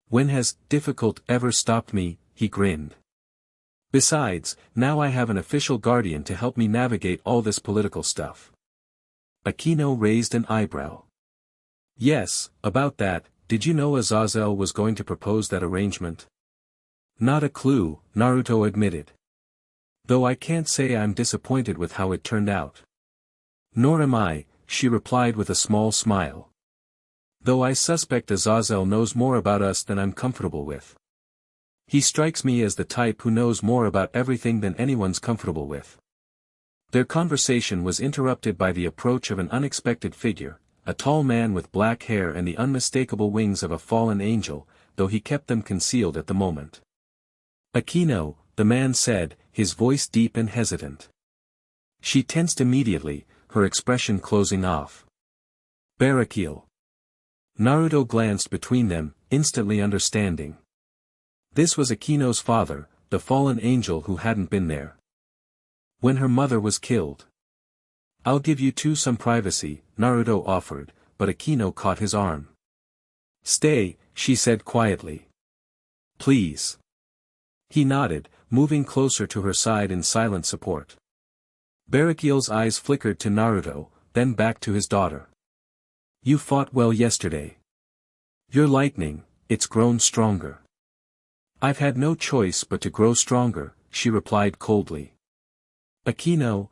When has difficult ever stopped me? He grinned. Besides, now I have an official guardian to help me navigate all this political stuff. Akeno raised an eyebrow. Yes, about that, did you know Azazel was going to propose that arrangement? Not a clue, Naruto admitted. Though I can't say I'm disappointed with how it turned out. Nor am I, she replied with a small smile. Though I suspect Azazel knows more about us than I'm comfortable with. He strikes me as the type who knows more about everything than anyone's comfortable with. Their conversation was interrupted by the approach of an unexpected figure, a tall man with black hair and the unmistakable wings of a fallen angel, though he kept them concealed at the moment. Akeno, the man said, his voice deep and hesitant. She tensed immediately, her expression closing off. Barakiel. Naruto glanced between them, instantly understanding. This was Akeno's father, the fallen angel who hadn't been there when her mother was killed. I'll give you two some privacy, Naruto offered, but Akeno caught his arm. Stay, she said quietly. Please. He nodded, moving closer to her side in silent support. Barakiel's eyes flickered to Naruto, then back to his daughter. You fought well yesterday. Your lightning, it's grown stronger. I've had no choice but to grow stronger, she replied coldly. Akeno,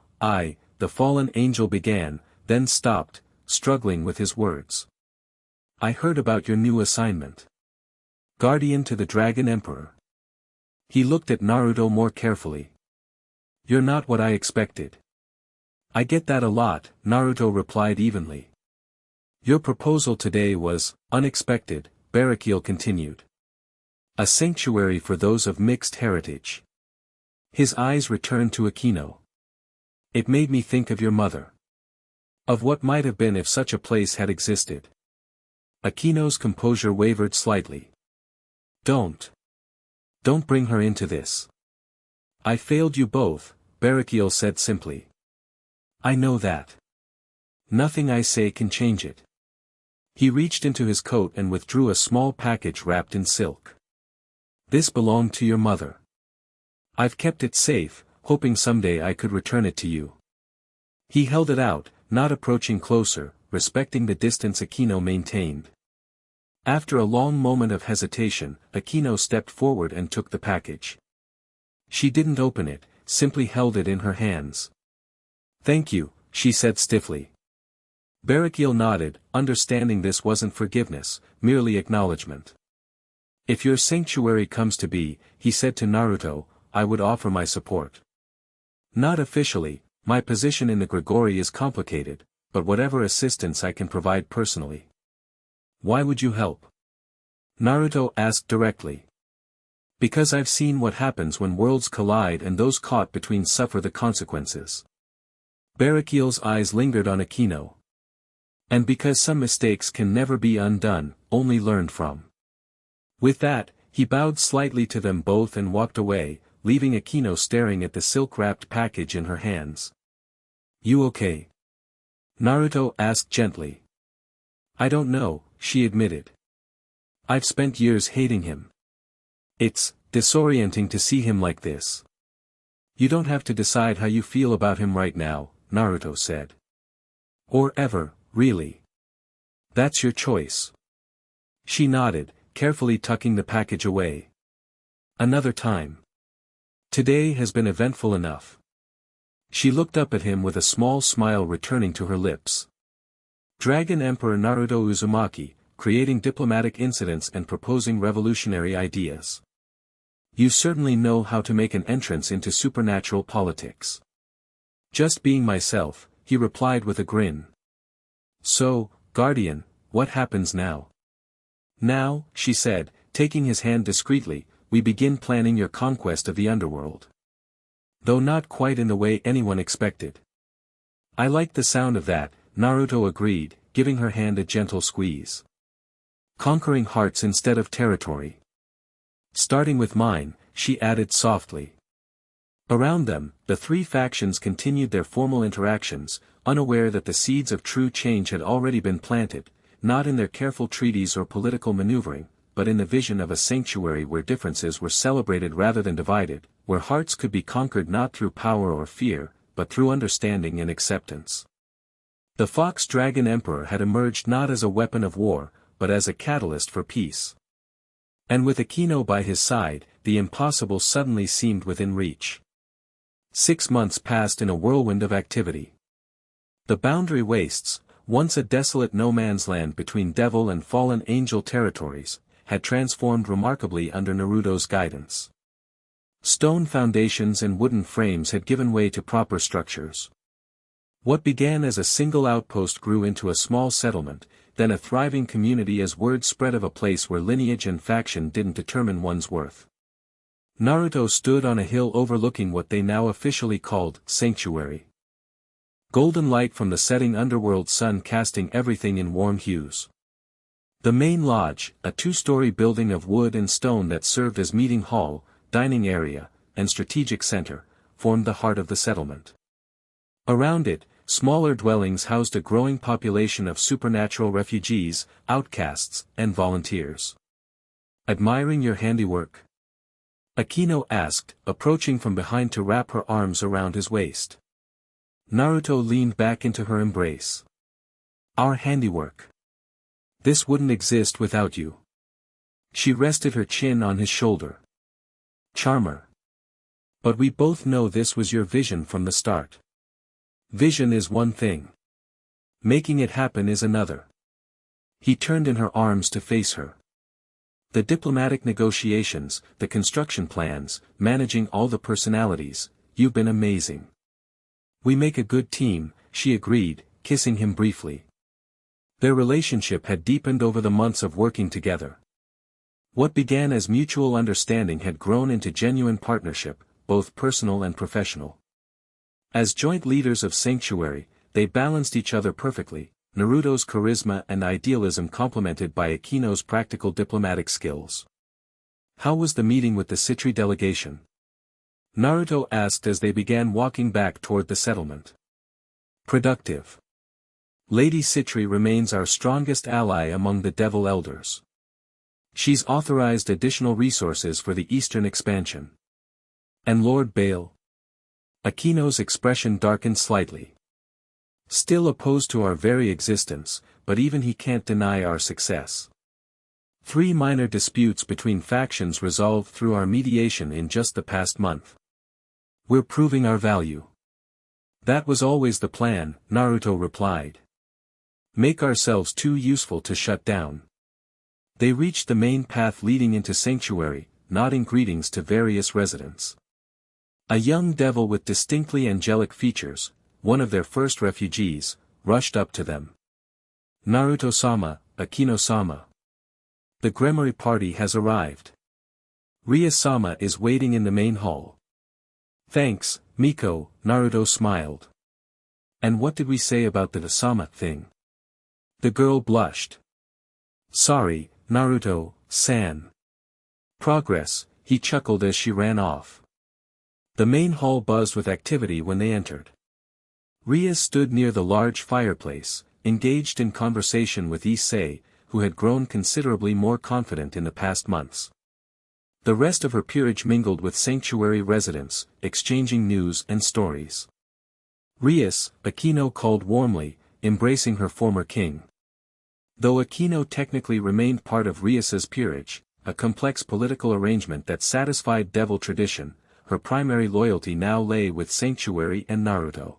the fallen angel began, then stopped, struggling with his words. I heard about your new assignment. Guardian to the Dragon Emperor. He looked at Naruto more carefully. You're not what I expected. I get that a lot, Naruto replied evenly. Your proposal today was unexpected, Barakiel continued. A sanctuary for those of mixed heritage. His eyes returned to Akeno. It made me think of your mother. Of what might have been if such a place had existed. Akeno's composure wavered slightly. Don't bring her into this. I failed you both, Barakiel said simply. I know that. Nothing I say can change it. He reached into his coat and withdrew a small package wrapped in silk. This belonged to your mother. I've kept it safe, hoping someday I could return it to you. He held it out, not approaching closer, respecting the distance Akeno maintained. After a long moment of hesitation, Akeno stepped forward and took the package. She didn't open it, simply held it in her hands. Thank you, she said stiffly. Barakiel nodded, understanding this wasn't forgiveness, merely acknowledgement. If your sanctuary comes to be, he said to Naruto, I would offer my support. Not officially, My position in the Grigori is complicated, but whatever assistance I can provide personally. Why would you help? Naruto asked directly. Because I've seen what happens when worlds collide and those caught between suffer the consequences. Barakiel's eyes lingered on Akeno. And because some mistakes can never be undone, only learned from. With that, he bowed slightly to them both and walked away, leaving Akeno staring at the silk-wrapped package in her hands. You okay? Naruto asked gently. I don't know, she admitted. I've spent years hating him. It's disorienting to see him like this. You don't have to decide how you feel about him right now, Naruto said. Or ever, really. That's your choice. She nodded, carefully tucking the package away. Another time. Today has been eventful enough. She looked up at him with a small smile returning to her lips. Dragon Emperor Naruto Uzumaki, creating diplomatic incidents and proposing revolutionary ideas. You certainly know how to make an entrance into supernatural politics. Just being myself, he replied with a grin. So, Guardian, what happens now? Now, she said, taking his hand discreetly, we begin planning your conquest of the underworld. Though not quite in the way anyone expected. I like the sound of that, Naruto agreed, giving her hand a gentle squeeze. Conquering hearts instead of territory. Starting with mine, she added softly. Around them, the three factions continued their formal interactions, unaware that the seeds of true change had already been planted, not in their careful treaties or political maneuvering, but in the vision of a sanctuary where differences were celebrated rather than divided, where hearts could be conquered not through power or fear, but through understanding and acceptance. The Fox Dragon Emperor had emerged not as a weapon of war, but as a catalyst for peace. And with Akeno by his side, the impossible suddenly seemed within reach. 6 months passed in a whirlwind of activity. The boundary wastes, once a desolate no-man's land between devil and fallen angel territories, had transformed remarkably under Naruto's guidance. Stone foundations and wooden frames had given way to proper structures. What began as a single outpost grew into a small settlement, then a thriving community as word spread of a place where lineage and faction didn't determine one's worth. Naruto stood on a hill overlooking what they now officially called Sanctuary. Golden light from the setting underworld sun casting everything in warm hues. The main lodge, a 2-story building of wood and stone that served as meeting hall, dining area, and strategic center, formed the heart of the settlement. Around it, smaller dwellings housed a growing population of supernatural refugees, outcasts, and volunteers. Admiring your handiwork? Akeno asked, approaching from behind to wrap her arms around his waist. Naruto leaned back into her embrace. Our handiwork. This wouldn't exist without you. She rested her chin on his shoulder. Charmer. But we both know this was your vision from the start. Vision is one thing. Making it happen is another. He turned in her arms to face her. The diplomatic negotiations, the construction plans, managing all the personalities, you've been amazing. We make a good team, she agreed, kissing him briefly. Their relationship had deepened over the months of working together. What began as mutual understanding had grown into genuine partnership, both personal and professional. As joint leaders of Sanctuary, they balanced each other perfectly, Naruto's charisma and idealism complemented by Akeno's practical diplomatic skills. How was the meeting with the Citri delegation? Naruto asked as they began walking back toward the settlement. Productive. Lady Citri remains our strongest ally among the Devil Elders. She's authorized additional resources for the eastern expansion. And Lord Bale? Akeno's expression darkened slightly. Still opposed to our very existence, but even he can't deny our success. 3 minor disputes between factions resolved through our mediation in just the past month. We're proving our value. That was always the plan, Naruto replied. Make ourselves too useful to shut down. They reached the main path leading into Sanctuary, nodding greetings to various residents. A young devil with distinctly angelic features, one of their first refugees, rushed up to them. Naruto-sama, Akeno-sama. The Gremory party has arrived. Ria-sama is waiting in the main hall. Thanks, Miko, Naruto smiled. And what did we say about the Sama thing? The girl blushed. Sorry, Naruto-san. Progress, he chuckled as she ran off. The main hall buzzed with activity when they entered. Ria stood near the large fireplace, engaged in conversation with Issei, who had grown considerably more confident in the past months. The rest of her peerage mingled with sanctuary residents, exchanging news and stories. Rias, Akeno called warmly, embracing her former king. Though Akeno technically remained part of Rias's peerage, a complex political arrangement that satisfied devil tradition, her primary loyalty now lay with Sanctuary and Naruto.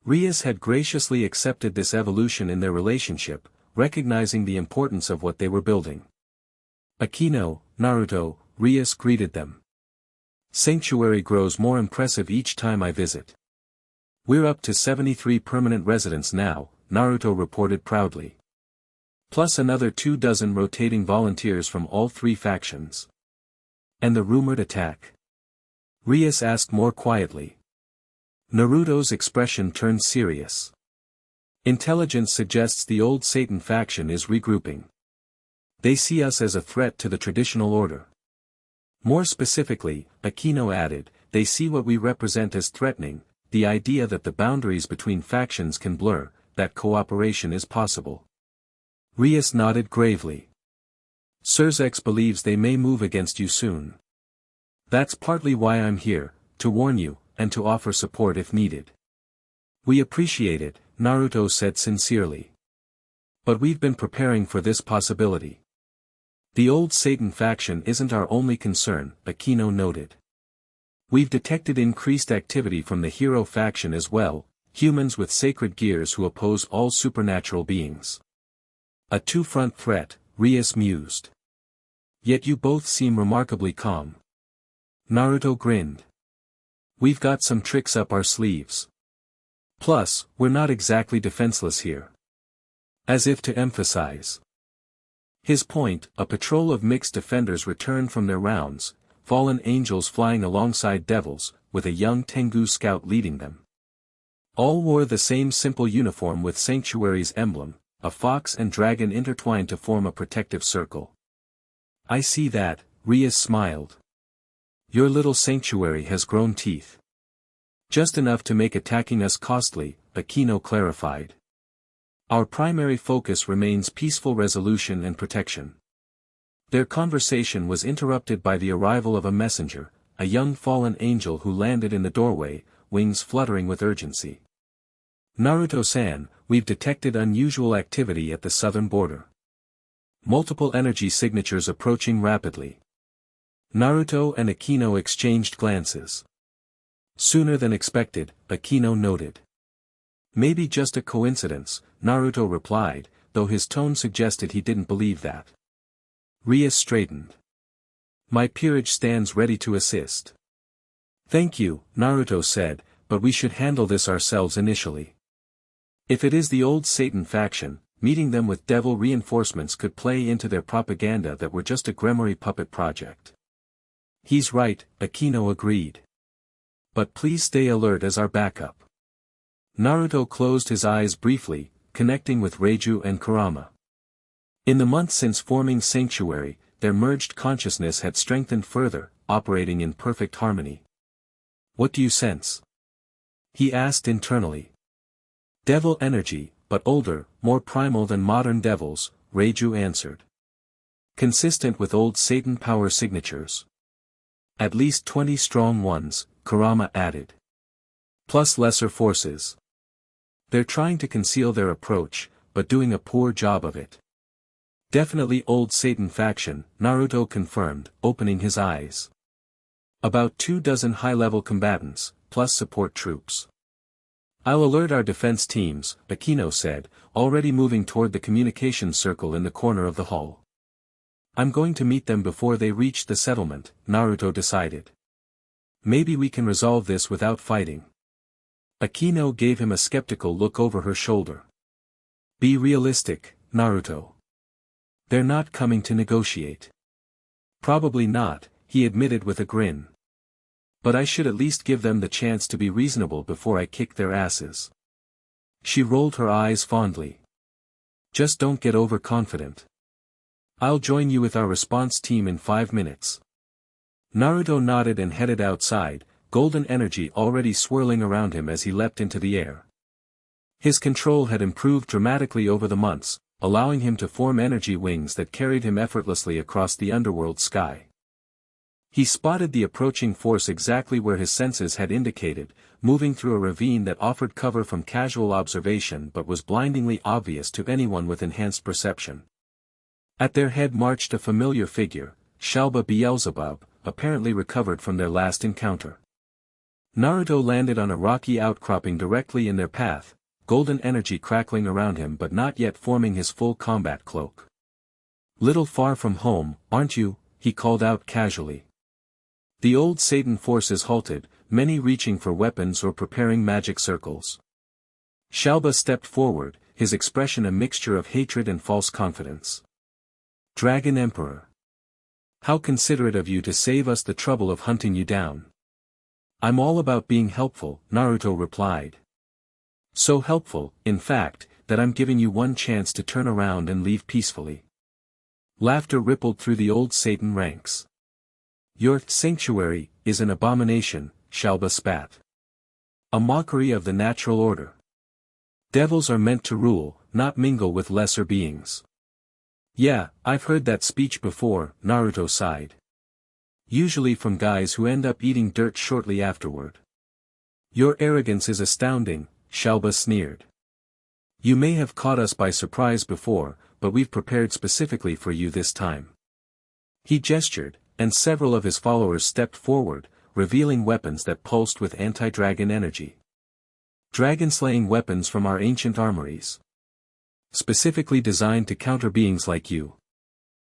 Rias had graciously accepted this evolution in their relationship, recognizing the importance of what they were building. Akeno, Naruto, Rias greeted them. Sanctuary grows more impressive each time I visit. We're up to 73 permanent residents now, Naruto reported proudly. Plus another 24 rotating volunteers from all three factions. And the rumored attack? Rias asked more quietly. Naruto's expression turned serious. Intelligence suggests the old Satan faction is regrouping. They see us as a threat to the traditional order. More specifically, Akeno added, they see what we represent as threatening, the idea that the boundaries between factions can blur, that cooperation is possible. Rias nodded gravely. Surzex believes they may move against you soon. That's partly why I'm here, to warn you, and to offer support if needed. We appreciate it, Naruto said sincerely. But we've been preparing for this possibility. The old Satan faction isn't our only concern, Akeno noted. We've detected increased activity from the hero faction as well, humans with sacred gears who oppose all supernatural beings. A two-front threat, Rias mused. Yet you both seem remarkably calm. Naruto grinned. We've got some tricks up our sleeves. Plus, we're not exactly defenseless here. As if to emphasize his point, a patrol of mixed defenders returned from their rounds, fallen angels flying alongside devils, with a young Tengu scout leading them. All wore the same simple uniform with Sanctuary's emblem, a fox and dragon intertwined to form a protective circle. I see that, Rias smiled. Your little sanctuary has grown teeth. Just enough to make attacking us costly, Akeno clarified. Our primary focus remains peaceful resolution and protection. Their conversation was interrupted by the arrival of a messenger, a young fallen angel who landed in the doorway, wings fluttering with urgency. Naruto-san, we've detected unusual activity at the southern border. Multiple energy signatures approaching rapidly. Naruto and Akeno exchanged glances. Sooner than expected, Akeno noted. Maybe just a coincidence, Naruto replied, though his tone suggested he didn't believe that. Rias straightened. My peerage stands ready to assist. Thank you, Naruto said, but we should handle this ourselves initially. If it is the old Satan faction, meeting them with devil reinforcements could play into their propaganda that we're just a Gremory puppet project. He's right, Akeno agreed. But please stay alert as our backup. Naruto closed his eyes briefly, connecting with Reiju and Kurama. In the months since forming Sanctuary, their merged consciousness had strengthened further, operating in perfect harmony. What do you sense? He asked internally. Devil energy, but older, more primal than modern devils, Reiju answered. Consistent with old Satan power signatures. At least 20 strong ones, Kurama added. Plus lesser forces. They're trying to conceal their approach, but doing a poor job of it. Definitely old Satan faction, Naruto confirmed, opening his eyes. About 24 high-level combatants, plus support troops. I'll alert our defense teams, Akeno said, already moving toward the communications circle in the corner of the hall. I'm going to meet them before they reach the settlement, Naruto decided. Maybe we can resolve this without fighting. Akeno gave him a skeptical look over her shoulder. Be realistic, Naruto. They're not coming to negotiate. Probably not, he admitted with a grin. But I should at least give them the chance to be reasonable before I kick their asses. She rolled her eyes fondly. Just don't get overconfident. I'll join you with our response team in 5 minutes. Naruto nodded and headed outside, golden energy already swirling around him as he leapt into the air. His control had improved dramatically over the months, allowing him to form energy wings that carried him effortlessly across the underworld sky. He spotted the approaching force exactly where his senses had indicated, moving through a ravine that offered cover from casual observation but was blindingly obvious to anyone with enhanced perception. At their head marched a familiar figure, Shalba Beelzebub, apparently recovered from their last encounter. Naruto landed on a rocky outcropping directly in their path, golden energy crackling around him but not yet forming his full combat cloak. Little far from home, aren't you? He called out casually. The old Satan forces halted, many reaching for weapons or preparing magic circles. Shalba stepped forward, his expression a mixture of hatred and false confidence. Dragon Emperor. How considerate of you to save us the trouble of hunting you down. I'm all about being helpful, Naruto replied. So helpful, in fact, that I'm giving you one chance to turn around and leave peacefully. Laughter rippled through the old Satan ranks. Your sanctuary is an abomination, Shalba spat. A mockery of the natural order. Devils are meant to rule, not mingle with lesser beings. Yeah, I've heard that speech before, Naruto sighed. Usually from guys who end up eating dirt shortly afterward. Your arrogance is astounding, Shalba sneered. You may have caught us by surprise before, but we've prepared specifically for you this time. He gestured, and several of his followers stepped forward, revealing weapons that pulsed with anti-dragon energy. Dragon-slaying weapons from our ancient armories. Specifically designed to counter beings like you.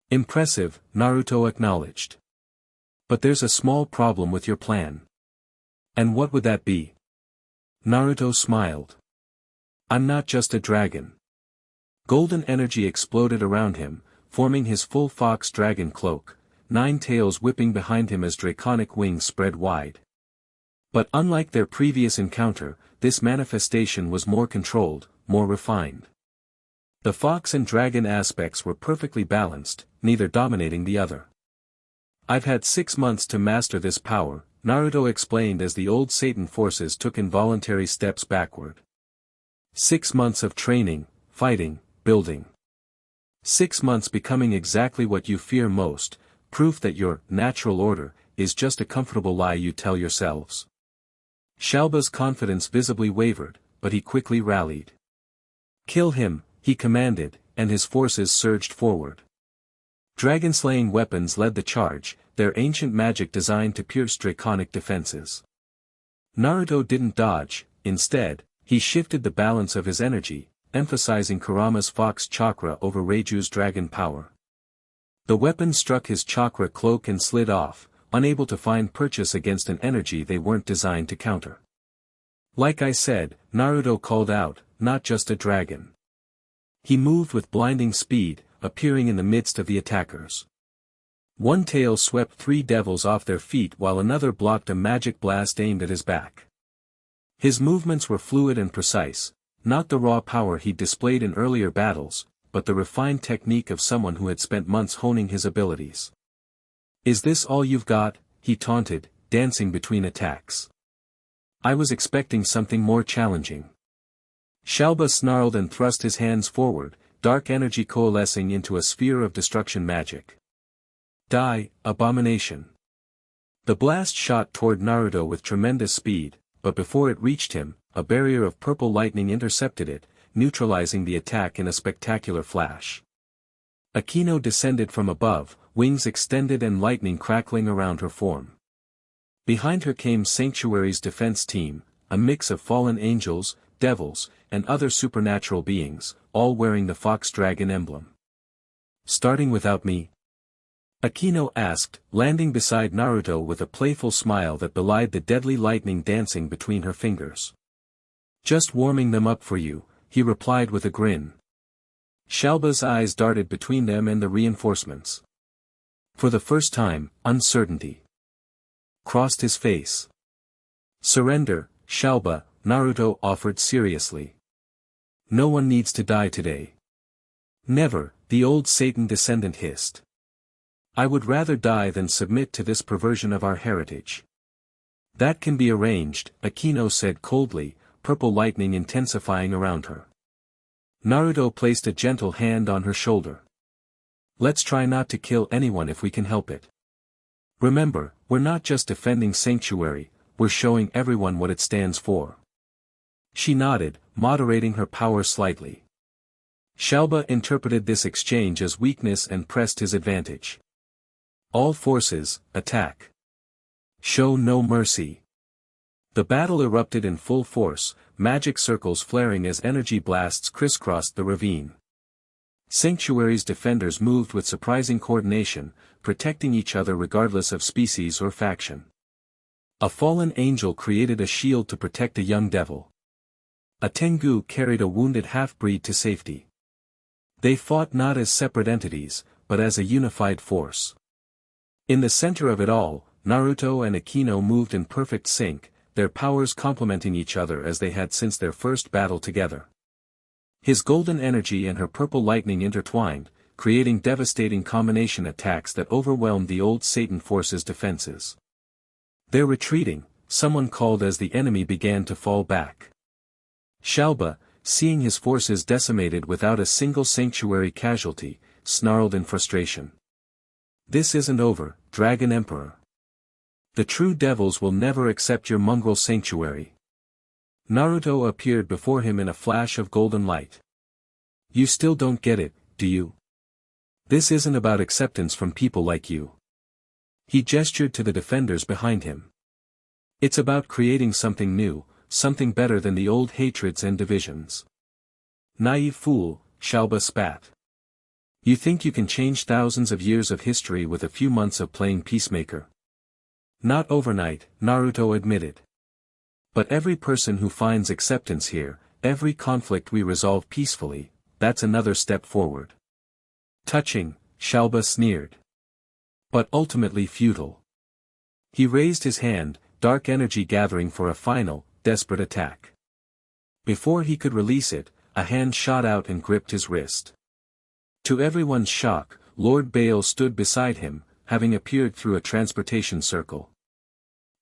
Impressive, Naruto acknowledged. But there's a small problem with your plan. And what would that be? Naruto smiled. I'm not just a dragon. Golden energy exploded around him, forming his full fox dragon cloak, 9 tails whipping behind him as draconic wings spread wide. But unlike their previous encounter, this manifestation was more controlled, more refined. The fox and dragon aspects were perfectly balanced, neither dominating the other. I've had 6 months to master this power, Naruto explained as the old Satan forces took involuntary steps backward. 6 months of training, fighting, building. 6 months becoming exactly what you fear most, proof that your natural order is just a comfortable lie you tell yourselves. Shalba's confidence visibly wavered, but he quickly rallied. Kill him, he commanded, and his forces surged forward. Dragon-slaying weapons led the charge, their ancient magic designed to pierce draconic defenses. Naruto didn't dodge, instead, he shifted the balance of his energy, emphasizing Kurama's fox chakra over Reiju's dragon power. The weapon struck his chakra cloak and slid off, unable to find purchase against an energy they weren't designed to counter. Like I said, Naruto called out, not just a dragon. He moved with blinding speed, appearing in the midst of the attackers. One tail swept 3 devils off their feet while another blocked a magic blast aimed at his back. His movements were fluid and precise, not the raw power he'd displayed in earlier battles, but the refined technique of someone who had spent months honing his abilities. Is this all you've got? He taunted, dancing between attacks. I was expecting something more challenging. Shalba snarled and thrust his hands forward, dark energy coalescing into a sphere of destruction magic. Die, abomination. The blast shot toward Naruto with tremendous speed, but before it reached him, a barrier of purple lightning intercepted it, neutralizing the attack in a spectacular flash. Akeno descended from above, wings extended and lightning crackling around her form. Behind her came Sanctuary's defense team, a mix of fallen angels, devils, and other supernatural beings, all wearing the fox dragon emblem. Starting without me? Akeno asked, landing beside Naruto with a playful smile that belied the deadly lightning dancing between her fingers. Just warming them up for you, he replied with a grin. Shalba's eyes darted between them and the reinforcements. For the first time, uncertainty crossed his face. Surrender, Shalba, Naruto offered seriously. No one needs to die today. Never, the old Satan descendant hissed. I would rather die than submit to this perversion of our heritage. That can be arranged, Akeno said coldly, purple lightning intensifying around her. Naruto placed a gentle hand on her shoulder. Let's try not to kill anyone if we can help it. Remember, we're not just defending Sanctuary, we're showing everyone what it stands for. She nodded, moderating her power slightly. Shalba interpreted this exchange as weakness and pressed his advantage. All forces, attack. Show no mercy. The battle erupted in full force, magic circles flaring as energy blasts crisscrossed the ravine. Sanctuary's defenders moved with surprising coordination, protecting each other regardless of species or faction. A fallen angel created a shield to protect a young devil. A Tengu carried a wounded half-breed to safety. They fought not as separate entities, but as a unified force. In the center of it all, Naruto and Akeno moved in perfect sync, their powers complementing each other as they had since their first battle together. His golden energy and her purple lightning intertwined, creating devastating combination attacks that overwhelmed the old Satan force's defenses. They're retreating, someone called as the enemy began to fall back. Shalba, seeing his forces decimated without a single sanctuary casualty, snarled in frustration. This isn't over, Dragon Emperor. The true devils will never accept your mongrel sanctuary. Naruto appeared before him in a flash of golden light. You still don't get it, do you? This isn't about acceptance from people like you. He gestured to the defenders behind him. It's about creating something new, something better than the old hatreds and divisions. Naive fool, Shalba spat. You think you can change thousands of years of history with a few months of playing peacemaker? Not overnight, Naruto admitted. But every person who finds acceptance here, every conflict we resolve peacefully, that's another step forward. Touching, Shalba sneered. But ultimately futile. He raised his hand, dark energy gathering for a final, desperate attack. Before he could release it, a hand shot out and gripped his wrist. To everyone's shock, Lord Baal stood beside him, having appeared through a transportation circle.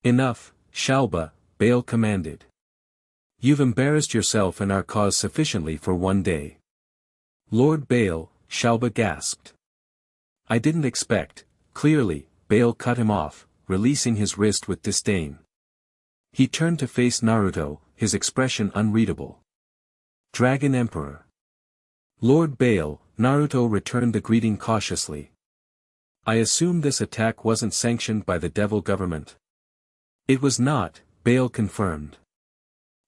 Enough, Shalba, Baal commanded. You've embarrassed yourself and our cause sufficiently for one day. Lord Baal, Shalba gasped. I didn't expect, clearly, Baal cut him off, releasing his wrist with disdain. He turned to face Naruto, his expression unreadable. Dragon Emperor. Lord Baal, Naruto returned the greeting cautiously. I assume this attack wasn't sanctioned by the devil government. It was not, Baal confirmed.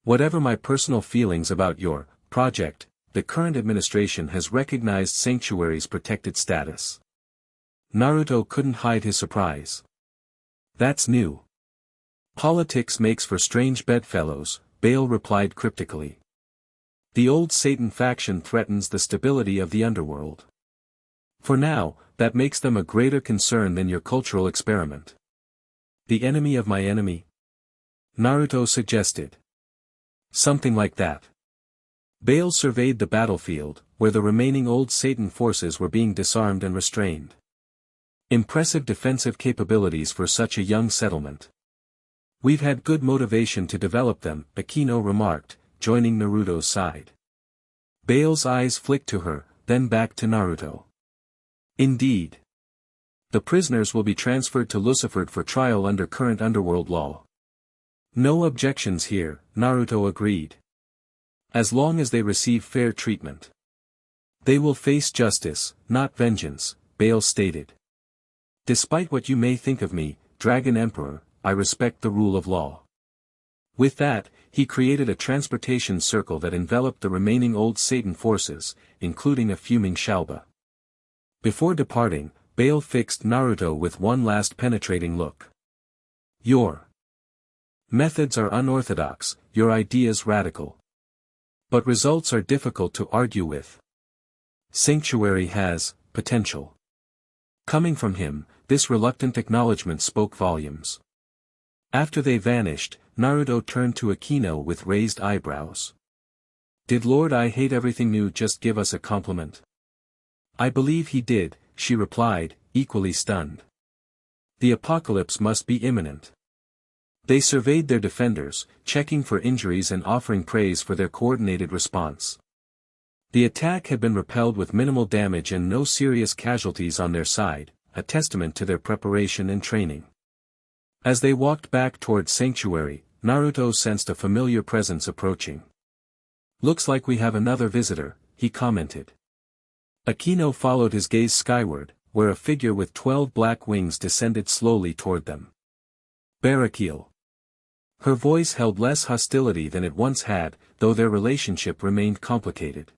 Whatever my personal feelings about your project, the current administration has recognized Sanctuary's protected status. Naruto couldn't hide his surprise. That's new. Politics makes for strange bedfellows, Baal replied cryptically. The old Satan faction threatens the stability of the underworld. For now, that makes them a greater concern than your cultural experiment. The enemy of my enemy? Naruto suggested. Something like that. Baal surveyed the battlefield, where the remaining old Satan forces were being disarmed and restrained. Impressive defensive capabilities for such a young settlement. We've had good motivation to develop them, Akeno remarked, joining Naruto's side. Baal's eyes flicked to her, then back to Naruto. Indeed. The prisoners will be transferred to Lucifer for trial under current underworld law. No objections here, Naruto agreed. As long as they receive fair treatment. They will face justice, not vengeance, Baal stated. Despite what you may think of me, Dragon Emperor, I respect the rule of law. With that, he created a transportation circle that enveloped the remaining old Satan forces, including a fuming Shalba. Before departing, Bale fixed Naruto with one last penetrating look. Your methods are unorthodox, your ideas radical. But results are difficult to argue with. Sanctuary has potential. Coming from him, this reluctant acknowledgement spoke volumes. After they vanished, Naruto turned to Akeno with raised eyebrows. Did Lord I Hate Everything New just give us a compliment? I believe he did, she replied, equally stunned. The apocalypse must be imminent. They surveyed their defenders, checking for injuries and offering praise for their coordinated response. The attack had been repelled with minimal damage and no serious casualties on their side, a testament to their preparation and training. As they walked back towards Sanctuary, Naruto sensed a familiar presence approaching. Looks like we have another visitor, he commented. Akeno followed his gaze skyward, where a figure with 12 black wings descended slowly toward them. Barakiel. Her voice held less hostility than it once had, though their relationship remained complicated.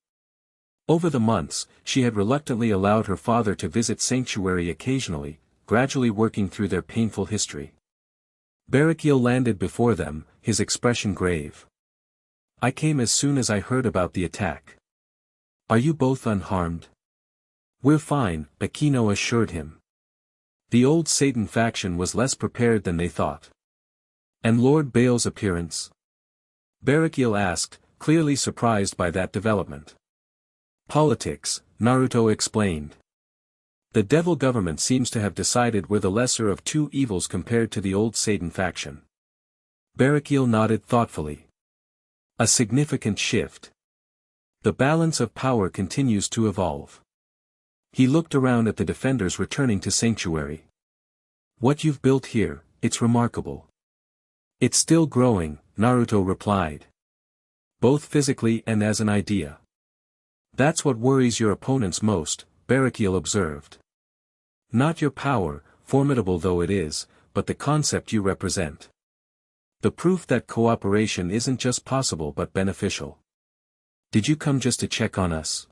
Over the months, she had reluctantly allowed her father to visit Sanctuary occasionally, gradually working through their painful history. Barakiel landed before them, his expression grave. I came as soon as I heard about the attack. Are you both unharmed? We're fine, Akeno assured him. The old Satan faction was less prepared than they thought. And Lord Bale's appearance? Barakiel asked, clearly surprised by that development. Politics, Naruto explained. The devil government seems to have decided we're the lesser of two evils compared to the old Satan faction. Barakiel nodded thoughtfully. A significant shift. The balance of power continues to evolve. He looked around at the defenders returning to Sanctuary. What you've built here, it's remarkable. It's still growing, Naruto replied. Both physically and as an idea. That's what worries your opponents most, Barakiel observed. Not your power, formidable though it is, but the concept you represent. The proof that cooperation isn't just possible but beneficial. Did you come just to check on us?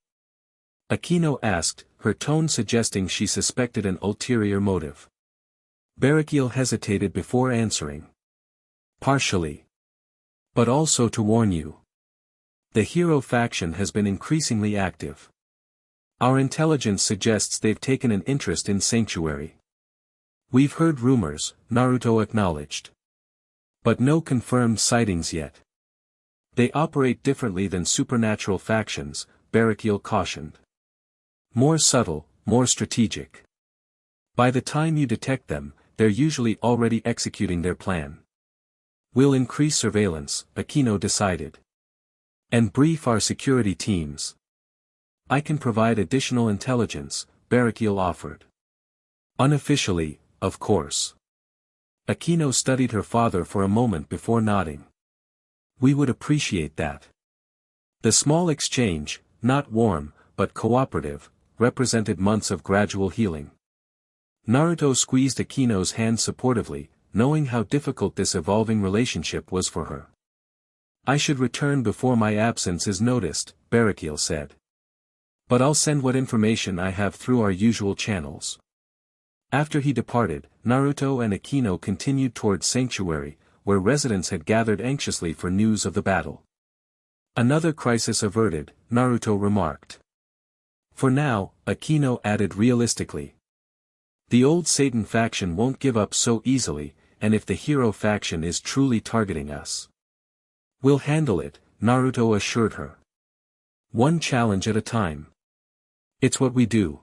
Akeno asked, her tone suggesting she suspected an ulterior motive. Barakiel hesitated before answering. Partially. But also to warn you. The hero faction has been increasingly active. Our intelligence suggests they've taken an interest in Sanctuary. We've heard rumors, Naruto acknowledged. But no confirmed sightings yet. They operate differently than supernatural factions, Barakiel cautioned. More subtle, more strategic. By the time you detect them, they're usually already executing their plan. We'll increase surveillance, Akeno decided. And brief our security teams. I can provide additional intelligence, Barakiel offered. Unofficially, of course. Akeno studied her father for a moment before nodding. We would appreciate that. The small exchange, not warm, but cooperative, represented months of gradual healing. Naruto squeezed Akeno's hand supportively, knowing how difficult this evolving relationship was for her. I should return before my absence is noticed, Barakiel said. But I'll send what information I have through our usual channels. After he departed, Naruto and Akeno continued towards Sanctuary, where residents had gathered anxiously for news of the battle. Another crisis averted, Naruto remarked. For now, Akeno added realistically. The old Satan faction won't give up so easily, and if the hero faction is truly targeting us, we'll handle it, Naruto assured her. One challenge at a time. It's what we do.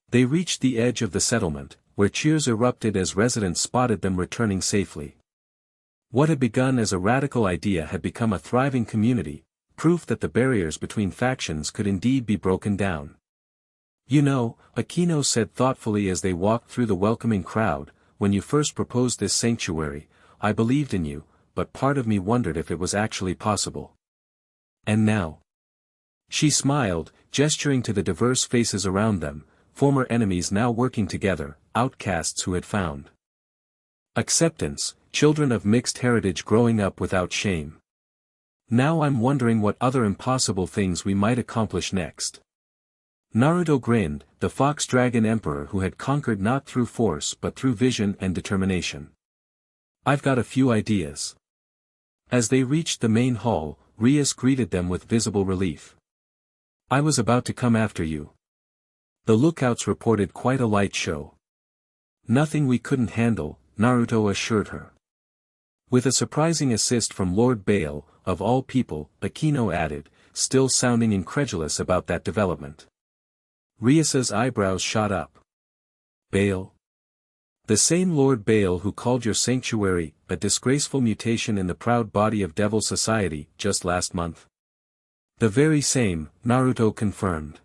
They reached the edge of the settlement, where cheers erupted as residents spotted them returning safely. What had begun as a radical idea had become a thriving community, proof that the barriers between factions could indeed be broken down. You know, Akeno said thoughtfully as they walked through the welcoming crowd, when you first proposed this sanctuary, I believed in you, but part of me wondered if it was actually possible. And now? She smiled, gesturing to the diverse faces around them, former enemies now working together, outcasts who had found acceptance, children of mixed heritage growing up without shame. Now I'm wondering what other impossible things we might accomplish next. Naruto grinned, the Fox Dragon Emperor who had conquered not through force but through vision and determination. I've got a few ideas. As they reached the main hall, Rias greeted them with visible relief. I was about to come after you. The lookouts reported quite a light show. Nothing we couldn't handle, Naruto assured her. With a surprising assist from Lord Bale, of all people, Akeno added, still sounding incredulous about that development. Rias's eyebrows shot up. Bale? The same Lord Bale who called your sanctuary a disgraceful mutation in the proud body of Devil Society just last month? The very same, Naruto confirmed.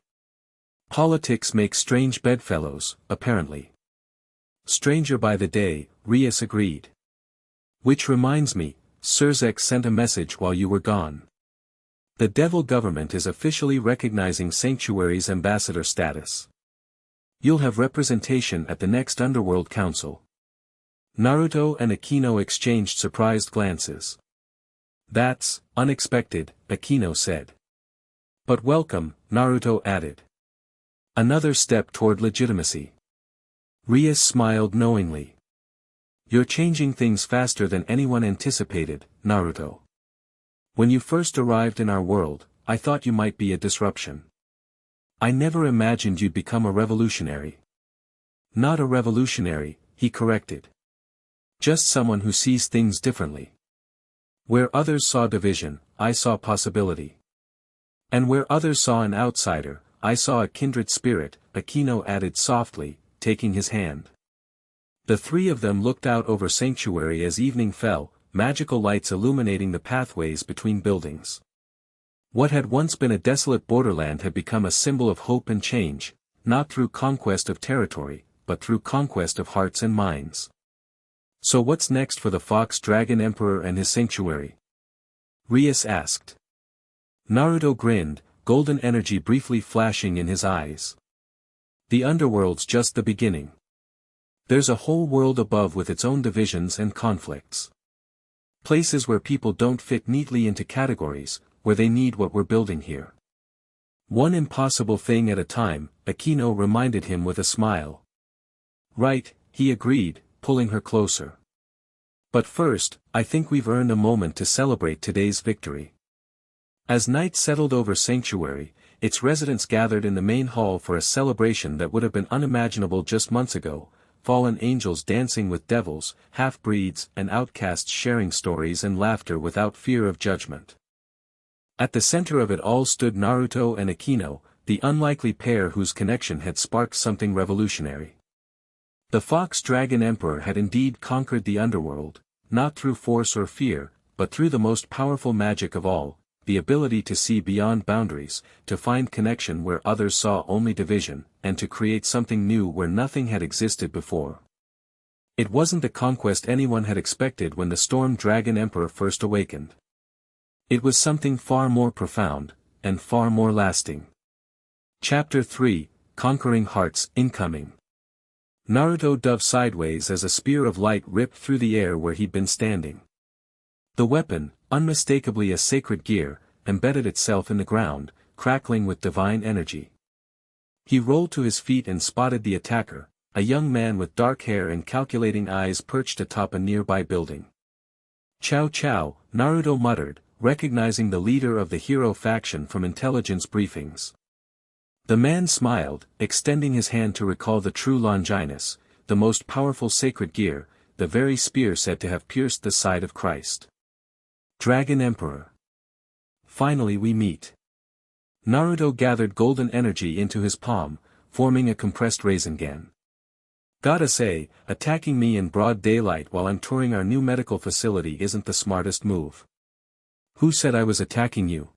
Politics make strange bedfellows, apparently. Stranger by the day, Rias agreed. Which reminds me, Surzek sent a message while you were gone. The Devil government is officially recognizing Sanctuary's ambassador status. You'll have representation at the next Underworld Council. Naruto and Akeno exchanged surprised glances. That's unexpected, Akeno said. But welcome, Naruto added. Another step toward legitimacy. Rias smiled knowingly. You're changing things faster than anyone anticipated, Naruto. When you first arrived in our world, I thought you might be a disruption. I never imagined you'd become a revolutionary. Not a revolutionary, he corrected. Just someone who sees things differently. Where others saw division, I saw possibility. And where others saw an outsider, I saw a kindred spirit, Akeno added softly, taking his hand. The three of them looked out over Sanctuary as evening fell, magical lights illuminating the pathways between buildings. What had once been a desolate borderland had become a symbol of hope and change, not through conquest of territory, but through conquest of hearts and minds. So what's next for the Fox Dragon Emperor and his sanctuary? Rias asked. Naruto grinned, golden energy briefly flashing in his eyes. The underworld's just the beginning. There's a whole world above with its own divisions and conflicts. Places where people don't fit neatly into categories, where they need what we're building here. One impossible thing at a time, Akeno reminded him with a smile. Right, he agreed, pulling her closer. But first, I think we've earned a moment to celebrate today's victory. As night settled over Sanctuary, its residents gathered in the main hall for a celebration that would have been unimaginable just months ago. Fallen angels dancing with devils, half-breeds and outcasts sharing stories and laughter without fear of judgment. At the center of it all stood Naruto and Akeno, the unlikely pair whose connection had sparked something revolutionary. The Fox Dragon Emperor had indeed conquered the underworld, not through force or fear, but through the most powerful magic of all, the ability to see beyond boundaries, to find connection where others saw only division, and to create something new where nothing had existed before. It wasn't the conquest anyone had expected when the Storm Dragon Emperor first awakened. It was something far more profound, and far more lasting. Chapter 3, Conquering Hearts, Incoming. Naruto dove sideways as a spear of light ripped through the air where he'd been standing. The weapon, unmistakably a sacred gear, embedded itself in the ground, crackling with divine energy. He rolled to his feet and spotted the attacker, a young man with dark hair and calculating eyes perched atop a nearby building. Chow Chow, Naruto muttered, recognizing the leader of the hero faction from intelligence briefings. The man smiled, extending his hand to recall the true Longinus, the most powerful sacred gear, the very spear said to have pierced the side of Christ. Dragon Emperor. Finally we meet. Naruto gathered golden energy into his palm, forming a compressed Rasengan. Gotta say, attacking me in broad daylight while I'm touring our new medical facility isn't the smartest move. Who said I was attacking you?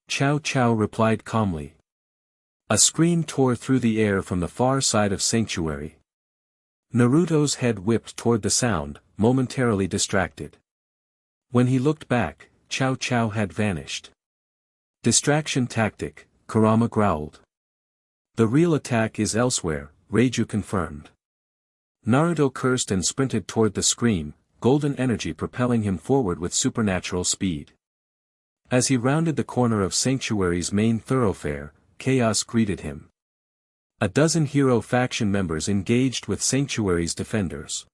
Chow Chow replied calmly. A scream tore through the air from the far side of Sanctuary. Naruto's head whipped toward the sound, momentarily distracted. When he looked back, Chow Chow had vanished. Distraction tactic, Kurama growled. The real attack is elsewhere, Reiju confirmed. Naruto cursed and sprinted toward the scream, golden energy propelling him forward with supernatural speed. As he rounded the corner of Sanctuary's main thoroughfare, chaos greeted him. A dozen hero faction members engaged with Sanctuary's defenders.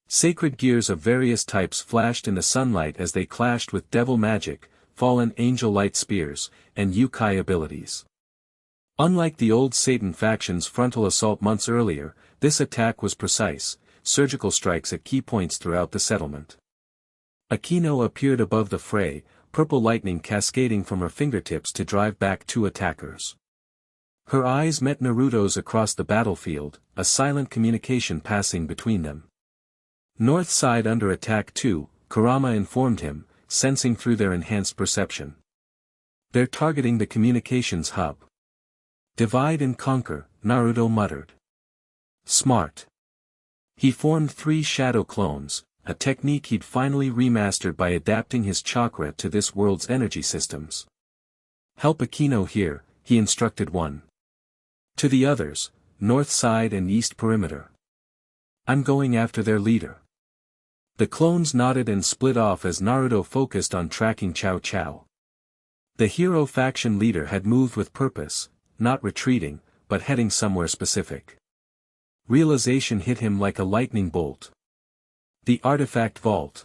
Sacred gears of various types flashed in the sunlight as they clashed with devil magic, fallen angel light spears, and Yukai abilities. Unlike the old Satan faction's frontal assault months earlier, this attack was precise, surgical strikes at key points throughout the settlement. Akeno appeared above the fray, purple lightning cascading from her fingertips to drive back two attackers. Her eyes met Naruto's across the battlefield, a silent communication passing between them. North side under attack too, Kurama informed him, sensing through their enhanced perception. They're targeting the communications hub. Divide and conquer, Naruto muttered. Smart. He formed 3 shadow clones, a technique he'd finally remastered by adapting his chakra to this world's energy systems. Help Akeno here, he instructed one. To the others, north side and east perimeter. I'm going after their leader. The clones nodded and split off as Naruto focused on tracking Cao Cao. The hero faction leader had moved with purpose, not retreating, but heading somewhere specific. Realization hit him like a lightning bolt. The artifact vault.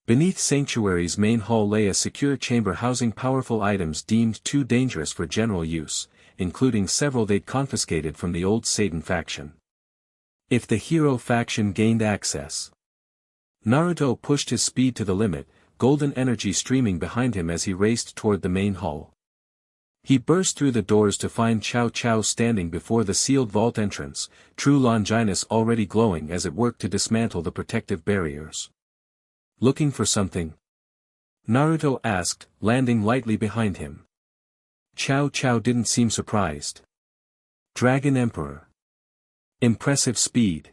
Beneath Sanctuary's main hall lay a secure chamber housing powerful items deemed too dangerous for general use, including several they'd confiscated from the old Satan faction. If the hero faction gained access. Naruto pushed his speed to the limit, golden energy streaming behind him as he raced toward the main hall. He burst through the doors to find Cao Cao standing before the sealed vault entrance, true Longinus already glowing as it worked to dismantle the protective barriers. Looking for something? Naruto asked, landing lightly behind him. Cao Cao didn't seem surprised. Dragon Emperor. Impressive speed.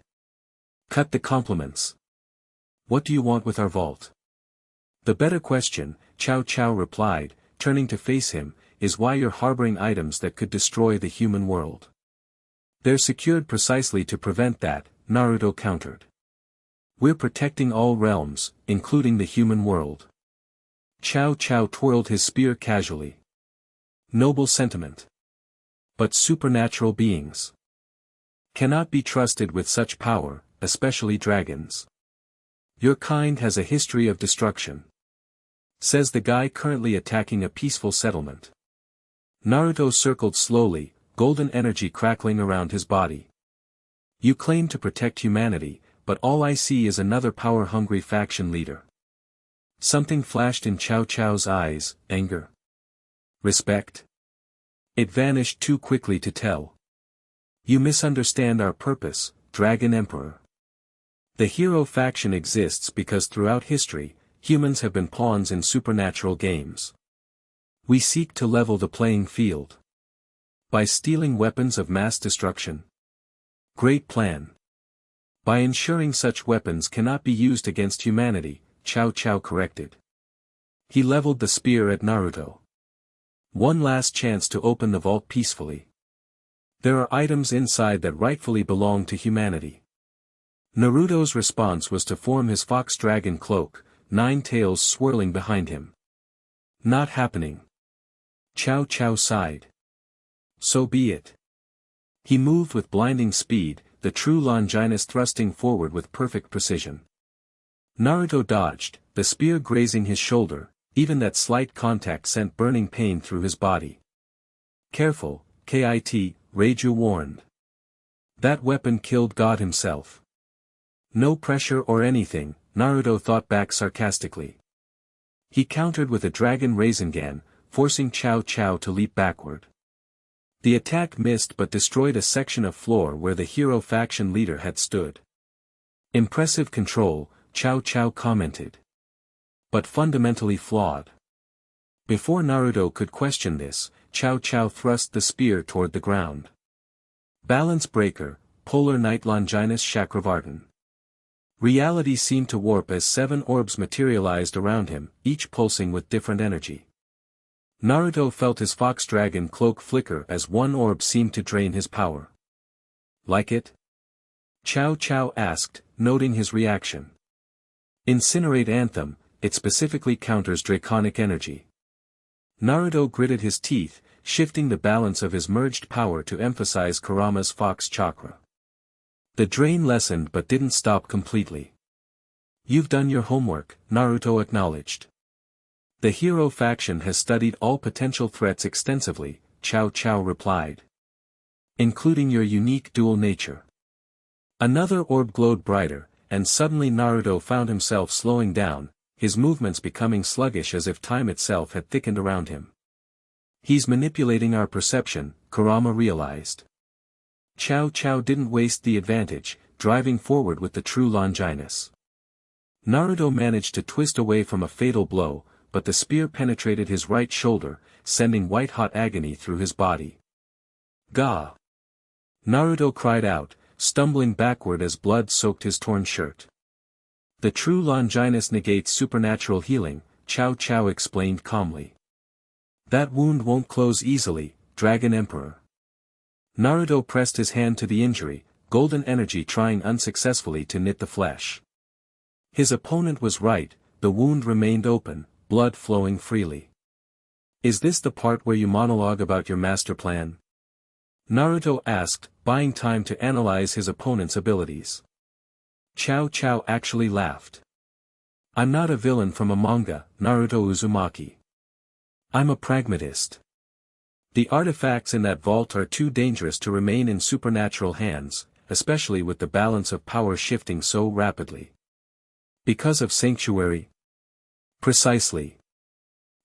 Cut the compliments. What do you want with our vault? The better question, Cao Cao replied, turning to face him, is why you're harboring items that could destroy the human world. They're secured precisely to prevent that, Naruto countered. We're protecting all realms, including the human world. Cao Cao twirled his spear casually. Noble sentiment. But supernatural beings cannot be trusted with such power, especially dragons. Your kind has a history of destruction. Says the guy currently attacking a peaceful settlement. Naruto circled slowly, golden energy crackling around his body. You claim to protect humanity, but all I see is another power-hungry faction leader. Something flashed in Cao Cao's eyes, anger. Respect? It vanished too quickly to tell. You misunderstand our purpose, Dragon Emperor. The hero faction exists because throughout history, humans have been pawns in supernatural games. We seek to level the playing field. By stealing weapons of mass destruction. Great plan. By ensuring such weapons cannot be used against humanity, Cao Cao corrected. He leveled the spear at Naruto. One last chance to open the vault peacefully. There are items inside that rightfully belong to humanity. Naruto's response was to form his fox dragon cloak, 9 tails swirling behind him. Not happening. Cao Cao sighed. So be it. He moved with blinding speed, the true Longinus thrusting forward with perfect precision. Naruto dodged, the spear grazing his shoulder, even that slight contact sent burning pain through his body. Careful, Kit, Reiju warned. That weapon killed God himself. No pressure or anything, Naruto thought back sarcastically. He countered with a dragon Rasengan, forcing Cao Cao to leap backward. The attack missed but destroyed a section of floor where the hero faction leader had stood. Impressive control, Cao Cao commented. But fundamentally flawed. Before Naruto could question this, Cao Cao thrust the spear toward the ground. Balance breaker, Polar Night Longinus Chakravartin. Reality seemed to warp as 7 orbs materialized around him, each pulsing with different energy. Naruto felt his fox dragon cloak flicker as one orb seemed to drain his power. Like it? Cao Cao asked, noting his reaction. Incinerate Anthem, it specifically counters draconic energy. Naruto gritted his teeth, shifting the balance of his merged power to emphasize Kurama's Fox chakra. The drain lessened but didn't stop completely. "You've done your homework," Naruto acknowledged. "The hero faction has studied all potential threats extensively," Cao Cao replied. "Including your unique dual nature." Another orb glowed brighter, and suddenly Naruto found himself slowing down, his movements becoming sluggish as if time itself had thickened around him. "He's manipulating our perception," Kurama realized. Cao Cao didn't waste the advantage, driving forward with the true Longinus. Naruto managed to twist away from a fatal blow, but the spear penetrated his right shoulder, sending white-hot agony through his body. "Gah!" Naruto cried out, stumbling backward as blood soaked his torn shirt. "The true Longinus negates supernatural healing," Cao Cao explained calmly. "That wound won't close easily, Dragon Emperor." Naruto pressed his hand to the injury, golden energy trying unsuccessfully to knit the flesh. His opponent was right, the wound remained open, blood flowing freely. "Is this the part where you monologue about your master plan?" Naruto asked, buying time to analyze his opponent's abilities. Cao Cao actually laughed. "I'm not a villain from a manga, Naruto Uzumaki. I'm a pragmatist. The artifacts in that vault are too dangerous to remain in supernatural hands, especially with the balance of power shifting so rapidly." "Because of Sanctuary?" "Precisely."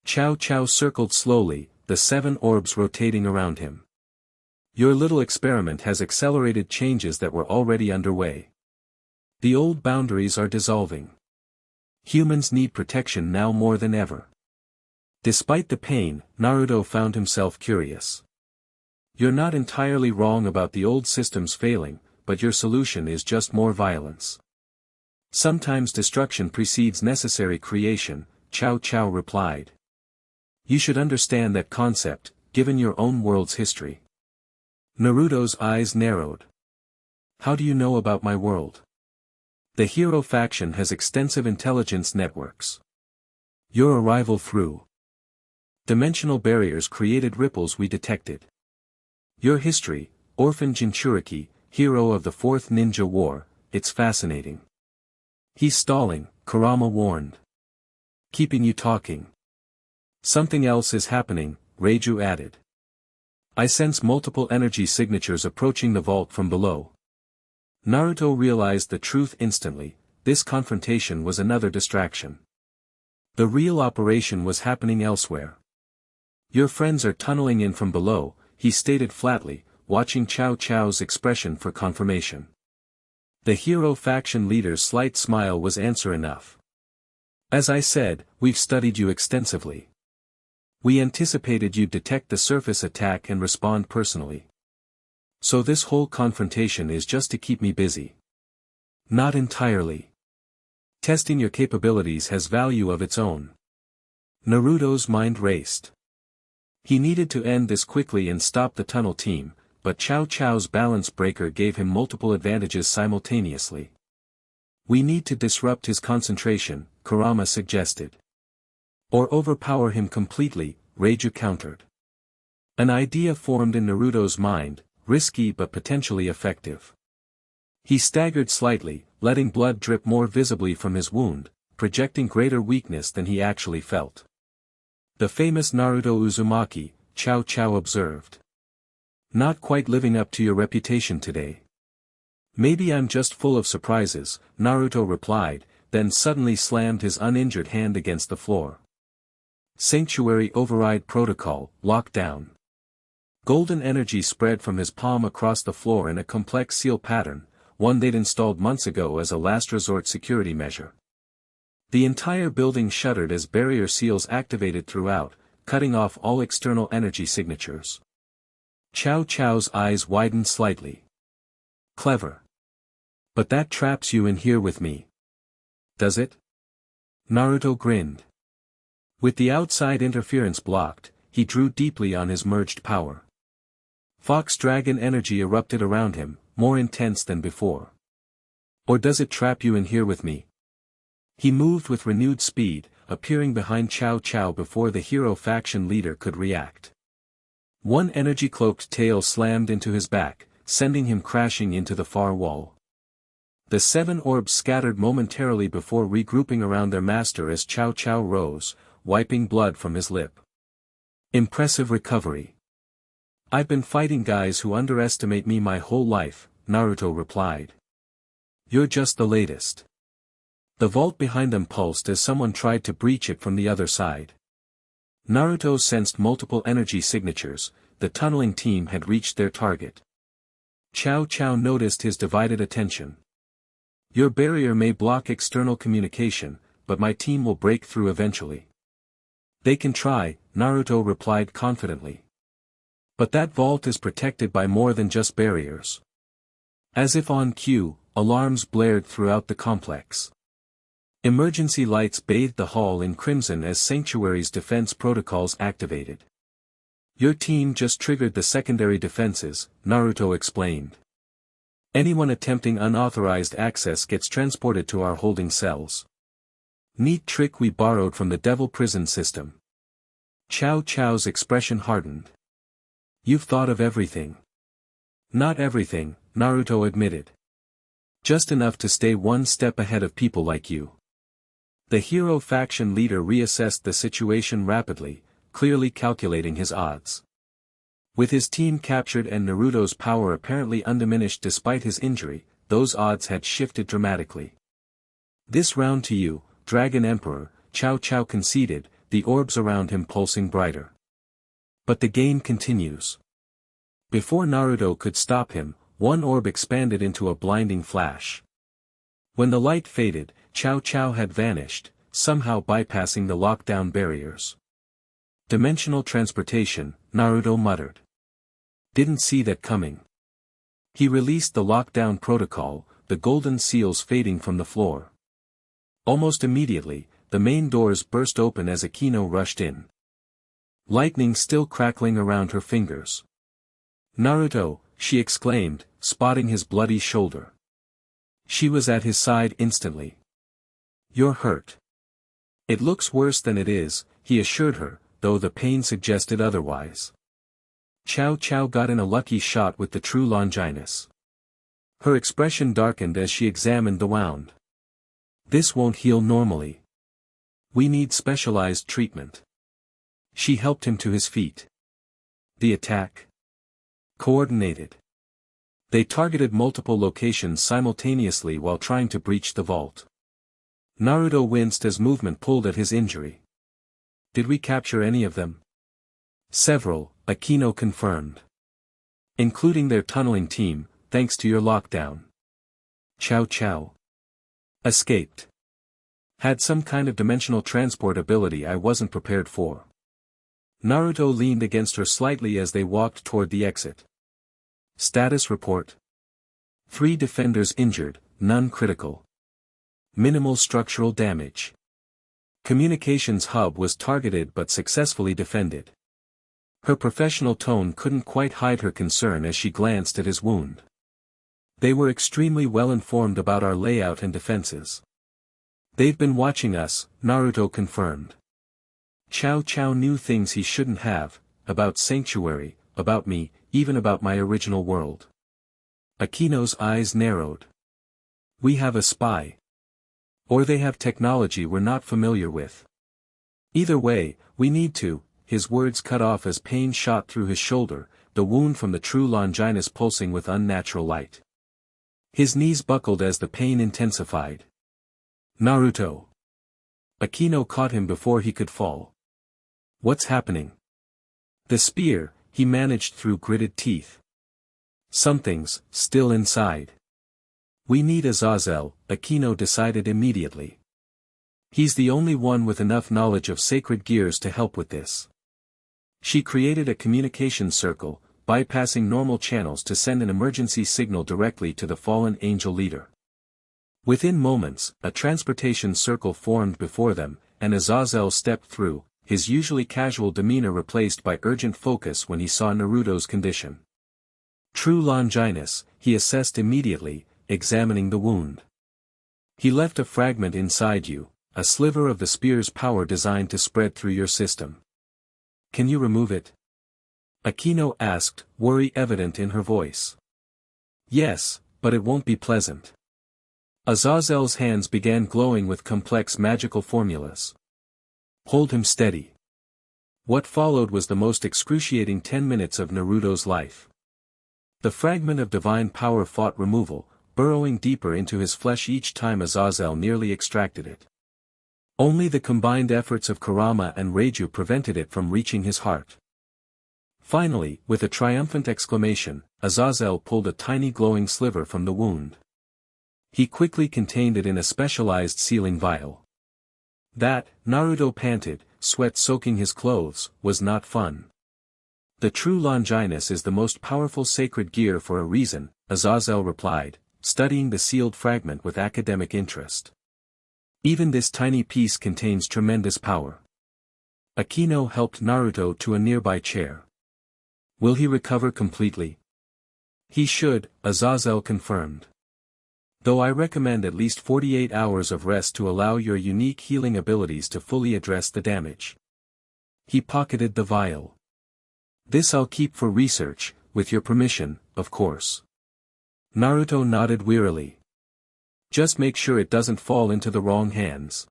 Cao Cao circled slowly, the 7 orbs rotating around him. "Your little experiment has accelerated changes that were already underway. The old boundaries are dissolving. Humans need protection now more than ever." Despite the pain, Naruto found himself curious. "You're not entirely wrong about the old systems failing, but your solution is just more violence. Sometimes destruction precedes necessary creation," Cao Cao replied. "You should understand that concept, given your own world's history." Naruto's eyes narrowed. "How do you know about my world?" "The hero faction has extensive intelligence networks. Your arrival through dimensional barriers created ripples we detected. Your history, Orphan Jinchuriki, hero of the 4th Ninja War, it's fascinating." "He's stalling," Kurama warned. "Keeping you talking." "Something else is happening," Reiju added. "I sense multiple energy signatures approaching the vault from below." Naruto realized the truth instantly, this confrontation was another distraction. The real operation was happening elsewhere. "Your friends are tunneling in from below," he stated flatly, watching Cao Cao's expression for confirmation. The hero faction leader's slight smile was answer enough. "As I said, we've studied you extensively. We anticipated you'd detect the surface attack and respond personally. So this whole confrontation is just to keep me busy." "Not entirely. Testing your capabilities has value of its own." Naruto's mind raced. He needed to end this quickly and stop the tunnel team, but Cao Cao's balance breaker gave him multiple advantages simultaneously. "We need to disrupt his concentration," Kurama suggested. "Or overpower him completely," Reiju countered. An idea formed in Naruto's mind, risky but potentially effective. He staggered slightly, letting blood drip more visibly from his wound, projecting greater weakness than he actually felt. "The famous Naruto Uzumaki," Cao Cao observed. "Not quite living up to your reputation today." "Maybe I'm just full of surprises," Naruto replied, then suddenly slammed his uninjured hand against the floor. Sanctuary Override Protocol, Lockdown. Golden energy spread from his palm across the floor in a complex seal pattern, one they'd installed months ago as a last resort security measure. The entire building shuddered as barrier seals activated throughout, cutting off all external energy signatures. Cao Cao's eyes widened slightly. "Clever. But that traps you in here with me. Does it?" Naruto grinned. With the outside interference blocked, he drew deeply on his merged power. Fox dragon energy erupted around him, more intense than before. "Or does it trap you in here with me?" He moved with renewed speed, appearing behind Cao Cao before the hero faction leader could react. One energy-cloaked tail slammed into his back, sending him crashing into the far wall. The 7 orbs scattered momentarily before regrouping around their master as Cao Cao rose, wiping blood from his lip. Impressive recovery. I've been fighting guys who underestimate me my whole life, Naruto replied. You're just the latest. The vault behind them pulsed as someone tried to breach it from the other side. Naruto sensed multiple energy signatures. The tunneling team had reached their target. Cao Cao noticed his divided attention. Your barrier may block external communication, but my team will break through eventually. They can try, Naruto replied confidently. But that vault is protected by more than just barriers. As if on cue, alarms blared throughout the complex. Emergency lights bathed the hall in crimson as Sanctuary's defense protocols activated. Your team just triggered the secondary defenses, Naruto explained. Anyone attempting unauthorized access gets transported to our holding cells. Neat trick we borrowed from the Devil Prison system. Cao Cao's expression hardened. You've thought of everything. Not everything, Naruto admitted. Just enough to stay one step ahead of people like you. The hero faction leader reassessed the situation rapidly, clearly calculating his odds. With his team captured and Naruto's power apparently undiminished despite his injury, those odds had shifted dramatically. This round to you, Dragon Emperor, Cao Cao conceded, the orbs around him pulsing brighter. But the game continues. Before Naruto could stop him, one orb expanded into a blinding flash. When the light faded, Cao Cao had vanished, somehow bypassing the lockdown barriers. Dimensional transportation, Naruto muttered. Didn't see that coming. He released the lockdown protocol, the golden seals fading from the floor. Almost immediately, the main doors burst open as Akeno rushed in. Lightning still crackling around her fingers. Naruto, she exclaimed, spotting his bloody shoulder. She was at his side instantly. You're hurt. It looks worse than it is, he assured her, though the pain suggested otherwise. Cao Cao got in a lucky shot with the true Longinus. Her expression darkened as she examined the wound. This won't heal normally. We need specialized treatment. She helped him to his feet. The attack? Coordinated. They targeted multiple locations simultaneously while trying to breach the vault. Naruto winced as movement pulled at his injury. Did we capture any of them? Several, Akeno confirmed. Including their tunneling team, thanks to your lockdown. Cao Cao escaped. Had some kind of dimensional transport ability I wasn't prepared for. Naruto leaned against her slightly as they walked toward the exit. Status report. 3 defenders injured, none critical. Minimal structural damage. Communications hub was targeted but successfully defended. Her professional tone couldn't quite hide her concern as she glanced at his wound. They were extremely well informed about our layout and defenses. They've been watching us, Naruto confirmed. Cao Cao knew things he shouldn't have, about Sanctuary, about me, even about my original world. Akeno's eyes narrowed. We have a spy. Or they have technology we're not familiar with. Either way, we need to, his words cut off as pain shot through his shoulder, the wound from the true Longinus pulsing with unnatural light. His knees buckled as the pain intensified. Naruto. Akeno caught him before he could fall. What's happening? The spear, he managed through gritted teeth. Something's still inside. We need Azazel, Akeno decided immediately. He's the only one with enough knowledge of sacred gears to help with this. She created a communication circle, bypassing normal channels to send an emergency signal directly to the fallen angel leader. Within moments, a transportation circle formed before them, and Azazel stepped through, his usually casual demeanor replaced by urgent focus when he saw Naruto's condition. True Longinus, he assessed immediately, examining the wound. He left a fragment inside you, a sliver of the spear's power designed to spread through your system. Can you remove it? Akeno asked, worry evident in her voice. Yes, but it won't be pleasant. Azazel's hands began glowing with complex magical formulas. Hold him steady. What followed was the most excruciating 10 minutes of Naruto's life. The fragment of divine power fought removal, burrowing deeper into his flesh each time Azazel nearly extracted it. Only the combined efforts of Kurama and Reiju prevented it from reaching his heart. Finally, with a triumphant exclamation, Azazel pulled a tiny glowing sliver from the wound. He quickly contained it in a specialized sealing vial. That, Naruto panted, sweat soaking his clothes, was not fun. The true Longinus is the most powerful sacred gear for a reason, Azazel replied, studying the sealed fragment with academic interest. Even this tiny piece contains tremendous power. Akeno helped Naruto to a nearby chair. Will he recover completely? He should, Azazel confirmed. Though I recommend at least 48 hours of rest to allow your unique healing abilities to fully address the damage. He pocketed the vial. This I'll keep for research, with your permission, of course. Naruto nodded wearily. Just make sure it doesn't fall into the wrong hands.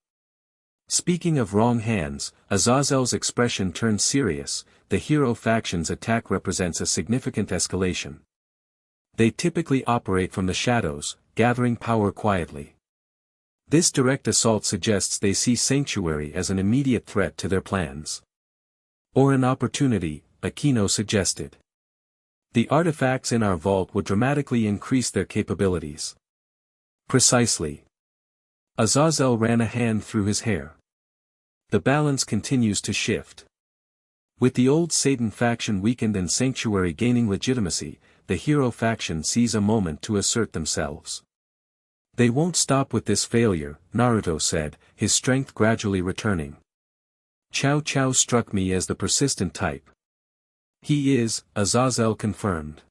Speaking of wrong hands, Azazel's expression turned serious. The hero faction's attack represents a significant escalation. They typically operate from the shadows, gathering power quietly. This direct assault suggests they see Sanctuary as an immediate threat to their plans. Or an opportunity, Akeno suggested. The artifacts in our vault would dramatically increase their capabilities. Precisely. Azazel ran a hand through his hair. The balance continues to shift. With the old Satan faction weakened and Sanctuary gaining legitimacy, the hero faction sees a moment to assert themselves. They won't stop with this failure, Naruto said, his strength gradually returning. Chow Chow struck me as the persistent type. He is, Azazel confirmed.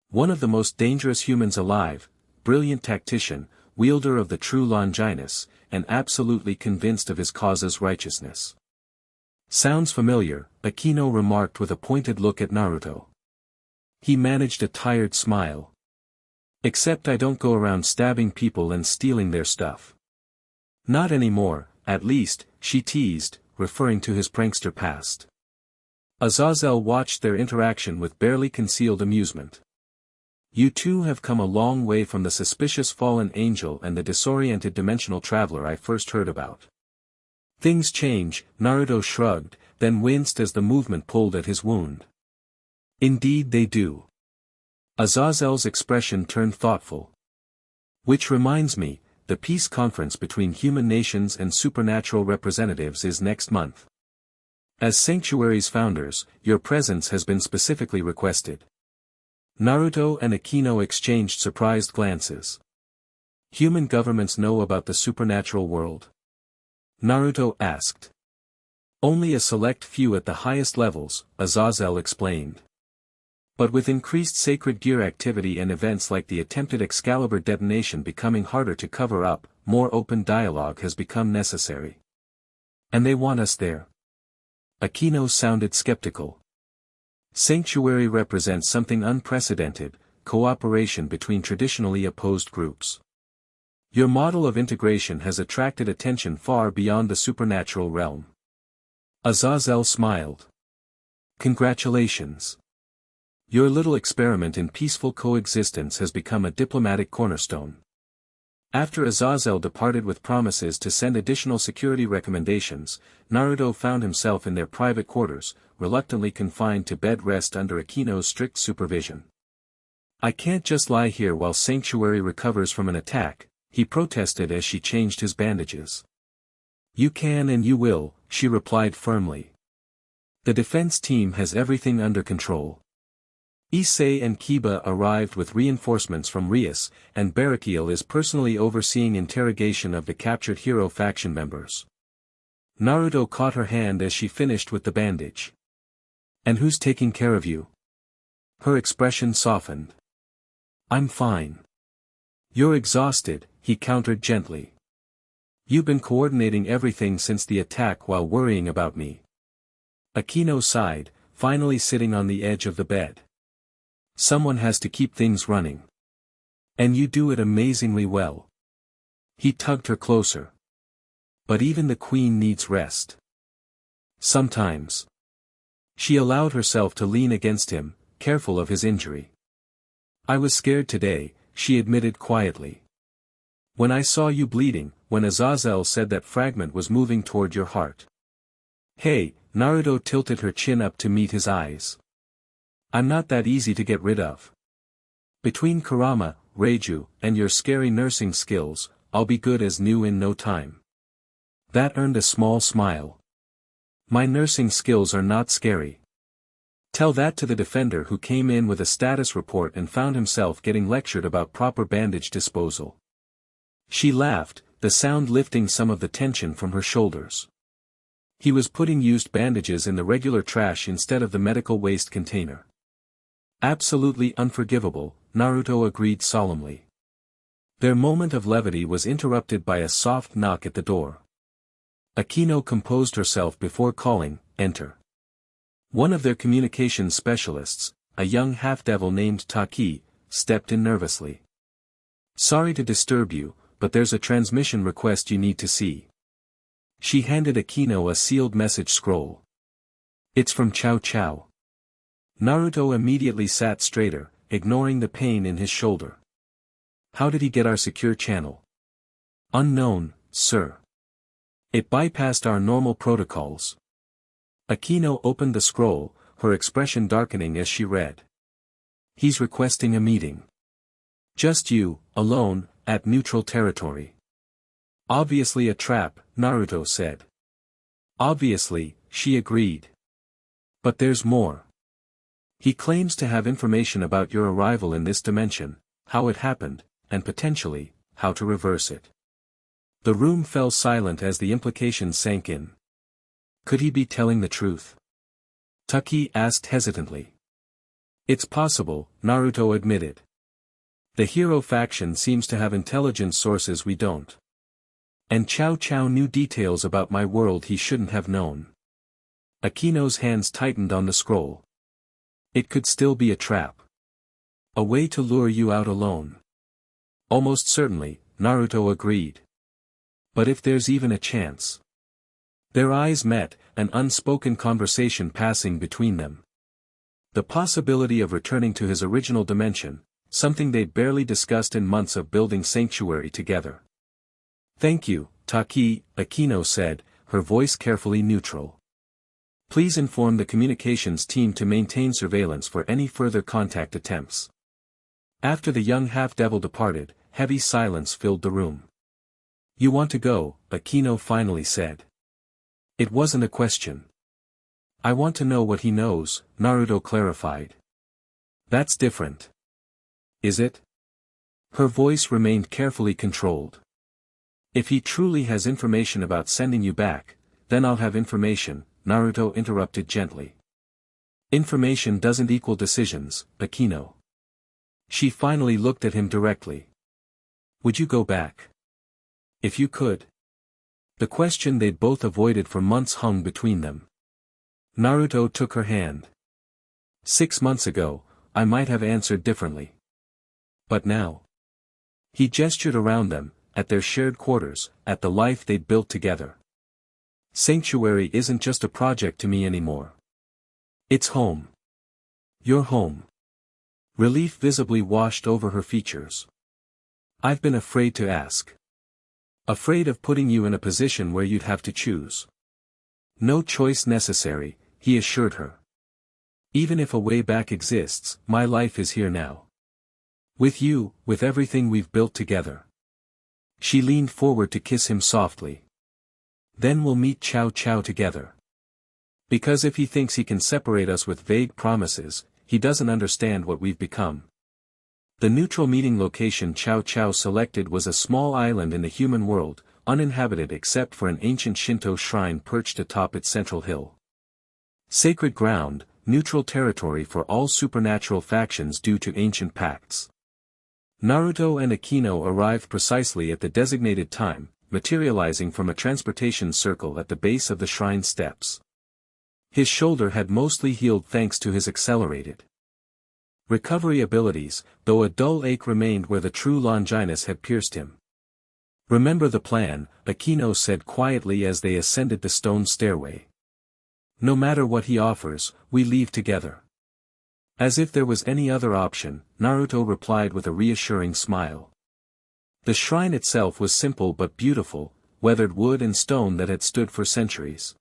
One of the most dangerous humans alive, brilliant tactician, wielder of the true Longinus, and absolutely convinced of his cause's righteousness. Sounds familiar, Akeno remarked with a pointed look at Naruto. He managed a tired smile. Except I don't go around stabbing people and stealing their stuff. Not anymore, at least, she teased, referring to his prankster past. Azazel watched their interaction with barely concealed amusement. You two have come a long way from the suspicious fallen angel and the disoriented dimensional traveler I first heard about. Things change, Naruto shrugged, then winced as the movement pulled at his wound. Indeed they do. Azazel's expression turned thoughtful. Which reminds me, the peace conference between human nations and supernatural representatives is next month. As Sanctuary's founders, your presence has been specifically requested. Naruto and Akeno exchanged surprised glances. Human governments know about the supernatural world? Naruto asked. Only a select few at the highest levels, Azazel explained. But with increased sacred gear activity and events like the attempted Excalibur detonation becoming harder to cover up, more open dialogue has become necessary. And they want us there. Akeno sounded skeptical. Sanctuary represents something unprecedented, cooperation between traditionally opposed groups. Your model of integration has attracted attention far beyond the supernatural realm. Azazel smiled. Congratulations. Your little experiment in peaceful coexistence has become a diplomatic cornerstone. After Azazel departed with promises to send additional security recommendations, Naruto found himself in their private quarters, reluctantly confined to bed rest under Akeno's strict supervision. I can't just lie here while Sanctuary recovers from an attack, he protested as she changed his bandages. You can and you will, she replied firmly. The defense team has everything under control. Issei and Kiba arrived with reinforcements from Rias, and Barakiel is personally overseeing interrogation of the captured hero faction members. Naruto caught her hand as she finished with the bandage. And who's taking care of you? Her expression softened. I'm fine. You're exhausted, he countered gently. You've been coordinating everything since the attack while worrying about me. Akeno sighed, finally sitting on the edge of the bed. Someone has to keep things running. And you do it amazingly well. He tugged her closer. But even the queen needs rest. Sometimes. She allowed herself to lean against him, careful of his injury. I was scared today, she admitted quietly. When I saw you bleeding, when Azazel said that fragment was moving toward your heart. Hey, Naruto tilted her chin up to meet his eyes. I'm not that easy to get rid of. Between Kurama, Reiju, and your scary nursing skills, I'll be good as new in no time. That earned a small smile. My nursing skills are not scary. Tell that to the defender who came in with a status report and found himself getting lectured about proper bandage disposal. She laughed, the sound lifting some of the tension from her shoulders. He was putting used bandages in the regular trash instead of the medical waste container. Absolutely unforgivable, Naruto agreed solemnly. Their moment of levity was interrupted by a soft knock at the door. Akeno composed herself before calling, "Enter." One of their communications specialists, a young half-devil named Taki, stepped in nervously. Sorry to disturb you, but there's a transmission request you need to see. She handed Akeno a sealed message scroll. It's from Chow Chow. Naruto immediately sat straighter, ignoring the pain in his shoulder. How did he get our secure channel? Unknown, sir. It bypassed our normal protocols. Akeno opened the scroll, her expression darkening as she read. He's requesting a meeting. Just you, alone, at neutral territory. Obviously a trap, Naruto said. Obviously, she agreed. But there's more. He claims to have information about your arrival in this dimension, how it happened, and potentially, how to reverse it. The room fell silent as the implications sank in. Could he be telling the truth? Taki asked hesitantly. It's possible, Naruto admitted. The hero faction seems to have intelligence sources we don't. And Chow Chow knew details about my world he shouldn't have known. Akeno's hands tightened on the scroll. It could still be a trap. A way to lure you out alone. Almost certainly, Naruto agreed. But if there's even a chance. Their eyes met, an unspoken conversation passing between them. The possibility of returning to his original dimension, something they'd barely discussed in months of building sanctuary together. Thank you, Taki, Akeno said, her voice carefully neutral. Please inform the communications team to maintain surveillance for any further contact attempts. After the young half-devil departed, heavy silence filled the room. You want to go, Akeno finally said. It wasn't a question. I want to know what he knows, Naruto clarified. That's different. Is it? Her voice remained carefully controlled. If he truly has information about sending you back, then I'll have information, Naruto interrupted gently. Information doesn't equal decisions, Akeno. She finally looked at him directly. Would you go back? If you could. The question they'd both avoided for months hung between them. Naruto took her hand. 6 months ago, I might have answered differently. But now. He gestured around them, at their shared quarters, at the life they'd built together. Sanctuary isn't just a project to me anymore. It's home. Your home. Relief visibly washed over her features. I've been afraid to ask. Afraid of putting you in a position where you'd have to choose. No choice necessary, he assured her. Even if a way back exists, my life is here now. With you, with everything we've built together. She leaned forward to kiss him softly. Then we'll meet Chow Chow together. Because if he thinks he can separate us with vague promises, he doesn't understand what we've become. The neutral meeting location Chow Chow selected was a small island in the human world, uninhabited except for an ancient Shinto shrine perched atop its central hill. Sacred ground, neutral territory for all supernatural factions due to ancient pacts. Naruto and Akeno arrived precisely at the designated time, materializing from a transportation circle at the base of the shrine steps. His shoulder had mostly healed thanks to his accelerated recovery abilities, though a dull ache remained where the true Longinus had pierced him. "Remember the plan," Akeno said quietly as they ascended the stone stairway. "No matter what he offers, we leave together." As if there was any other option, Naruto replied with a reassuring smile. The shrine itself was simple but beautiful, weathered wood and stone that had stood for centuries.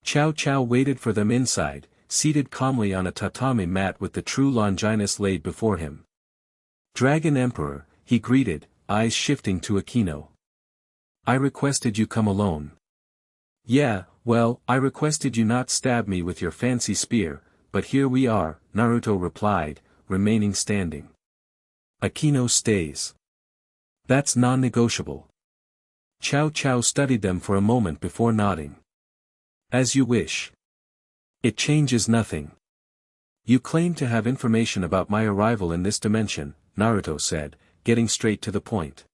Chow Chow waited for them inside, seated calmly on a tatami mat with the true Longinus laid before him. "Dragon Emperor," he greeted, eyes shifting to Akeno. "I requested you come alone." "Yeah, well, I requested you not stab me with your fancy spear, but here we are," Naruto replied, remaining standing. "Akeno stays. That's non-negotiable." Chow Chow studied them for a moment before nodding. "As you wish. It changes nothing." "You claim to have information about my arrival in this dimension," Naruto said, getting straight to the point.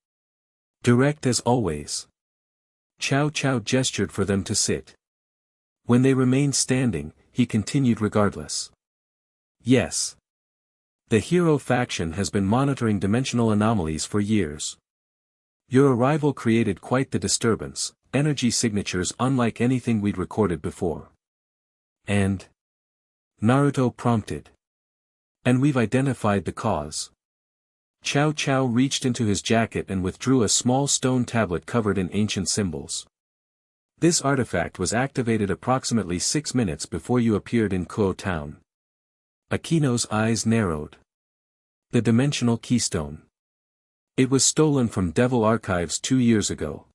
"Direct as always." Chow Chow gestured for them to sit. When they remained standing, he continued regardless. "Yes. The hero faction has been monitoring dimensional anomalies for years. Your arrival created quite the disturbance, energy signatures unlike anything we'd recorded before." "And?" Naruto prompted. "And we've identified the cause." Chow Chow reached into his jacket and withdrew a small stone tablet covered in ancient symbols. "This artifact was activated approximately 6 minutes before you appeared in Kuo Town." Akeno's eyes narrowed. "The dimensional keystone. It was stolen from Devil Archives 2 years ago."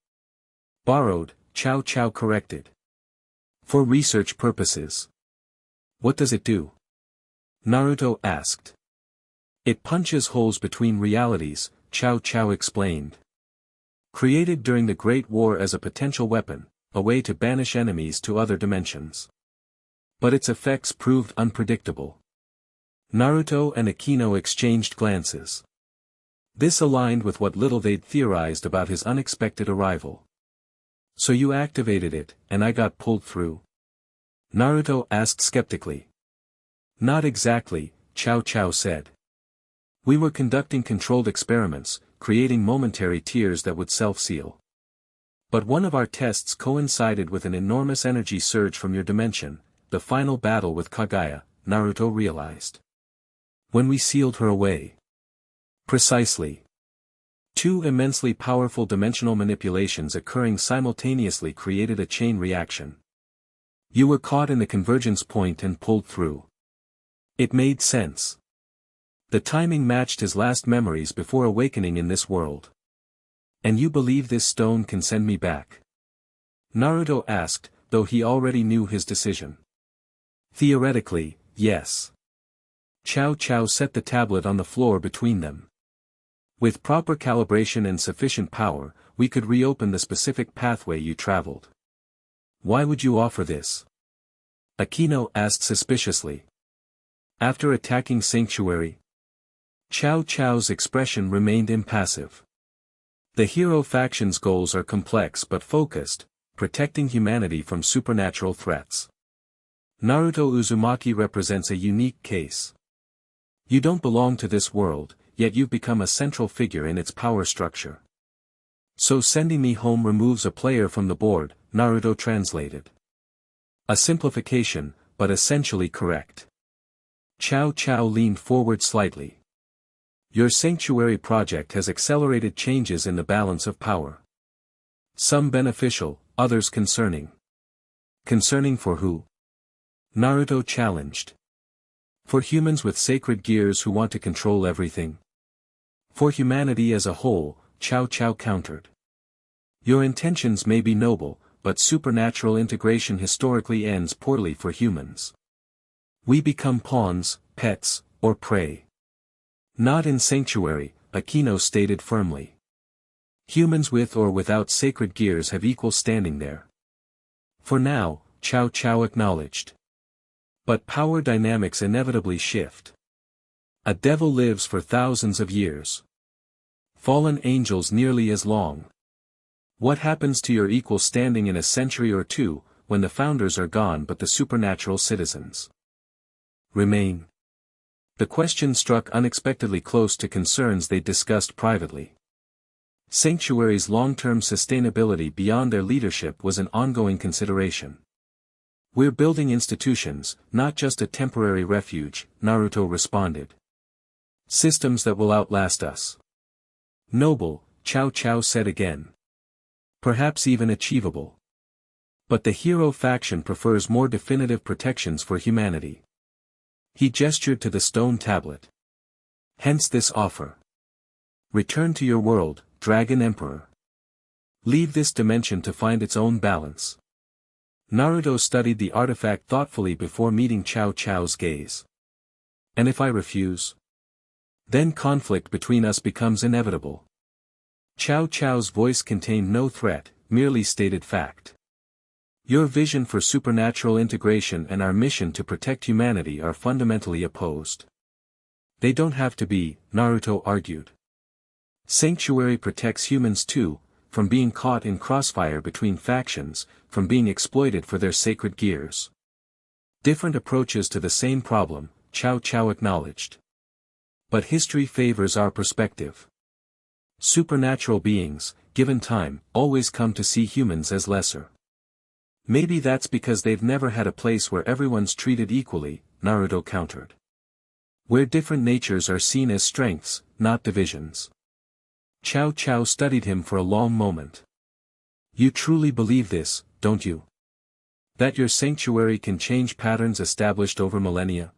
"Borrowed," Chow Chow corrected. "For research purposes." "What does it do?" Naruto asked. "It punches holes between realities," Chow Chow explained. "Created during the Great War as a potential weapon, a way to banish enemies to other dimensions. But its effects proved unpredictable." Naruto and Akeno exchanged glances. This aligned with what little they'd theorized about his unexpected arrival. "So you activated it, and I got pulled through?" Naruto asked skeptically. "Not exactly," Chow Chow said. "We were conducting controlled experiments, creating momentary tears that would self-seal. But one of our tests coincided with an enormous energy surge from your dimension, the final battle with Kaguya," Naruto realized. "When we sealed her away." "Precisely. 2 immensely powerful dimensional manipulations occurring simultaneously created a chain reaction. You were caught in the convergence point and pulled through." It made sense. The timing matched his last memories before awakening in this world. "And you believe this stone can send me back?" Naruto asked, though he already knew his decision. "Theoretically, yes." Chow Chow set the tablet on the floor between them. "With proper calibration and sufficient power, we could reopen the specific pathway you traveled." "Why would you offer this?" Akeno asked suspiciously. "After attacking Sanctuary?" Chow Chow's expression remained impassive. "The hero faction's goals are complex but focused, protecting humanity from supernatural threats. Naruto Uzumaki represents a unique case. You don't belong to this world, yet you've become a central figure in its power structure. So sending me home removes a player from the board," Naruto translated. A simplification, but essentially correct. Chow Chow leaned forward slightly. "Your sanctuary project has accelerated changes in the balance of power. Some beneficial, others concerning." "Concerning for who?" Naruto challenged. "For humans with sacred gears who want to control everything." "For humanity as a whole," Chow Chow countered. "Your intentions may be noble, but supernatural integration historically ends poorly for humans. We become pawns, pets, or prey." "Not in Sanctuary," Akeno stated firmly. "Humans with or without sacred gears have equal standing there." "For now," Chow Chow acknowledged. "But power dynamics inevitably shift. A devil lives for thousands of years. Fallen angels nearly as long. What happens to your equal standing in a century or two, when the founders are gone but the supernatural citizens remain? The question struck unexpectedly close to concerns they discussed privately. Sanctuary's long-term sustainability beyond their leadership was an ongoing consideration. "We're building institutions, not just a temporary refuge," Naruto responded. "Systems that will outlast us." "Noble," Cao Cao said again. "Perhaps even achievable. But the hero faction prefers more definitive protections for humanity." He gestured to the stone tablet. "Hence this offer. Return to your world, Dragon Emperor. Leave this dimension to find its own balance." Naruto studied the artifact thoughtfully before meeting Cao Cao's gaze. "And if I refuse? Then conflict between us becomes inevitable." Cao Cao's voice contained no threat, merely stated fact. "Your vision for supernatural integration and our mission to protect humanity are fundamentally opposed." "They don't have to be," Naruto argued. "Sanctuary protects humans too, from being caught in crossfire between factions, from being exploited for their sacred gears." "Different approaches to the same problem," Cao Cao acknowledged. "But history favors our perspective. Supernatural beings, given time, always come to see humans as lesser." "Maybe that's because they've never had a place where everyone's treated equally," Naruto countered. "Where different natures are seen as strengths, not divisions." Cao Cao studied him for a long moment. "You truly believe this, don't you? That your sanctuary can change patterns established over millennia?"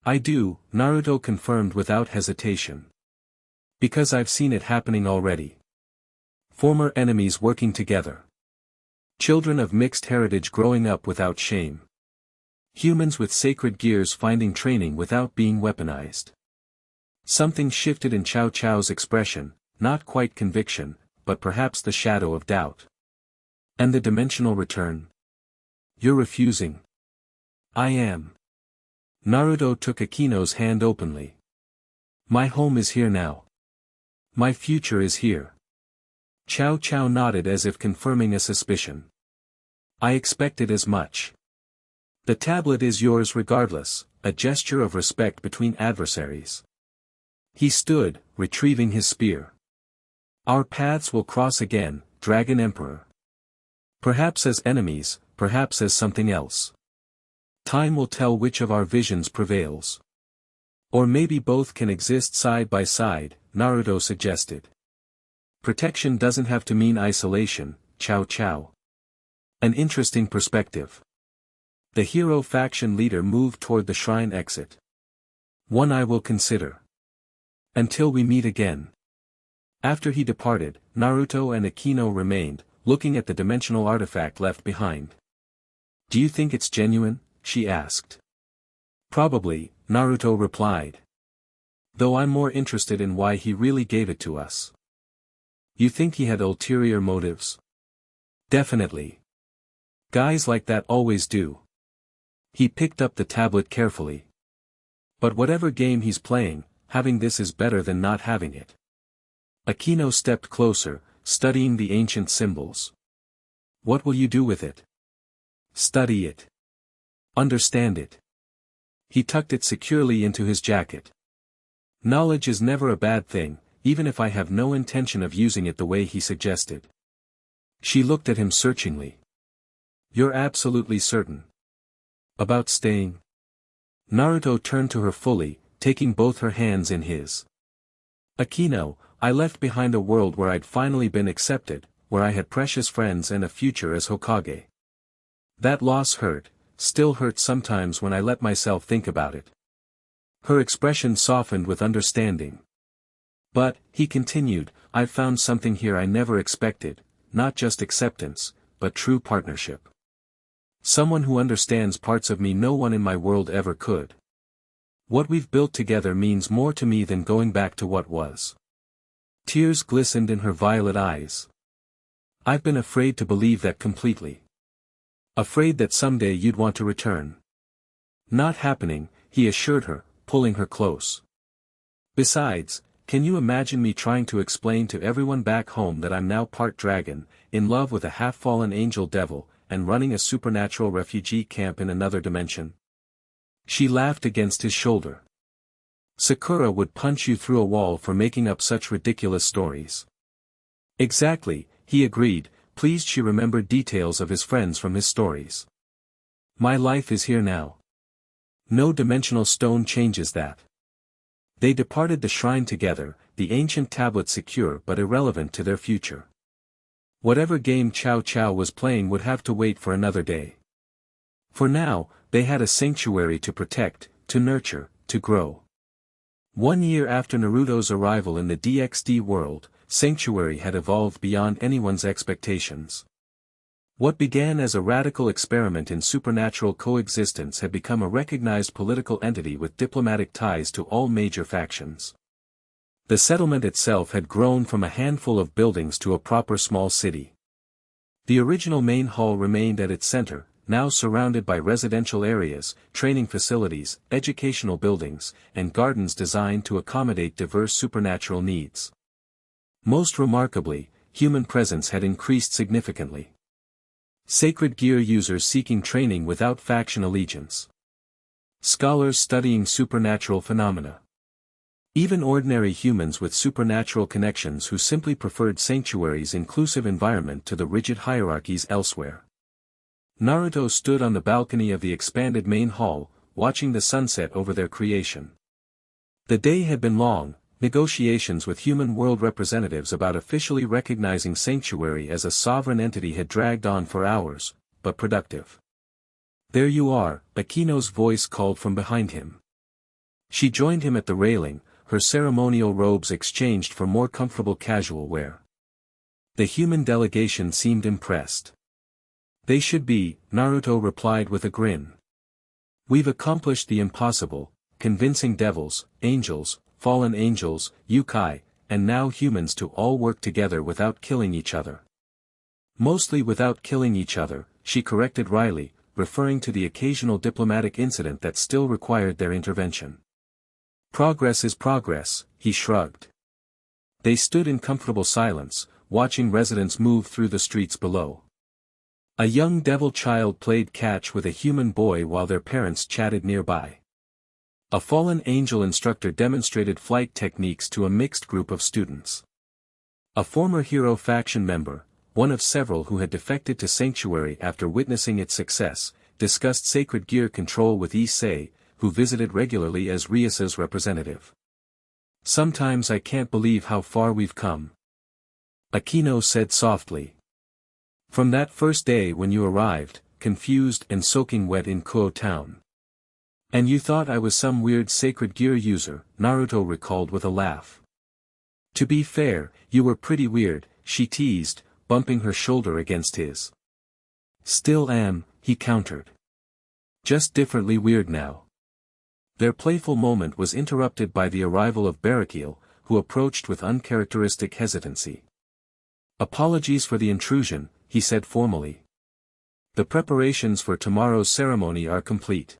"I do," Naruto confirmed without hesitation. "Because I've seen it happening already. Former enemies working together. Children of mixed heritage growing up without shame. Humans with sacred gears finding training without being weaponized." Something shifted in Cao Cao's expression, not quite conviction, but perhaps the shadow of doubt. "And the dimensional return? You're refusing?" "I am." Naruto took Akeno's hand openly. "My home is here now. My future is here." Cao Cao nodded as if confirming a suspicion. "I expected as much. The tablet is yours regardless," a gesture of respect between adversaries. He stood, retrieving his spear. "Our paths will cross again, Dragon Emperor. Perhaps as enemies, perhaps as something else. Time will tell which of our visions prevails. Or maybe both can exist side by side," Naruto suggested. "Protection doesn't have to mean isolation, Cao Cao." "An interesting perspective." The hero faction leader moved toward the shrine exit. "One I will consider. Until we meet again." After he departed, Naruto and Akeno remained, looking at the dimensional artifact left behind. "Do you think it's genuine?" she asked. "Probably," Naruto replied. "Though I'm more interested in why he really gave it to us." "You think he had ulterior motives?" "Definitely. Guys like that always do." He picked up the tablet carefully. "But whatever game he's playing, having this is better than not having it." Akeno stepped closer, studying the ancient symbols. "What will you do with it?" "Study it. Understand it." He tucked it securely into his jacket. "Knowledge is never a bad thing, even if I have no intention of using it the way he suggested." She looked at him searchingly. "You're absolutely certain about staying?" Naruto turned to her fully, taking both her hands in his. "Akeno, I left behind a world where I'd finally been accepted, where I had precious friends and a future as Hokage. That loss hurt, still hurts sometimes when I let myself think about it." Her expression softened with understanding. "But," he continued, "I've found something here I never expected, not just acceptance, but true partnership. Someone who understands parts of me no one in my world ever could. What we've built together means more to me than going back to what was." Tears glistened in her violet eyes. "I've been afraid to believe that completely. Afraid that someday you'd want to return." "Not happening," he assured her, pulling her close. "Besides, can you imagine me trying to explain to everyone back home that I'm now part dragon, in love with a half-fallen angel devil, and running a supernatural refugee camp in another dimension? She laughed against his shoulder. Sakura would punch you through a wall for making up such ridiculous stories. Exactly, he agreed, pleased she remembered details of his friends from his stories. My life is here now. No dimensional stone changes that. They departed the shrine together, the ancient tablet secure but irrelevant to their future. Whatever game Cao Cao was playing would have to wait for another day. For now, they had a sanctuary to protect, to nurture, to grow. 1 year after Naruto's arrival in the DxD world, Sanctuary had evolved beyond anyone's expectations. What began as a radical experiment in supernatural coexistence had become a recognized political entity with diplomatic ties to all major factions. The settlement itself had grown from a handful of buildings to a proper small city. The original main hall remained at its center, now surrounded by residential areas, training facilities, educational buildings, and gardens designed to accommodate diverse supernatural needs. Most remarkably, human presence had increased significantly. Sacred gear users seeking training without faction allegiance. Scholars studying supernatural phenomena. Even ordinary humans with supernatural connections who simply preferred Sanctuary's inclusive environment to the rigid hierarchies elsewhere. Naruto stood on the balcony of the expanded main hall, watching the sunset over their creation. The day had been long. Negotiations with human world representatives about officially recognizing Sanctuary as a sovereign entity had dragged on for hours, but productive. There you are, Akeno's voice called from behind him. She joined him at the railing, her ceremonial robes exchanged for more comfortable casual wear. The human delegation seemed impressed. They should be, Naruto replied with a grin. We've accomplished the impossible, convincing devils, angels, fallen angels, yokai, and now humans to all work together without killing each other. Mostly without killing each other, she corrected wryly, referring to the occasional diplomatic incident that still required their intervention. Progress is progress, he shrugged. They stood in comfortable silence, watching residents move through the streets below. A young devil child played catch with a human boy while their parents chatted nearby. A fallen angel instructor demonstrated flight techniques to a mixed group of students. A former hero faction member, one of several who had defected to Sanctuary after witnessing its success, discussed sacred gear control with Issei, who visited regularly as Ryasa's representative. Sometimes I can't believe how far we've come. Akeno said softly. From that first day when you arrived, confused and soaking wet in Kuo town. And you thought I was some weird sacred gear user, Naruto recalled with a laugh. To be fair, you were pretty weird, she teased, bumping her shoulder against his. Still am, he countered. Just differently weird now. Their playful moment was interrupted by the arrival of Barakiel, who approached with uncharacteristic hesitancy. Apologies for the intrusion, he said formally. The preparations for tomorrow's ceremony are complete.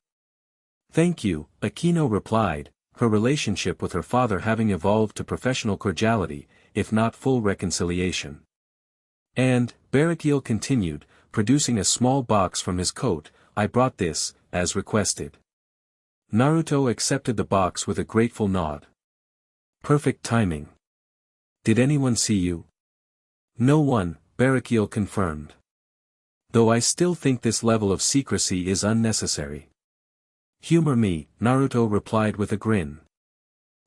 Thank you, Akeno replied, her relationship with her father having evolved to professional cordiality, if not full reconciliation. And, Barakiel continued, producing a small box from his coat, I brought this, as requested. Naruto accepted the box with a grateful nod. Perfect timing. Did anyone see you? No one, Barakiel confirmed. Though I still think this level of secrecy is unnecessary. Humor me, Naruto replied with a grin.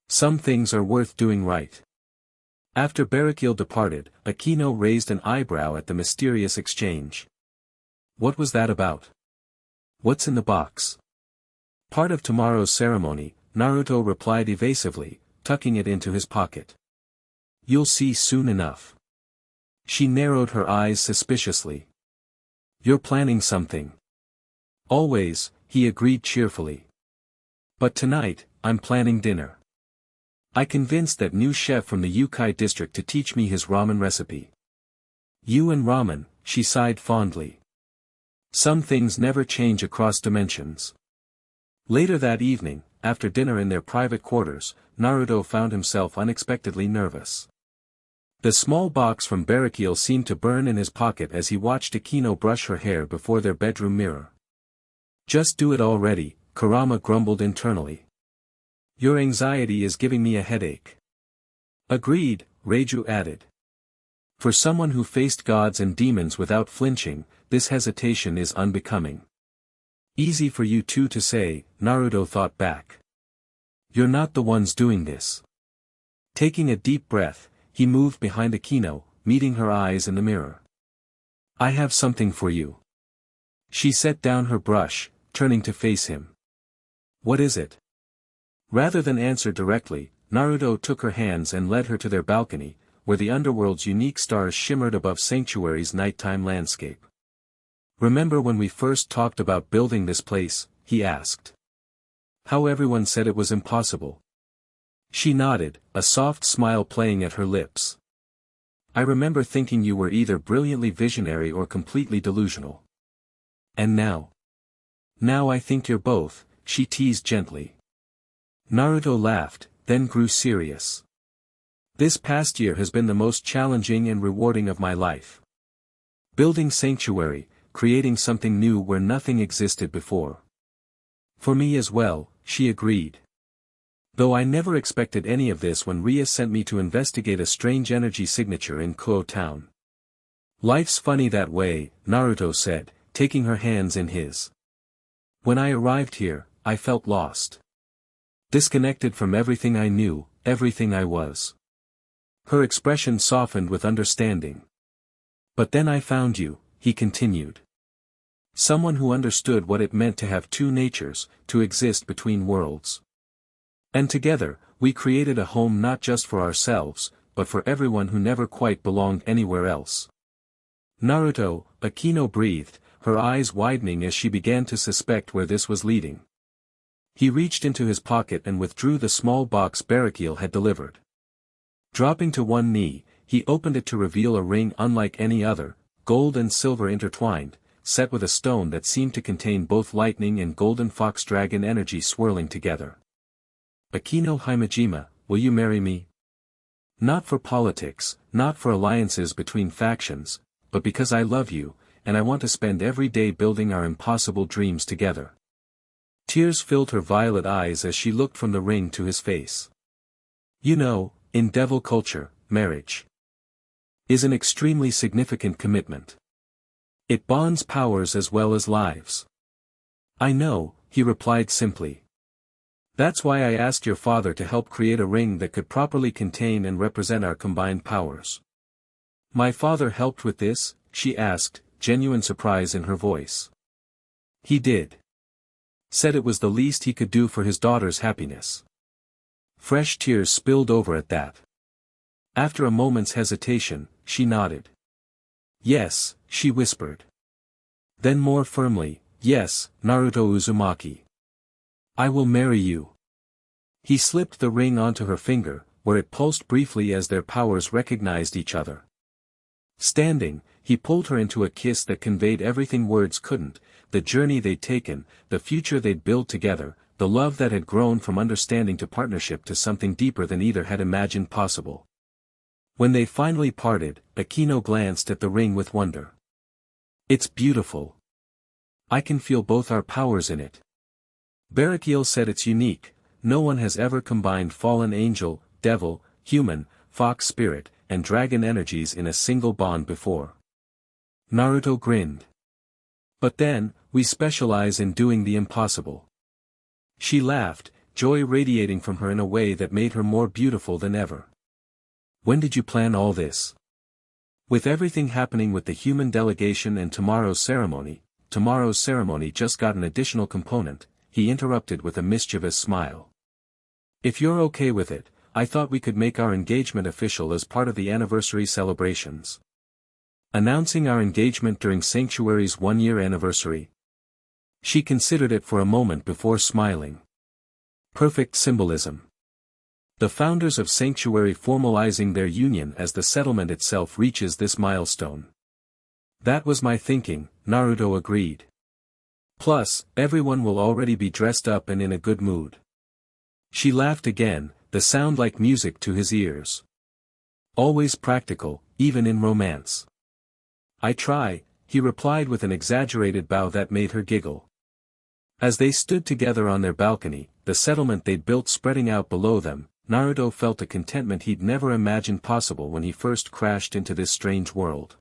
Some things are worth doing right. After Barakiel departed, Akeno raised an eyebrow at the mysterious exchange. What was that about? What's in the box? Part of tomorrow's ceremony, Naruto replied evasively, tucking it into his pocket. You'll see soon enough. She narrowed her eyes suspiciously. You're planning something. Always, he agreed cheerfully. But tonight, I'm planning dinner. I convinced that new chef from the Yukai district to teach me his ramen recipe. You and ramen, she sighed fondly. Some things never change across dimensions. Later that evening, after dinner in their private quarters, Naruto found himself unexpectedly nervous. The small box from Barakiel seemed to burn in his pocket as he watched Akeno brush her hair before their bedroom mirror. Just do it already, Kurama grumbled internally. Your anxiety is giving me a headache. Agreed, Reiju added. For someone who faced gods and demons without flinching, this hesitation is unbecoming. Easy for you two to say, Naruto thought back. You're not the ones doing this. Taking a deep breath, he moved behind Akeno, meeting her eyes in the mirror. I have something for you. She set down her brush, turning to face him. What is it? Rather than answer directly, Naruto took her hands and led her to their balcony, where the underworld's unique stars shimmered above Sanctuary's nighttime landscape. Remember when we first talked about building this place, he asked. How everyone said it was impossible. She nodded, a soft smile playing at her lips. I remember thinking you were either brilliantly visionary or completely delusional. And now? Now I think you're both, she teased gently. Naruto laughed, then grew serious. This past year has been the most challenging and rewarding of my life. Building Sanctuary, creating something new where nothing existed before. For me as well, she agreed. Though I never expected any of this when Ria sent me to investigate a strange energy signature in Kuo Town. Life's funny that way, Naruto said, taking her hands in his. When I arrived here, I felt lost. Disconnected from everything I knew, everything I was. Her expression softened with understanding. But then I found you, he continued. Someone who understood what it meant to have two natures, to exist between worlds. And together, we created a home not just for ourselves, but for everyone who never quite belonged anywhere else. Naruto, Akeno breathed, her eyes widening as she began to suspect where this was leading. He reached into his pocket and withdrew the small box Barakiel had delivered. Dropping to one knee, he opened it to reveal a ring unlike any other, gold and silver intertwined, set with a stone that seemed to contain both lightning and golden fox dragon energy swirling together. Akeno Himejima, will you marry me? Not for politics, not for alliances between factions, but because I love you, and I want to spend every day building our impossible dreams together. Tears filled her violet eyes as she looked from the ring to his face. You know, in devil culture, marriage is an extremely significant commitment. It bonds powers as well as lives. I know, he replied simply. That's why I asked your father to help create a ring that could properly contain and represent our combined powers. My father helped with this, she asked, genuine surprise in her voice. He did. Said it was the least he could do for his daughter's happiness. Fresh tears spilled over at that. After a moment's hesitation, she nodded. Yes, she whispered. Then more firmly, yes, Naruto Uzumaki. I will marry you. He slipped the ring onto her finger, where it pulsed briefly as their powers recognized each other. Standing, he pulled her into a kiss that conveyed everything words couldn't, the journey they'd taken, the future they'd built together, the love that had grown from understanding to partnership to something deeper than either had imagined possible. When they finally parted, Akeno glanced at the ring with wonder. It's beautiful. I can feel both our powers in it. Barakiel said it's unique, no one has ever combined fallen angel, devil, human, fox spirit, and dragon energies in a single bond before. Naruto grinned. But then, we specialize in doing the impossible. She laughed, joy radiating from her in a way that made her more beautiful than ever. When did you plan all this? With everything happening with the human delegation and tomorrow's ceremony just got an additional component, he interrupted with a mischievous smile. If you're okay with it, I thought we could make our engagement official as part of the anniversary celebrations. Announcing our engagement during Sanctuary's one-year anniversary. She considered it for a moment before smiling. Perfect symbolism. The founders of Sanctuary formalizing their union as the settlement itself reaches this milestone. That was my thinking, Naruto agreed. Plus, everyone will already be dressed up and in a good mood. She laughed again, the sound like music to his ears. Always practical, even in romance. I try, he replied with an exaggerated bow that made her giggle. As they stood together on their balcony, the settlement they'd built spreading out below them, Naruto felt a contentment he'd never imagined possible when he first crashed into this strange world.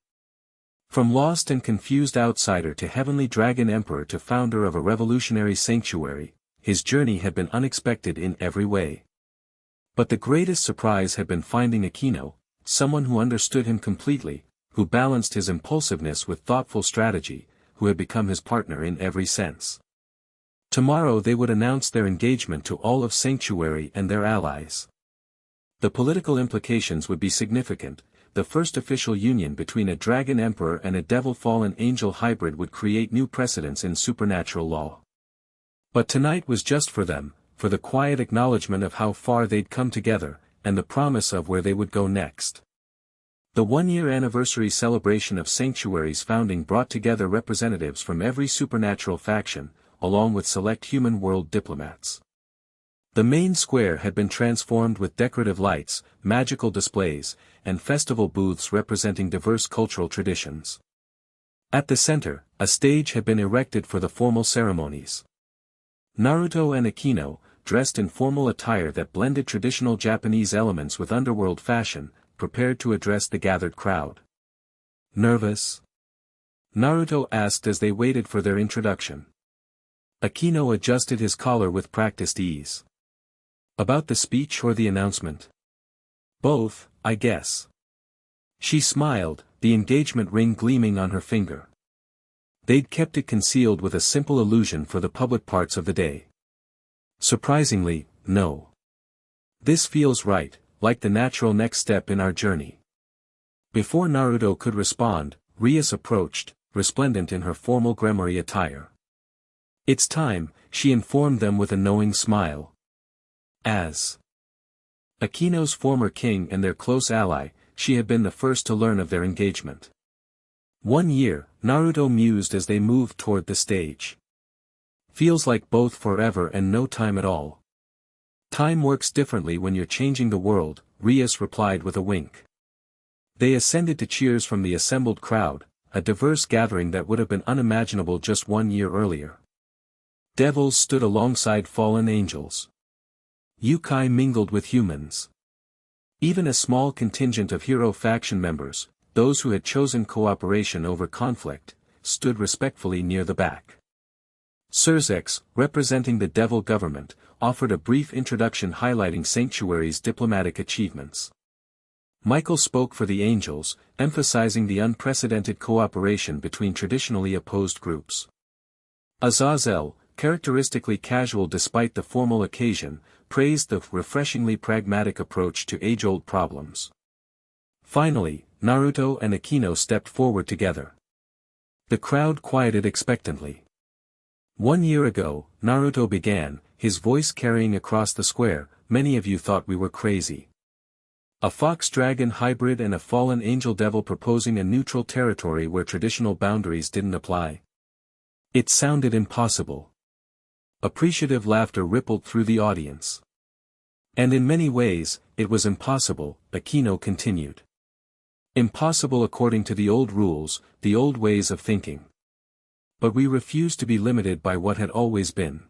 From lost and confused outsider to heavenly dragon emperor to founder of a revolutionary sanctuary, his journey had been unexpected in every way. But the greatest surprise had been finding Akeno, someone who understood him completely, who balanced his impulsiveness with thoughtful strategy, who had become his partner in every sense. Tomorrow they would announce their engagement to all of Sanctuary and their allies. The political implications would be significant. The first official union between a dragon emperor and a devil fallen angel hybrid would create new precedents in supernatural law. But tonight was just for them, for the quiet acknowledgement of how far they'd come together, and the promise of where they would go next. The one-year anniversary celebration of Sanctuary's founding brought together representatives from every supernatural faction, along with select human world diplomats. The main square had been transformed with decorative lights, magical displays, and festival booths representing diverse cultural traditions. At the center, a stage had been erected for the formal ceremonies. Naruto and Akeno, dressed in formal attire that blended traditional Japanese elements with underworld fashion, prepared to address the gathered crowd. Nervous? Naruto asked as they waited for their introduction. Akeno adjusted his collar with practiced ease. About the speech or the announcement? Both, I guess. She smiled, the engagement ring gleaming on her finger. They'd kept it concealed with a simple illusion for the public parts of the day. Surprisingly, no. This feels right, like the natural next step in our journey. Before Naruto could respond, Rias approached, resplendent in her formal grimoire attire. It's time, she informed them with a knowing smile. As Akeno's former king and their close ally, she had been the first to learn of their engagement. 1 year, Naruto mused as they moved toward the stage. Feels like both forever and no time at all. Time works differently when you're changing the world, Rias replied with a wink. They ascended to cheers from the assembled crowd, a diverse gathering that would have been unimaginable just 1 year earlier. Devils stood alongside fallen angels. Yokai mingled with humans. Even a small contingent of hero faction members, those who had chosen cooperation over conflict, stood respectfully near the back. Surzex, representing the devil government, offered a brief introduction highlighting Sanctuary's diplomatic achievements. Michael spoke for the angels, emphasizing the unprecedented cooperation between traditionally opposed groups. Azazel, characteristically casual despite the formal occasion, praised the refreshingly pragmatic approach to age-old problems. Finally, Naruto and Akeno stepped forward together. The crowd quieted expectantly. 1 year ago, Naruto began, his voice carrying across the square, many of you thought we were crazy. A fox-dragon hybrid and a fallen angel devil proposing a neutral territory where traditional boundaries didn't apply. It sounded impossible. Appreciative laughter rippled through the audience. And in many ways, it was impossible, Akeno continued. Impossible according to the old rules, the old ways of thinking. But we refused to be limited by what had always been.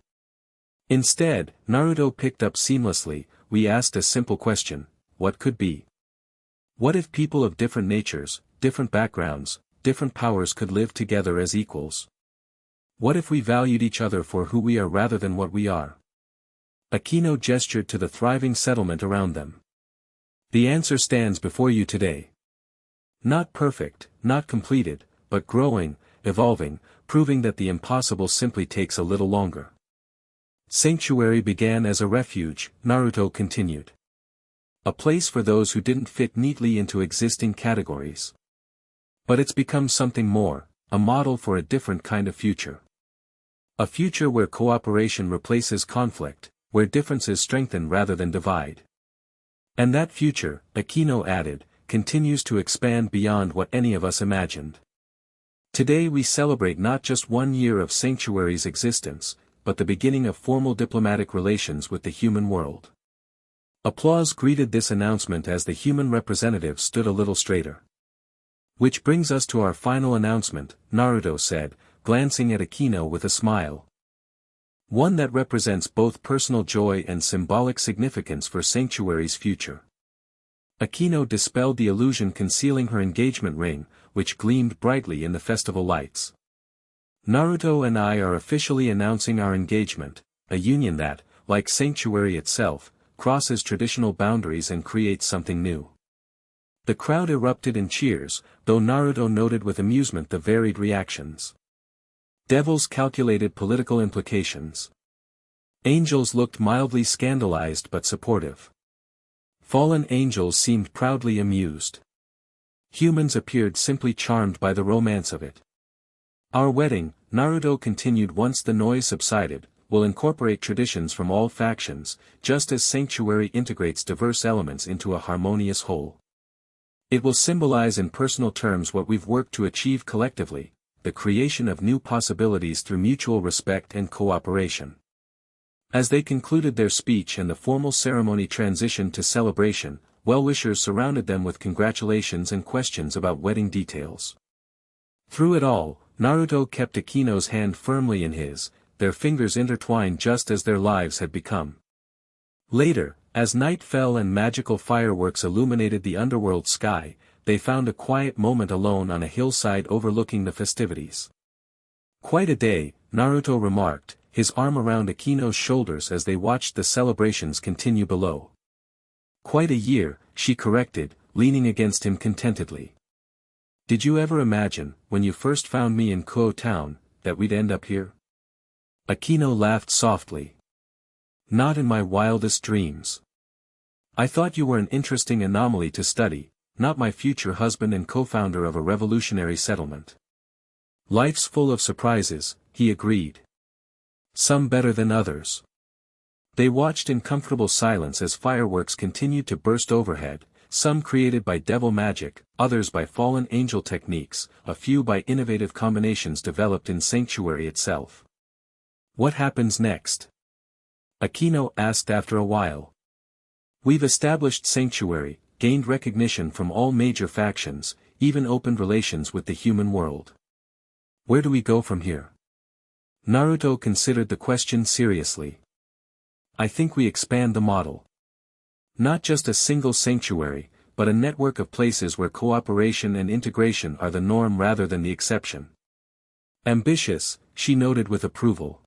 Instead, Naruto picked up seamlessly, we asked a simple question, what could be? What if people of different natures, different backgrounds, different powers could live together as equals? What if we valued each other for who we are rather than what we are? Akeno gestured to the thriving settlement around them. The answer stands before you today. Not perfect, not completed, but growing, evolving, proving that the impossible simply takes a little longer. Sanctuary began as a refuge, Naruto continued. A place for those who didn't fit neatly into existing categories. But it's become something more, a model for a different kind of future. A future where cooperation replaces conflict, where differences strengthen rather than divide. And that future, Akeno added, continues to expand beyond what any of us imagined. Today we celebrate not just 1 year of Sanctuary's existence, but the beginning of formal diplomatic relations with the human world. Applause greeted this announcement as the human representative stood a little straighter. "Which brings us to our final announcement," Naruto said, glancing at Akeno with a smile. "One that represents both personal joy and symbolic significance for Sanctuary's future." Akeno dispelled the illusion concealing her engagement ring, which gleamed brightly in the festival lights. "Naruto and I are officially announcing our engagement, a union that, like Sanctuary itself, crosses traditional boundaries and creates something new." The crowd erupted in cheers, though Naruto noted with amusement the varied reactions. Devils calculated political implications. Angels looked mildly scandalized but supportive. Fallen angels seemed proudly amused. Humans appeared simply charmed by the romance of it. "Our wedding," Naruto continued once the noise subsided, "will incorporate traditions from all factions, just as Sanctuary integrates diverse elements into a harmonious whole. It will symbolize in personal terms what we've worked to achieve collectively, the creation of new possibilities through mutual respect and cooperation." As they concluded their speech and the formal ceremony transitioned to celebration, well-wishers surrounded them with congratulations and questions about wedding details. Through it all, Naruto kept Akeno's hand firmly in his, their fingers intertwined just as their lives had become. Later, as night fell and magical fireworks illuminated the underworld sky, they found a quiet moment alone on a hillside overlooking the festivities. "Quite a day," Naruto remarked, his arm around Akeno's shoulders as they watched the celebrations continue below. "Quite a year," she corrected, leaning against him contentedly. "Did you ever imagine, when you first found me in Kuo Town, that we'd end up here?" Akeno laughed softly. "Not in my wildest dreams. I thought you were an interesting anomaly to study, not my future husband and co-founder of a revolutionary settlement." "Life's full of surprises," he agreed. "Some better than others." They watched in comfortable silence as fireworks continued to burst overhead, some created by devil magic, others by fallen angel techniques, a few by innovative combinations developed in Sanctuary itself. "What happens next?" Akeno asked after a while. "We've established Sanctuary, gained recognition from all major factions, even opened relations with the human world. Where do we go from here?" Naruto considered the question seriously. "I think we expand the model. Not just a single sanctuary, but a network of places where cooperation and integration are the norm rather than the exception." "Ambitious," she noted with approval.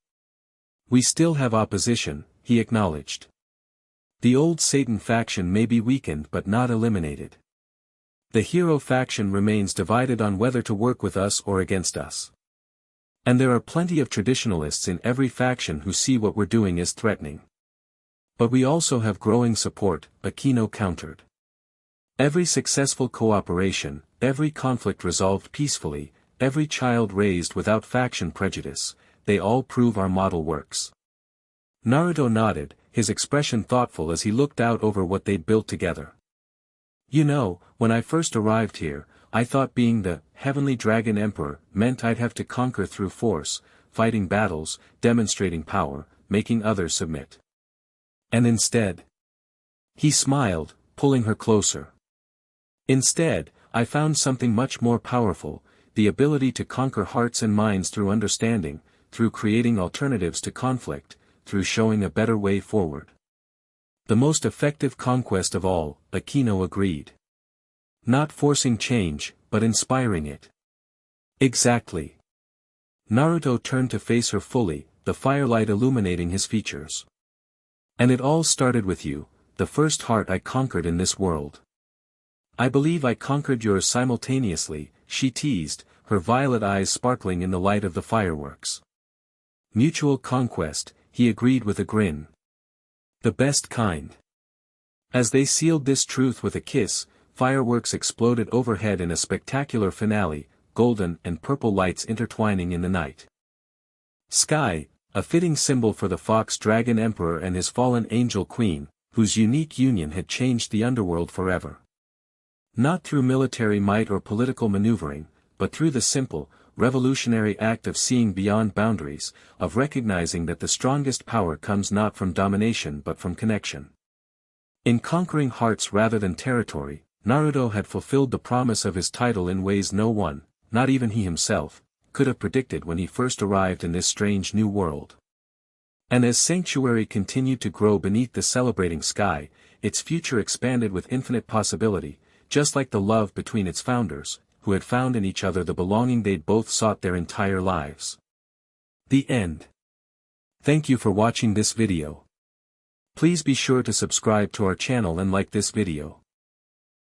"We still have opposition," he acknowledged. "The old Satan faction may be weakened but not eliminated. The hero faction remains divided on whether to work with us or against us. And there are plenty of traditionalists in every faction who see what we're doing as threatening." "But we also have growing support," Akeno countered. "Every successful cooperation, every conflict resolved peacefully, every child raised without faction prejudice, they all prove our model works." Naruto nodded, his expression thoughtful as he looked out over what they'd built together. "You know, when I first arrived here, I thought being the Heavenly Dragon Emperor meant I'd have to conquer through force, fighting battles, demonstrating power, making others submit. And instead..." He smiled, pulling her closer. "Instead, I found something much more powerful, the ability to conquer hearts and minds through understanding, through creating alternatives to conflict, through showing a better way forward." "The most effective conquest of all," Akeno agreed. "Not forcing change, but inspiring it." "Exactly." Naruto turned to face her fully, the firelight illuminating his features. "And it all started with you, the first heart I conquered in this world." "I believe I conquered yours simultaneously," she teased, her violet eyes sparkling in the light of the fireworks. "Mutual conquest," he agreed with a grin. "The best kind." As they sealed this truth with a kiss, fireworks exploded overhead in a spectacular finale, golden and purple lights intertwining in the night. Sky, a fitting symbol for the Fox Dragon Emperor and his fallen angel queen, whose unique union had changed the underworld forever. Not through military might or political maneuvering, but through the simple, revolutionary act of seeing beyond boundaries, of recognizing that the strongest power comes not from domination but from connection. In conquering hearts rather than territory, Naruto had fulfilled the promise of his title in ways no one, not even he himself, could have predicted when he first arrived in this strange new world. And as Sanctuary continued to grow beneath the celebrating sky, its future expanded with infinite possibility, just like the love between its founders, who had found in each other the belonging they'd both sought their entire lives. The end. Thank you for watching this video. Please be sure to subscribe to our channel and like this video.